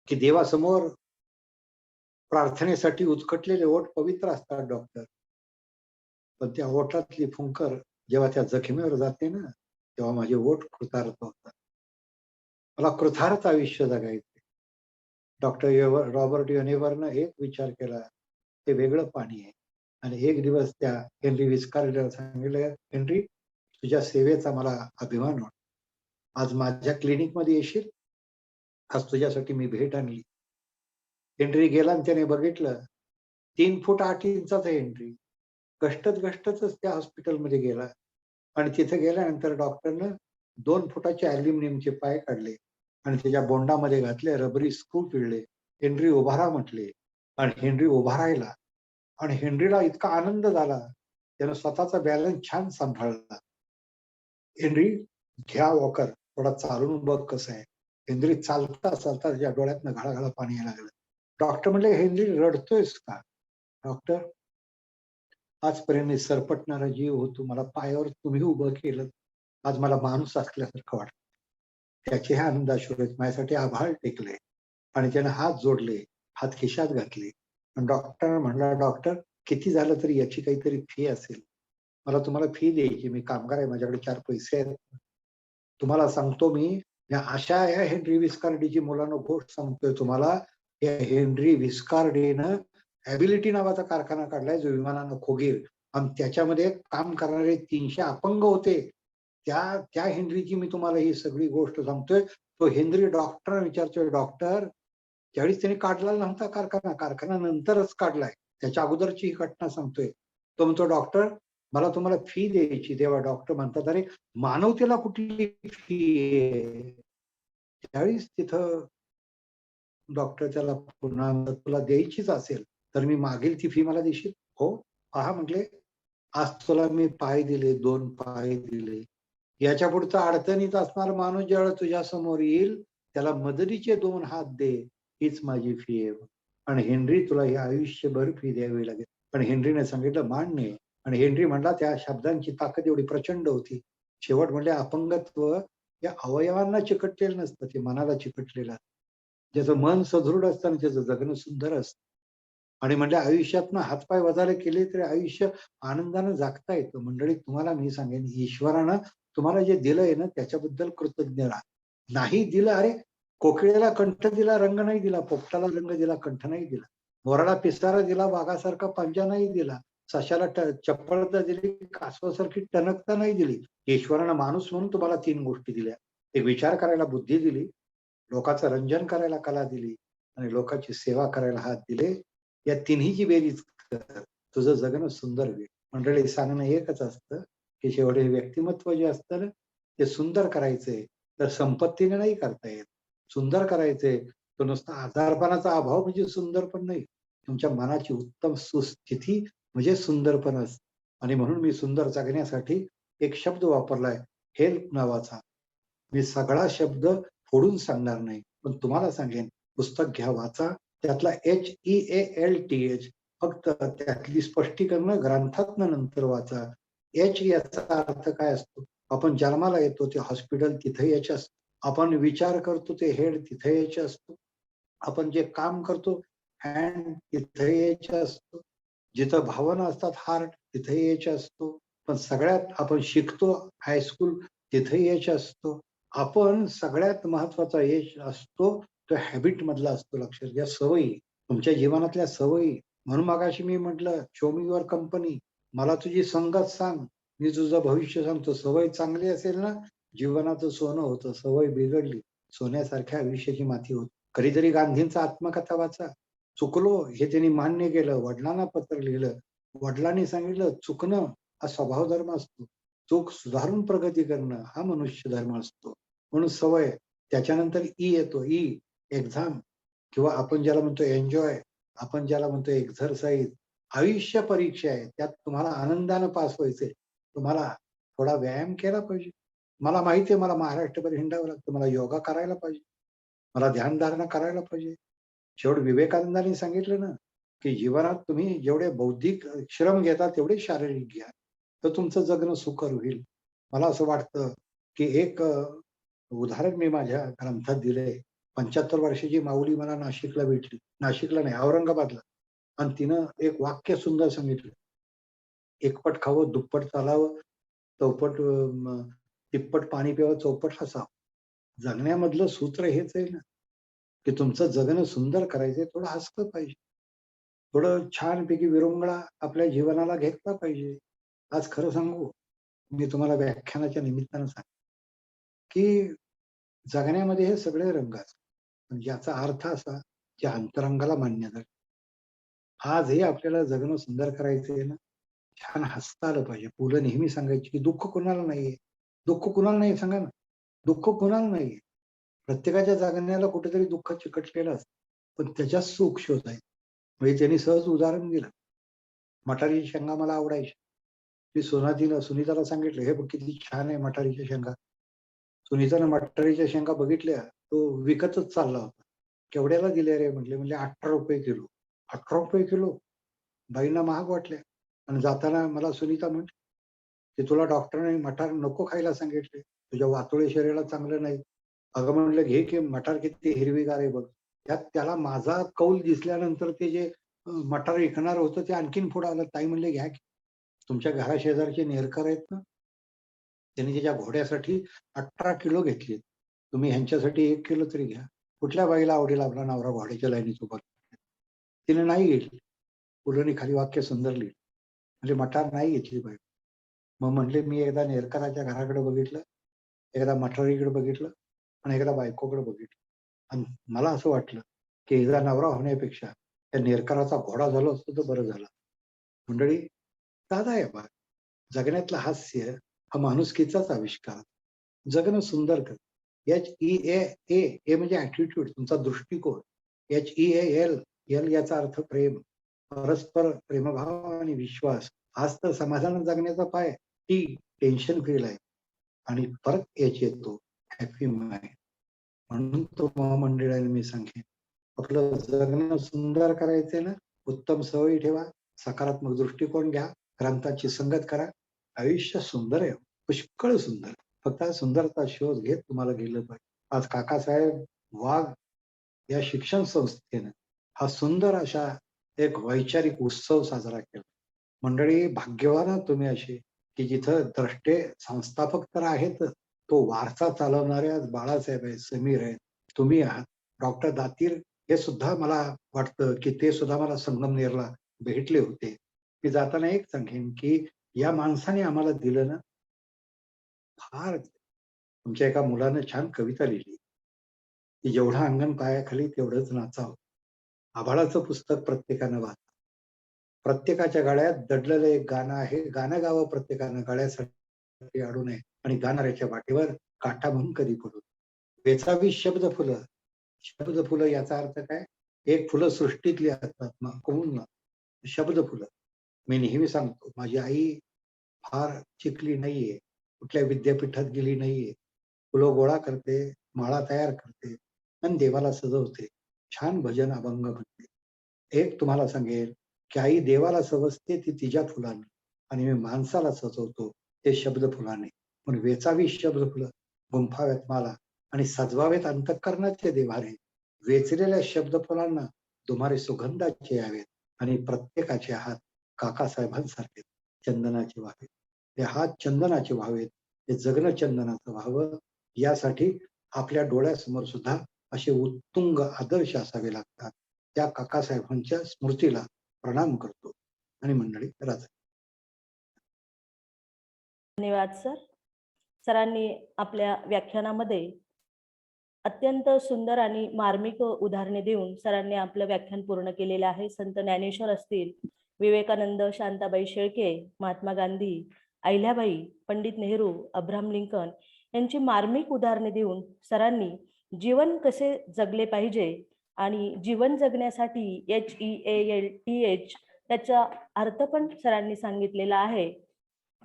की देवासमोर प्रार्थनेसाठी उत्कटलेले ओठ पवित्र असतात डॉक्टर, पण त्या ओठातली फुंकर जेव्हा त्या जखमेवर जाते ना, तेव्हा माझे ओठ कृतार्थ होतात. मला कृतार्थ आयुष्य जगायचे. डॉक्टर रॉबर्ट योनेवरनं एक विचार केला, ते वेगळं पाणी आहे. आणि एक दिवस त्या हेनरी विस्कार्डेला सांगितलं, हेनरी तुझ्या सेवेचा मला अभिमान वाटतो. आज माझ्या क्लिनिकमध्ये येशील, आज तुझ्यासाठी मी भेट आणली. हेनरी गेला आणि त्याने बघितलं, 3 फूट 8 इंचाचा हेनरी गष्टतच त्या हॉस्पिटलमध्ये गेला. आणि तिथे गेल्यानंतर डॉक्टरनं 2 फुटाचे अल्युमिनियमचे पाय काढले आणि त्याच्या बोंडामध्ये घातले, रबरी स्क्रू पिळले. हेनरी उभा राहा म्हटले आणि हेनरी उभा राहिला. आणि हेनरीला इतका आनंद झाला, त्यानं स्वतःचा बॅलन्स छान सांभाळला. हेनरी घ्या वॉकर, थोडा चालून बघ कसं आहे. हेनरी चालता चालता त्याच्या डोळ्यातनं घळाघळा पाणी यायला लागलं. डॉक्टर म्हणले, हेनरी रडतोयस का? डॉक्टर, आजपर्यंत सरपटणारा जीव होतो, मला पायावर तुम्ही उभं केलं, आज मला माणूस असल्यासारखं वाटतं. त्याचे हे आनंदाश्रू आहेत. माझ्यासाठी आभाळ टेकले आणि त्याने हात जोडले, हात खिशात घातले. आणि डॉक्टर म्हणला, डॉक्टर किती झालं तरी याची काहीतरी फी असेल, मला तुम्हाला फी द्यायची, मी कामगार आहे, माझ्याकडे 4 पैसे आहेत. तुम्हाला सांगतो मी, या अशा या हेनरी विस्कार्डेची मुलांना गोष्ट सांगतोय तुम्हाला. या हेनरी विस्कार्डेनं ॲबिलिटी नावाचा कारखाना काढलाय, जो विमानानं खोगीर, आणि त्याच्यामध्ये काम करणारे 300 अपंग होते. त्या हेनरीची मी तुम्हाला ही सगळी गोष्ट सांगतोय. तो हेनरी डॉक्टर विचारतोय, डॉक्टर त्यावेळेस त्याने काढला नव्हता कारखाना नंतरच काढलाय, त्याच्या अगोदरची ही घटना सांगतोय. तो म्हणतो, डॉक्टर मला तुम्हाला फी द्यायची. तेव्हा डॉक्टर म्हणतात, अरे मानवतेला कुठली फी आहे? त्यावेळेस तिथं डॉक्टर त्याला पुन्हा, तुला द्यायचीच असेल तर मी मागेल ती फी मला देशील? हो. पहा म्हटले, आज तुला मी पाय दिले, 2 पाय दिले, याच्या पुढचा अडचणीत असणार माणूस ज्यावेळेला तुझ्या समोर येईल, त्याला मदतीचे 2 हात दे, हीच माझी फी आहे. आणि हेनरी तुला हे आयुष्यभर फी द्यावी लागेल. पण हेनरीने सांगितलं, मान्य. आणि हेनरी म्हणला, त्या शब्दांची ताकद एवढी प्रचंड होती. शेवट म्हणले, अपंगत्व या अवयवांना चिकटलेलं नसतं, ते मनाला चिकटलेलं असतं. ज्याचं मन सदृढ असतं आणि त्याचं जगणं सुंदर असतं. आणि म्हणजे आयुष्यातनं हातपाय वजाले केले तरी आयुष्य आनंदानं जगता येतं. मंडळी, तुम्हाला मी सांगेन, ईश्वरानं तुम्हाला जे दिलंय ना त्याच्याबद्दल कृतज्ञ राहा. नाही दिलं, अरे कोकिळेला कंठ दिला, रंग नाही दिला, पोपटाला रंग दिला, कंठ नाही दिला, मोराला पिसारा दिला, वाघासारखा पंजा नाही दिला, सशाला चपळता दिली, कासवासारखी टणकता नाही दिली. ईश्वरानं माणूस म्हणून तुम्हाला 3 गोष्टी दिल्या. एक विचार करायला बुद्धी दिली, लोकांचं रंजन करायला कला दिली आणि लोकांची सेवा करायला हात दिले. या तिन्हीची बेरीज कर, तुझं जगणं सुंदर होईल. मंडळी, सांगणं एकच असतं की शेवटी व्यक्तिमत्व जे असतं ना ते सुंदर करायचंय, तर संपत्तीने नाही करता येत. सुंदर करायचंय तो नुसता आजारपणाचा अभाव म्हणजे सुंदर पण नाही, तुमच्या मनाची उत्तम सुस्थिती म्हणजे सुंदर पण असतं. आणि म्हणून मी सुंदर जगण्यासाठी एक शब्द वापरलाय, हेल्प नावाचा. मी सगळा शब्द फोडून सांगणार नाही, पण तुम्हाला सांगेन, पुस्तक घ्या, वाचा. त्यातला HEALTH फक्त त्यातली स्पष्टीकरण ग्रंथातनं नंतर वाचा. एच याचा अर्थ काय असतो? आपण जन्माला येतो ते हॉस्पिटल, तिथे एच असतो. आपण विचार करतो ते हेड, तिथे एच असतो. आपण जे काम करतो हँड, तिथे एच असतो. जिथं भावना असतात हार्ट, तिथे एच असतो. पण सगळ्यात आपण शिकतो हायस्कूल, तिथे एच असतो. आपण सगळ्यात महत्वाचा एच असतो तो हॅबिट मधला असतो. लक्षात घ्या, सवयी, तुमच्या जीवनातल्या सवयी. म्हणून मगाशी मी म्हटलं, शो मी युअर कंपनी, मला तुझी संगत सांग, मी तुझं भविष्य सांगतो. सवय चांगली असेल ना, जीवनाचं सोनं होतं. सवय बिघडली, सोन्यासारख्या आयुष्याची माती होती. कधीतरी गांधींचा आत्मकथा वाचा. चुकलो हे त्यांनी मान्य केलं, वडिलांना पत्र लिहिलं, वडिलांनी सांगितलं चुकणं हा स्वभाव धर्म असतो, चूक सुधारून प्रगती करणं हा मनुष्य धर्म असतो. म्हणून सवय. त्याच्यानंतर ई येतो, ई एक्झाम, किंवा आपण ज्याला म्हणतो एन्जॉय, आपण ज्याला म्हणतो एक्झरसाइज. आयुष्य परीक्षा आहे, त्यात तुम्हाला आनंदानं पास व्हायचंय. तुम्हाला थोडा व्यायाम केला पाहिजे. मला माहिती आहे, मला महाराष्ट्रभर हिंडावं लागतं, मला योगा करायला पाहिजे, मला ध्यानधारणा करायला पाहिजे. शेवट विवेकानंदांनी सांगितलं ना की जीवनात तुम्ही जेवढे बौद्धिक श्रम घेता तेवढे शारीरिक घ्या, तर तुमचं जगणं सुकर होईल. मला असं वाटतं की एक उदाहरण मी माझ्या ग्रंथात दिलंय. 75 वर्षाची माऊली मला नाशिकला भेटली, नाशिकला नाही, औरंगाबादला. आणि तिनं एक वाक्य सुंदर सांगितलं, एकपट खावं, दुप्पट चालावं, चौपट तिप्पट पाणी प्यावं, चौपट हसावं. जगण्यामधलं सूत्र हेच आहे ना, की तुमचं जगणं सुंदर करायचंय, थोडं हसलं पाहिजे, थोडं छानपैकी विरंगुळा आपल्या जीवनाला घेतला पाहिजे. आज खरं सांगू, मी तुम्हाला व्याख्यानाच्या निमित्तानं सांग की जगण्यामध्ये हे सगळे रंग असतात, पण ज्याचा अर्थ असा की अंतरंगाला मान्यता. आज हे आपल्याला जगणं सुंदर करायचं आहे ना, छान हसता आलं पाहिजे. पुलं नेहमी सांगायची की दुःख कुणाला नाहीये. दुःख कुणाला नाही सांगा ना, दुःख कुणाला नाहीये. प्रत्येकाच्या जगण्याला कुठेतरी दुःख चिकटलेलं असतं, पण त्याच्यात सुख शोधायचं. म्हणजे त्यांनी सहज उदाहरण दिलं, मटारीची शेंगा मला आवडायच्या. मी सुनीताला सांगितलं, हे बघ किती छान आहे मटारीच्या शेंगा. सुनीतानं मटारीच्या शेंगा बघितल्या, तो विकतच चालला होता. केवढ्याला दिल्या रे म्हटले, म्हणजे ₹18 किलो. ₹18 किलो बाईंना महाग वाटल्या. आणि जाताना मला सुनीता म्हटली की तुला डॉक्टरने मटार नको खायला सांगितले, तुझ्या वातोळी शरीराला चांगलं नाही. अगं म्हणलं, घे की मटार, किती हिरवीगार आहे बघ. त्यात त्याला माझा कौल दिसल्यानंतर ते जे मटार विकणार होतं ते आणखीन पुढे आलं. ताई म्हणले, घ्या की, तुमच्या घराशेजारचे नेरकर आहेत ना, त्यांनी त्याच्या घोड्यासाठी 18 किलो घेतले, तुम्ही ह्यांच्यासाठी 1 किलो तरी घ्या. कुठल्या बाईला आवडेल आपला नवरा घोड्याच्या लाईनीत उभा? तिने नाही घेतली. पुढे खाली वाक्य सुंदर लिहिलं, म्हणजे मटार नाही घेतली बाई. मग म्हटले, मी एकदा नेरकराच्या घराकडे बघितलं, एकदा मठारीकडे बघितलं आणि एकदा बायकोकडे बघितलं. आणि मला असं वाटलं की एकदा नवरा होण्यापेक्षा त्या नेरकराचा घोडा झालो असतो तर बरं झालं. मंडळी, साधा आहे बा, जगण्यातलं हास्य हा माणुसकीचाच आविष्कार. जगणं सुंदर कर. HEAL म्हणजे ऍटिट्यूड, तुमचा दृष्टिकोन. HEAL, एल याचा अर्थ प्रेम, परस्पर प्रेमभाव आणि विश्वास. आज तर समाधान जगण्याचा पाय टी, टेन्शन फ्री लाईफ. आणि परत एच येतो, हॅपी माइंड. म्हणून तो मंडळाने मी सांगेन, आपलं जगणं सुंदर करायचंय ना, उत्तम सवयी ठेवा, सकारात्मक दृष्टिकोन घ्या, ग्रंथाची संगत करा. आयुष्य सुंदर आहे, पुष्कळ सुंदर. फक्त सुंदरता शोध घेत तुम्हाला गेलं पाहिजे. आज काकासाहेब वाघ या शिक्षण संस्थेनं हा सुंदर अशा एक वैचारिक उत्सव साजरा केला. मंडळी, भाग्यवान आहात तुम्ही अशी की जिथं द्रष्टे संस्थापक तर आहेत, तो वारसा चालवणारे आज बाळासाहेब आहेत, समीर आहेत, तुम्ही आहात, डॉक्टर दातीर हे सुद्धा मला वाटतं की ते सुद्धा मला संगमनेरला भेटले होते. मी जाताना एक सांगेन की या माणसाने आम्हाला दिलं ना फार. तुमच्या एका मुलानं छान कविता लिहिली की जेवढं अंगण पायाखाली तेवढंच नाचावं. आभाळाचं पुस्तक प्रत्येकानं वाचा. प्रत्येकाच्या गळ्यात दडलेलं एक गाणं आहे. गाणं गावं प्रत्येकानं, गळ्यासाठी अडू नये आणि गाणाऱ्याच्या वाटेवर काटा म्हणून कधी पडू. वेचावी शब्द फुलं. शब्द फुलं याचा अर्थ काय? एक फुलं सृष्टीतली असतात ना, कोण ना शब्द फुलं. मी नेहमी सांगतो, माझी आई फार शिकली नाहीये, कुठल्या विद्यापीठात गेली नाहीये. फुलं गोळा करते, माळा तयार करते आणि देवाला सजवते. छान भजन अभंग म्हणते. एक तुम्हाला सांगेल की आई देवाला सजवते ती तिच्या फुलाने आणि मी माणसाला सजवतो ते शब्द फुलाने. पण वेचावी शब्द फुलं, गुंफाव्यात माला आणि सजवावेत अंतःकरणाचे देवारे. वेचलेल्या शब्द फुलांना तुम्हारे सुगंधाचे यावेत आणि प्रत्येकाचे हात काकासाहेबांसारखे चंदनाचे व्हावेत. ते हात चंदनाचे व्हावेत, ते जगणं चंदनाचं व्हावं, यासाठी आपल्या डोळ्यासमोर सुद्धा असे उत्तुंग आदर्श असावे लागतात. त्या काकासाहेबांच्या स्मृतीला प्रणाम करतो आणि मंडळी राजा. धन्यवाद सर. सरांनी आपल्या व्याख्यानामध्ये अत्यंत सुंदर आणि मार्मिक उदाहरणे देऊन सरांनी आपलं व्याख्यान पूर्ण केलेलं आहे. संत ज्ञानेश्वर असतील, विवेकानंद, शांताबाई शेळके, महात्मा गांधी, अहिल्याबाई, पंडित नेहरू, अब्राहम लिंकन यांची मार्मिक उदाहरणे देऊन सरांनी जीवन कसे जगले पाहिजे आणि जीवन जगण्यासाठी HEALTH त्याचा अर्थ पण सरांनी सांगितलेला आहे.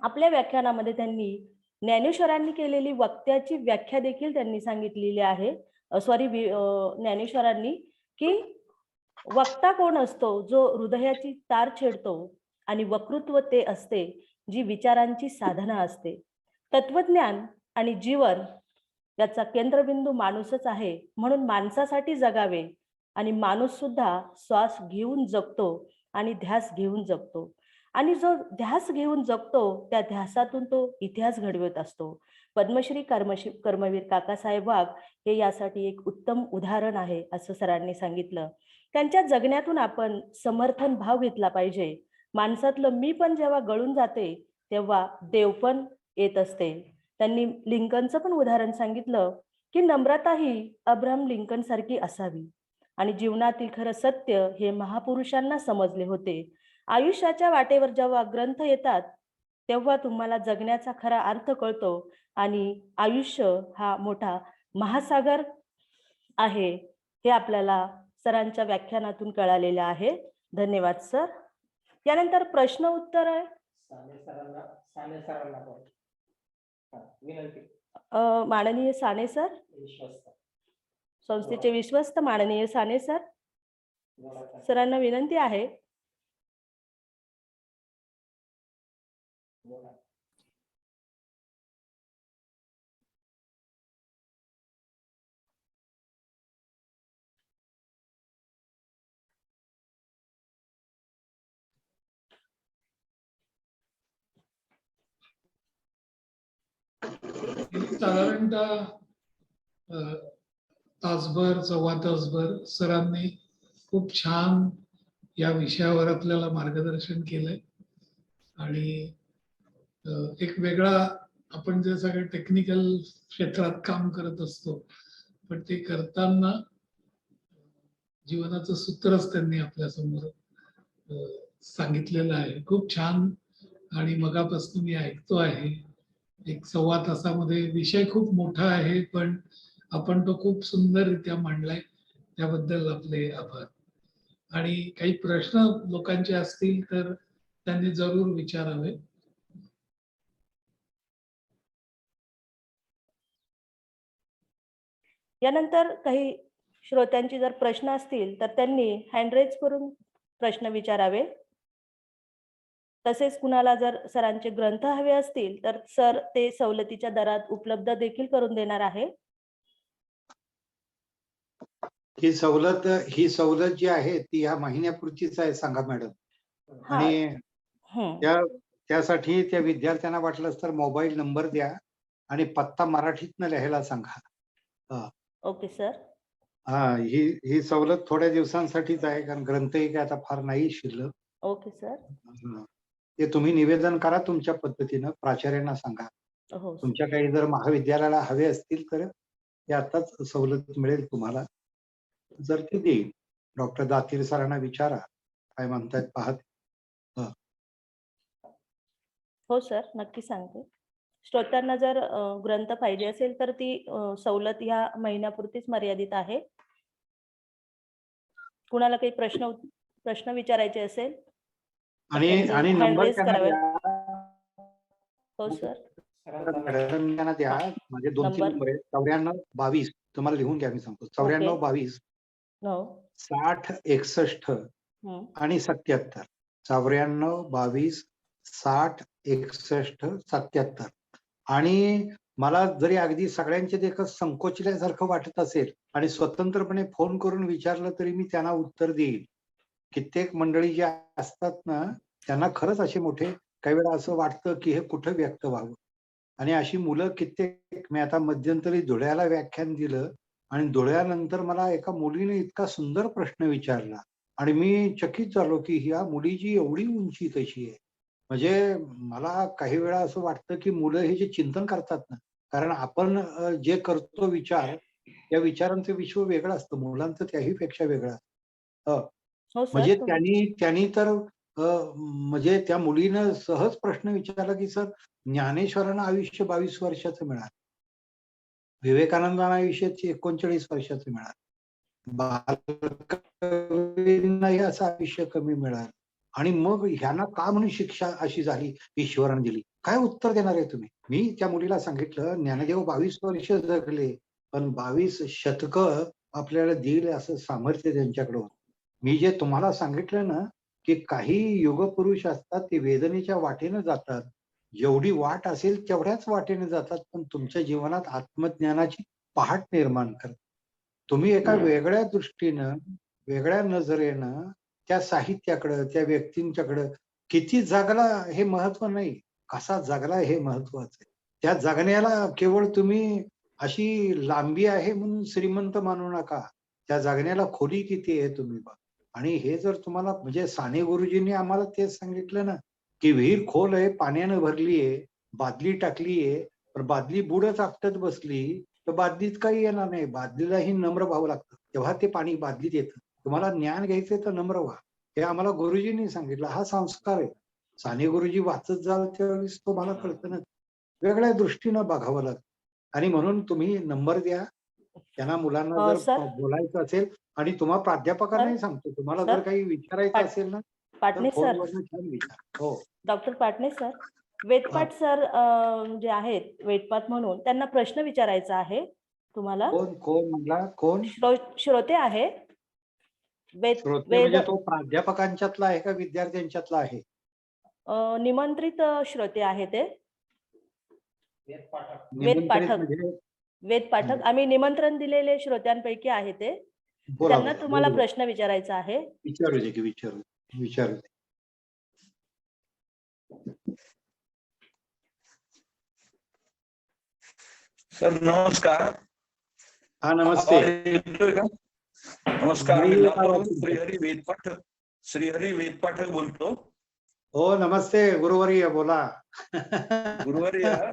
आपल्या व्याख्यानामध्ये त्यांनी ज्ञानेश्वरांनी केलेली वक्त्याची व्याख्या देखील त्यांनी सांगितलेली आहे. ज्ञानेश्वरांनी की वक्ता कोण असतो? जो हृदयाची तार छेडतो आणि वक्तृत्व ते असते जी विचारांची साधना असते. तत्वज्ञान आणि जीवन याचा केंद्रबिंदू माणूसच आहे, म्हणून माणसासाठी जगावे आणि माणूस सुद्धा श्वास घेऊन जगतो आणि ध्यास घेऊन जगतो आणि जो ध्यास घेऊन जगतो त्या ध्यासातून तो इतिहास घडवत असतो. पद्मश्री कर्मवीर काकासाहेब वाघ हे यासाठी एक उत्तम उदाहरण आहे असं सरांनी सांगितलं. त्यांच्या जगण्यातून आपण समर्थन भाव घेतला पाहिजे. माणसातलं मी पण जेव्हा गळून जाते तेव्हा देव पण येत असते. त्यांनी लिंकनचं पण उदाहरण सांगितलं की नम्रता ही अब्राहम लिंकन सारखी असावी आणि जीवनातील खरं सत्य हे महापुरुषांना समजले होते. आयुष्याच्या वाटेवर जेव्हा ग्रंथ येतात तेव्हा तुम्हाला जगण्याचा खरा अर्थ कळतो आणि आयुष्य हा मोठा महासागर आहे हे आपल्याला सरांच्या व्याख्यानातून कळालेलं आहे. धन्यवाद सर. यानंतर प्रश्न उत्तर आहे. माननीय साने सर, संस्थेचे विश्वस्त माननीय साने सर, सरांना विनंती आहे. साधारणतः तासभर, सव्वा तासभर सरांनी खूप छान या विषयावर आपल्याला मार्गदर्शन केलंय आणि एक वेगळा आपण जे सगळं टेक्निकल क्षेत्रात काम करत असतो पण ते करताना जीवनाचं सूत्रच त्यांनी आपल्या समोर सांगितलेलं आहे. खूप छान. आणि मगापासून मी ऐकतो आहे. एक सव्वा तासामध्ये विषय खूप मोठा आहे पण आपण तो खूप सुंदररित्या मांडलाय, त्याबद्दल आपले आभार. आणि काही प्रश्न लोकांचे असतील तर त्यांनी जरूर विचारावे. यानंतर काही श्रोत्यांची जर प्रश्न असतील तर त्यांनी हँड रेज करून प्रश्न विचारावे. तसेच कुणाला जर सरांचे ग्रंथ हवे असतील तर सर ते सवलतीच्या दरात उपलब्ध देखील करून देणार आहे. ही सवलत जी आहे ती ह्या महिन्यापुरतीच आहे सांगा मॅडम. हा. आणि हम्म. त्यासाठी त्या विद्यार्थ्यांना वाटलंच तर मोबाईल नंबर द्या आणि पत्ता मराठीतनं लिहायला सांगा. Okay sir. ही सवलत थोड्या दिवसांसाठीच आहे, कारण ग्रंथही काय आता फार नाही शिल्लक. Okay sir. ते तुम्ही निवेदन करा तुमच्या पद्धतीनं, प्राचार्यांना सांगा. हो सर. तुमच्या काही जर महाविद्यालयाला हवे असतील तर ते आताच सवलत मिळेल तुम्हाला, जर ते देईल. डॉक्टर दातीर सरांना विचारा काय म्हणतायत पाहत. हो सर, नक्की सांगते. श्रोत्यांना जर ग्रंथ पाहिजे असेल तर ती सवलत ह्या महिन्यापुरतीच मर्यादित आहे. कुणाला काही प्रश्न विचारायचे असेल तर आणि त्यांचे आणि hand नंबर raise त्यांना करावे. द्या. हो सर. मॅडम त्यांना द्या. म्हणजे 2-3 नंबर. नंबर आहेत. 94-22 तुम्हाला लिहून घ्या, मी सांगतो. 94-22 हो. 60-61 हम्म. आणि 77. 94-22 60-61 77. आणि मला जरी अगदी त्यांचे देखत संकोचल्यासारखं वाटत असेल आणि स्वतंत्रपणे फोन करून विचारलं तरी मी त्यांना उत्तर देईल. कित्येक मंडळी जी असतात ना, त्यांना खरंच असे मोठे काही वेळा असं वाटतं की हे कुठं व्यक्त व्हावं. आणि अशी मुलं कित्येक, मी आता मध्यंतरी धुळ्याला व्याख्यान दिलं आणि धुळ्यानंतर मला एका मुलीने इतका सुंदर प्रश्न विचारला आणि मी चकित झालो की ह्या मुलीची एवढी उंची तशी आहे. म्हणजे मला काही वेळा असं वाटतं की मुलं हे जे चिंतन करतात ना, कारण आपण जे करतो विचार, त्या विचारांचं विश्व वेगळं असतं, मुलांचं त्याही पेक्षा वेगळं असतं. हो सर. म्हणजे त्यांनी तर म्हणजे त्या मुलीनं सहज प्रश्न विचारला की सर, ज्ञानेश्वरांना आयुष्य 22 वर्षाचं मिळालं, विवेकानंदांना आयुष्य 39 वर्षाचं मिळालं, बालकवींनाही असं आयुष्य कमी मिळालं, आणि मग ह्यांना का म्हणून शिक्षा अशी झाली ईश्वराने दिली? काय उत्तर देणार आहे तुम्ही? मी त्या मुलीला सांगितलं, ज्ञानदेव 22 वर्ष जगले, पण 22 शतकं आपल्याला देईल असं सामर्थ्य त्यांच्याकडे होतं. मी जे तुम्हाला सांगितलं ना, की काही युगपुरुष असतात ते वेदनेच्या वाटेनं जातात, जेवढी वाट असेल तेवढ्याच वाटेने जातात, पण तुमच्या जीवनात आत्मज्ञानाची पहाट निर्माण करतात. तुम्ही एका वेगळ्या दृष्टीनं, वेगळ्या नजरेनं त्या साहित्याकडं, त्या व्यक्तींच्याकडं किती जगला हे महत्व नाही, कसा जगला हे महत्वाचं आहे. त्या जगण्याला केवळ तुम्ही अशी लांबी आहे म्हणून श्रीमंत मानू नका, त्या जगण्याला खोली किती आहे तुम्ही बघा. आणि हे जर तुम्हाला, म्हणजे साने गुरुजींनी आम्हाला तेच सांगितलं ना, की विहीर खोल आहे, पाण्यानं भरली आहे, बादली टाकली आहे, पण बादली बुडच आपटत बसली तर बादलीत काही येणार नाही. बादलीलाही नम्र व्हावं लागतं, तेव्हा ते पाणी बादलीत येतं. तुम्हाला ज्ञान घ्यायचंय तर नम्र व्हा, हे आम्हाला गुरुजींनी सांगितलं. हा संस्कार आहे. साने गुरुजी वाचत जाल त्यावेळेस तुम्हाला कळतं ना, वेगळ्या दृष्टीनं बघावं लागतं. आणि म्हणून तुम्ही नंबर द्या त्यांना, मुलांना जर सर. बोलायचं असेल. आणि तुम्हाला प्राध्यापकांनाही सांगतो, तुम्हाला सर. जर काही विचारायचं असेल ना तर पाटणे सर. फोनवरनं छान विचार. हो. डॉक्टर पाटणे सर, वेदपाठ सर जे आहेत, वेदपाठ म्हणून त्यांना प्रश्न विचारायचा आहे तुम्हाला. कोण म्हणला? कोण श्रोते आहे. श्रोते म्हणजे तो प्राध्यापकांच्यातला आहे का विद्यार्थ्यांच्यातला आहे? निमंत्रित श्रोते आहे ते. निमंत्रित म्हणजे? वेद पाठक आम्ही निमंत्रण दिलेले श्रोत्यांपैकी आहे ते. त्यांना तुम्हाला प्रश्न विचारायचा आहे. विचारू दे की विचारू दे. सर नमस्कार. हा नमस्ते. नमस्कार. मी डॉक्टर श्रीहरी वेदपाठक बोलतो. हो नमस्ते गुरुवर्य, बोला. गुरुवर्य,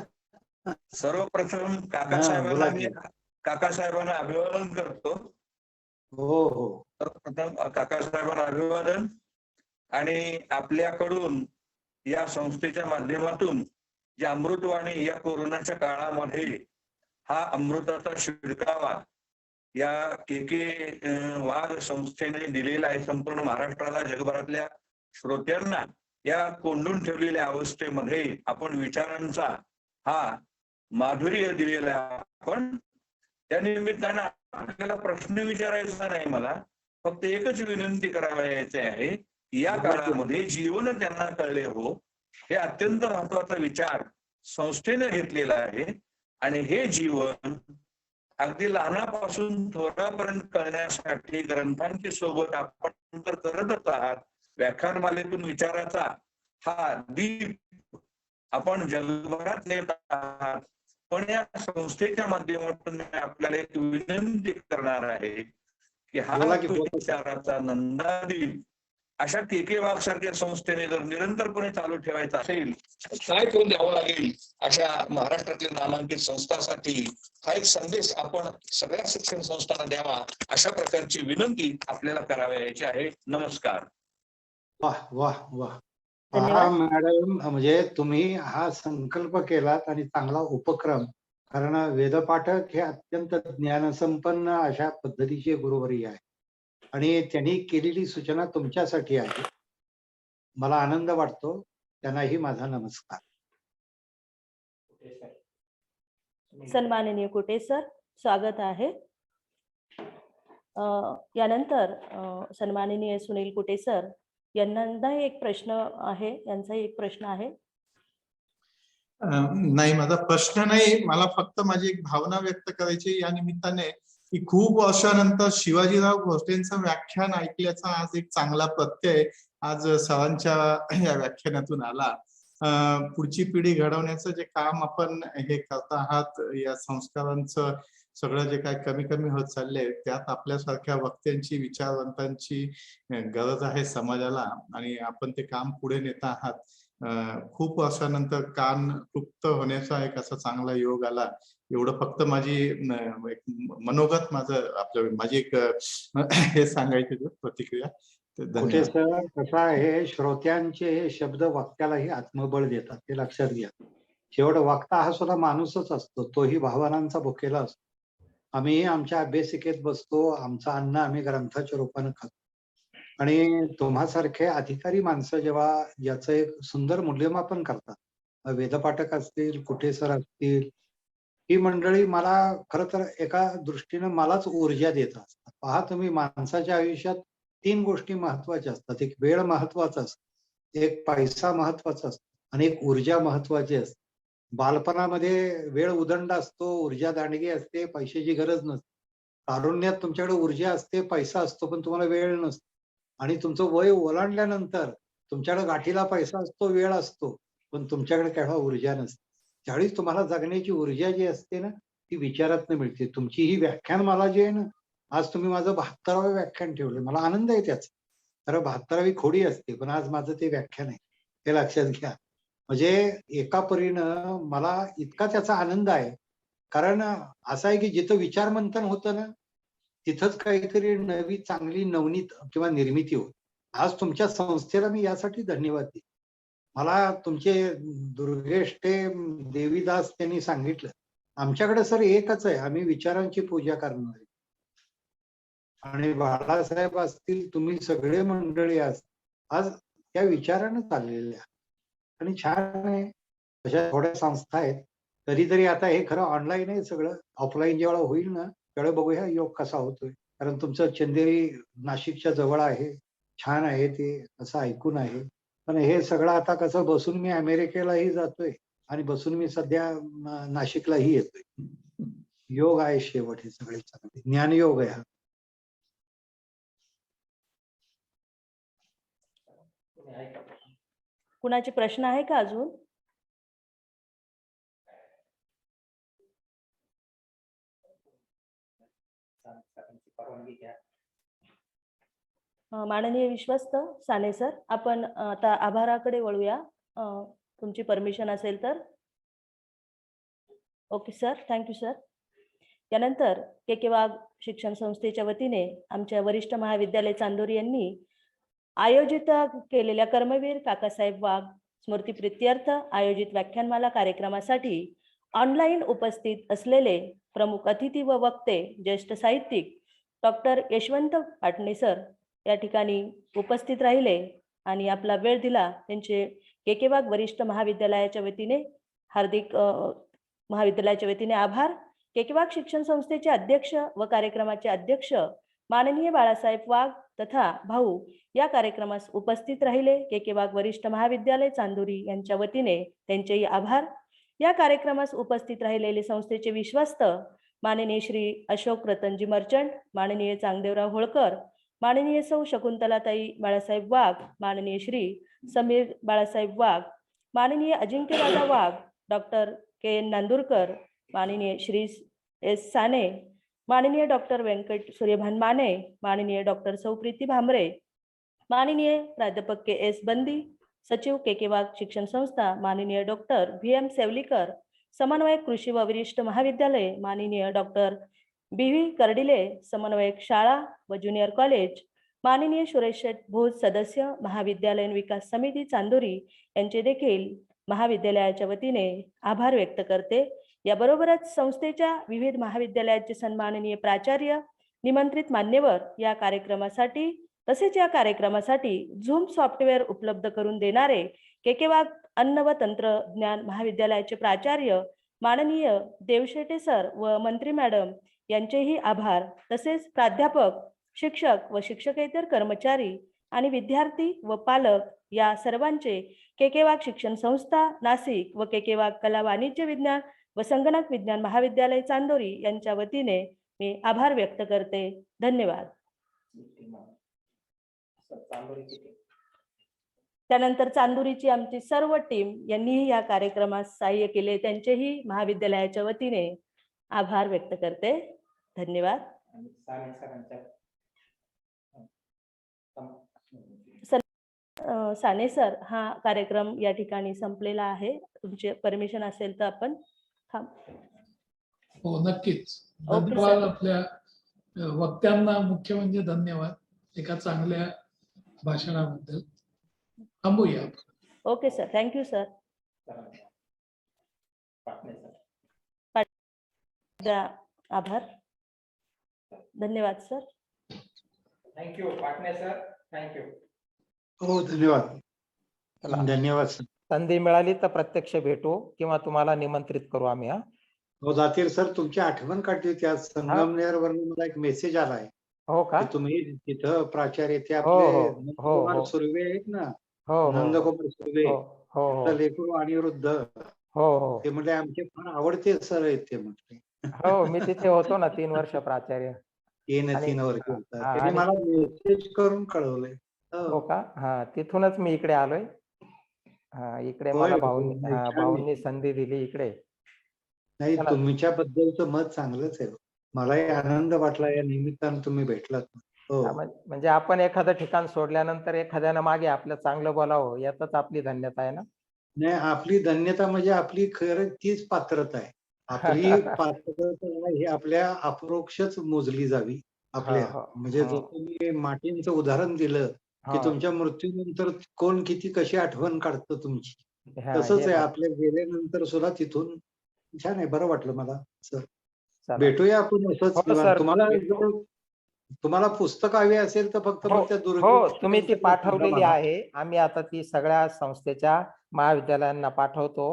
सर्वप्रथम काकासाहेबांना अभिवादन करतो. हो. सर्वप्रथम काकासाहेबांना अभिवादन. आणि आपल्याकडून या संस्थेच्या माध्यमातून जे अमृतवाणी या कोरोनाच्या काळामध्ये हा अमृताचा शिडकावा या वाघ संस्थेने दिलेला आहे. संपूर्ण महाराष्ट्राला, जगभरातल्या श्रोत्यांना या कोंडून ठेवलेल्या अवस्थेमध्ये आपण विचारांचा हा माधुर्य दिलेला आहे. आपण त्या निमित्तानं आपल्याला प्रश्न विचारायचा नाही, मला फक्त एकच विनंती करायची आहे. या काळामध्ये जीवन त्यांना कळले हो, हे अत्यंत महत्वाचा विचार संस्थेने घेतलेला आहे. आणि हे जीवन अगदी लहानापासून थोरापर्यंत कळण्यासाठी ग्रंथांची सोबत आपण तर करतच आहात. व्याख्यानमालेतून विचाराचा हा दीप आपण जगभरात नेत आहात. पण या संस्थेच्या माध्यमातून मी आपल्याला एक विनंती करणार आहे की हा बोला की बोला. विचाराचा नंदादीप अशा के वाघ सारख्या संस्थेने जर निरंतरपणे चालू ठेवायचा असेल तर काय करून द्यावं लागेल अशा महाराष्ट्रातील नामांकित संस्थांसाठी हा एक संदेश आपण सगळ्या शिक्षण संस्थांना द्यावा अशा प्रकारची विनंती आपल्याला करावयाची आहे. नमस्कार. वाह वाह वाह. धन्यवाद. मॅडम, म्हणजे तुम्ही हा संकल्प केलात आणि चांगला उपक्रम, कारण वेदपाठक हे अत्यंत ज्ञानसंपन्न अशा पद्धतीचे गुरुवर्य आहे आणि त्यांनी केलेली सूचना तुमच्यासाठी आहे. मला आनंद वाटतो. त्यांनाही माझा नमस्कार. सन्माननीय कुटे सर, स्वागत आहे. यानंतर सन्माननीय सुनील कुटे सर यांना एक प्रश्न आहे, यांचाही एक प्रश्न आहे. नाही, माझा प्रश्न नाही, मला फक्त माझी एक भावना व्यक्त करायची या निमित्ताने की खूप वर्षानंतर शिवाजीराव भोसलेंचं व्याख्यान ऐकल्याचा आज एक चांगला प्रत्यय आज सरांच्या या व्याख्यानातून आला. पुढची पिढी घडवण्याचं जे काम आपण हे करत आहात, या संस्कारांचं सगळं जे काही कमी कमी होत चाललंय, त्यात आपल्यासारख्या वक्त्यांची, विचारवंतांची गरज आहे समाजाला आणि आपण ते काम पुढे नेत आहात. खूप वर्षानंतर कान तृप्त होण्याचा एक असा चांगला योग आला. एवढं फक्त माझी एक मनोगत माझी एक हे सांगायची प्रतिक्रिया. कुठे सर, कसं आहे, श्रोत्यांचे हे शब्द वक्त्यालाही आत्मबळ देतात, ते लक्षात घ्या. शेवट वक्ता हा सुद्धा माणूसच असतो, तोही भावनांचा भुकेला असतो. आम्ही आमच्या अभ्यासिकेत बसतो, आमचं अन्न आम्ही ग्रंथाच्या रूपाने खातो आणि तुम्हासारखे अधिकारी माणसं जेव्हा याचं एक सुंदर मूल्यमापन करतात, वेदपाठक असतील, कुठे सर असतील, ही मंडळी मला खरं तर एका दृष्टीनं मलाच ऊर्जा देत असतात. पहा तुम्ही, माणसाच्या आयुष्यात 3 गोष्टी महत्वाच्या असतात. एक वेळ महत्वाचा असतो, एक पैसा महत्वाचा असतो आणि एक ऊर्जा महत्वाची असते. बालपणामध्ये वेळ उदंड असतो, ऊर्जा दांडगी असते, पैशाची गरज नसते. तारुण्यात तुमच्याकडे ऊर्जा असते, पैसा असतो, पण तुम्हाला वेळ नसतो. आणि तुमचं वय ओलांडल्यानंतर तुमच्याकडे गाठीला पैसा असतो, वेळ असतो, पण तुमच्याकडे केव्हा ऊर्जा नसते. ज्यावेळी तुम्हाला जगण्याची ऊर्जा जी असते ना, ती विचारातनं मिळते. तुमची ही व्याख्यान मला जी आहे ना, आज तुम्ही माझं 72वे व्याख्यान ठेवलं, मला आनंद आहे त्याचा. खरं 72वी खोडी असते, पण आज माझं ते व्याख्यान आहे, हे लक्षात घ्या. म्हणजे एका परीनं मला इतका त्याचा आनंद आहे, कारण असं आहे की जिथं विचार मंथन होतं ना, तिथंच काहीतरी नवी चांगली नवनीत किंवा निर्मिती होते. आज तुमच्या संस्थेला मी यासाठी धन्यवाद देतो. मला तुमचे दुर्गेश ते देवीदास त्यांनी सांगितलं, आमच्याकडे सर एकच आहे, आम्ही विचारांची पूजा करणार. आणि बाळासाहेब असतील, तुम्ही सगळे मंडळी आज त्या विचारानं चाललेल्या आणि छान आहे. अशा थोड्या संस्था आहेत. कधीतरी आता हे खरं ऑनलाईन आहे सगळं, ऑफलाईन जेव्हा होईल ना त्यावेळेला बघूया योग कसा होतोय. कारण तुमचं चंदेरी नाशिकच्या जवळ आहे, छान आहे ते, असं ऐकून आहे. पण हे सगळं आता कसं, बसून मी अमेरिकेलाही जातोय आणि बसून मी सध्या नाशिकलाही येतोय. योग आहे शेवट, हे सगळे चांगले ज्ञानयोग आहे हा. कुणाचे प्रश्न आहे का अजून? माननीय विश्वस्त साने सर, आपण आता आभाराकडे वळूया, तुमची परमिशन असेल तर. Okay sir, thank you sir. यानंतर के वाघ शिक्षण संस्थेच्या वतीने आमच्या वरिष्ठ महाविद्यालय चांदोरी यांनी आयोजित केलेल्या कर्मवीर काकासाहेब वाघ स्मृती प्रित्यर्थ आयोजित व्याख्यानमाला कार्यक्रमासाठी ऑनलाईन उपस्थित असलेले प्रमुख अतिथी व वक्ते ज्येष्ठ साहित्यिक डॉक्टर यशवंत पाटणे सर या ठिकाणी उपस्थित राहिले आणि आपला वेळ दिला. त्यांचे के वाघ वरिष्ठ महाविद्यालयाच्या वतीने हार्दिक महाविद्यालयाच्या वतीने आभार. के वाघ शिक्षण संस्थेचे अध्यक्ष व कार्यक्रमाचे अध्यक्ष माननीय बाळासाहेब वाघ तथा भाऊ या कार्यक्रमास उपस्थित राहिले. के वाघ वरिष्ठ महाविद्यालय चांदोरी यांच्या वतीने त्यांचेही आभार. या कार्यक्रमास उपस्थित राहिलेले संस्थेचे विश्वस्त माननीय श्री अशोक रतनजी मर्चंट, माननीय चांगदेवराव होळकर, माननीय सौ शकुंतलाताई बाळासाहेब वाघ, माननीय श्री समीर बाळासाहेब वाघ, माननीय अजिंक्यदादा वाघ, डॉक्टर के एन नांदुरकर, माननीय श्री एस साने, माननीय डॉक्टर व्यंकट सूर्यभान माने, माननीय डॉक्टर सौ प्रीती भामरे, माननीय प्राध्यापक के एस बंदी, सचिव के वाघ शिक्षण संस्था, माननीय डॉक्टर व्ही एम सेवलीकर, समन्वयक कृषी व वरिष्ठ महाविद्यालय, माननीय डॉक्टर बी व्ही कर्डिले, समन्वयक शाळा व ज्युनियर कॉलेज, माननीय सुरेश शेठ भोज, सदस्य महाविद्यालयीन विकास समिती चांदोरी यांचे देखील महाविद्यालयाच्या वतीने आभार व्यक्त करते. याबरोबरच संस्थेच्या विविध महाविद्यालयाचे सन्माननीय प्राचार्य, निमंत्रित मान्यवर या कार्यक्रमासाठी तसेच या कार्यक्रमासाठी झूम सॉफ्टवेअर उपलब्ध करून देणारे के वाघ अन्न व तंत्रज्ञान महाविद्यालयाचे प्राचार्य माननीय देवशेटे सर व मंत्री मॅडम यांचेही आभार. तसेच प्राध्यापक, शिक्षक व शिक्षकेतर कर्मचारी आणि विद्यार्थी व पालक या सर्वांचे के वाघ शिक्षण संस्था नाशिक व के वाघ कला वाणिज्य विज्ञान व संगणक विज्ञान महाविद्यालय चांदोरी यांच्या वतीने मी आभार व्यक्त करते. धन्यवाद. त्यानंतर चांदोरीची आमची सर्व टीम यांनीही या कार्यक्रमास सहाय्य केले, त्यांचेही महाविद्यालयाच्या वतीने आभार व्यक्त करते. धन्यवाद. साने सर, हा कार्यक्रम या ठिकाणी संपलेला आहे. तुमचे परमिशन असेल तर आपण हो, नक्कीच. ओके, धन्यवाद सर. आपल्या वक्त्यांना, मुख्य म्हणजे धन्यवाद एका चांगल्या भाषणाबद्दल. थांबूया. Okay sir, thank you sir. आभार. धन्यवाद sir. Thank you Patne sir. Thank you. हो, धन्यवाद. धन्यवाद सर. संधी मिळाली तर प्रत्यक्ष भेटू किंवा तुम्हाला निमंत्रित करू आम्ही. हो, जातील सर. तुमची आठवण काढली होती आज संगमनेर वरून मला एक मेसेज आलाय. हो का? की तुम्ही तिथं प्राचार्य ते हो, आपले हो, नंदकुमार हो. सुर्वे आहेत ना, हो हो नंदकुमार सुर्वे, हो हो तर लेकरू आणि वृद्ध, हो हो ते म्हटले आमचे फार आवडते सर आहेत ते म्हटले. हो, मी तिथे होतो ना 3 वर्ष प्राचार्य. 3 वर्ष होता. हा, त्यांनी आणि- मला मेसेज करून कळवलंय. हो का? हा, तिथूनच मी इकडे आलोय. हा, इकडे होय, मला होय, भाऊंनी नाही, छान आहे. भाऊंनी संधी दिली इकडे. नाही, चला. तुमच्याबद्दलचं मत चांगलंच आहे. मलाही आनंद वाटला या निमित्तानं तुम्ही भेटलात. हो, हा, म्हणजे आपण एखादं ठिकाण सोडल्यानंतर एखाद्यानं मागे आपलं चांगलं बोलावं, यातच आपली धन्यता आहे ना. नाही, आपली धन्यता म्हणजे आपली खरं तीच पात्रता आहे. आपली पात्रता ही आपल्या अपरोक्षच मोजली जावी आपल्या. हो, म्हणजे हो. जसं मी माटींचं उदाहरण दिलं की हो. तुमच्या मृत्यूनंतर कोण किती कशी आठवण काढतं तुमची, हा, तसंच हे आहे बघ. आपल्या गेल्यानंतर सुद्धा तिथून. छान आहे, बरं वाटलं मला सर. चला. भेटूया आपण असंच हो, निवांत. सर. तुम्हाला पुस्तक हवी असेल तर फक्त हो मग त्या हो, दुर्गेश तुम्ही ती यांच्याकडे पाठवलेली सांगा मला. आहे. आम्ही आता ती सगळ्या संस्थेच्या महाविद्यालयांना पाठवतो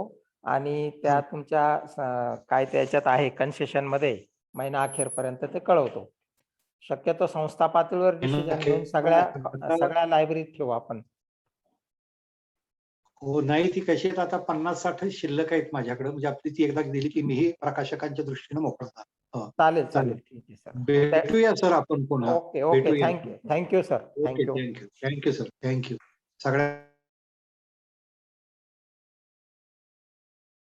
आणि त्या तुमच्या काय त्याच्यात आहे कन्सेशन मध्ये महिना अखेरपर्यंत ते कळवतो. शक्यतो संस्था पातळीवर डिसिजन घेऊन सगळ्या लायब्ररीत ठेवू आपण. हो, नाही, ती कशी आहेत आता 50-60 शिल्लक आहेत माझ्याकडे. म्हणजे आपली ती एकदा दिली की मीही प्रकाशकांच्या दृष्टीने मोकळता. चालेल चालेल. चालेल, ठीक आहे सर. भेटूया सर आपण पुन्हा. ओके ओके, भेटूया. Thank you sir. Okay, thank you sir. Thank you सगळ्या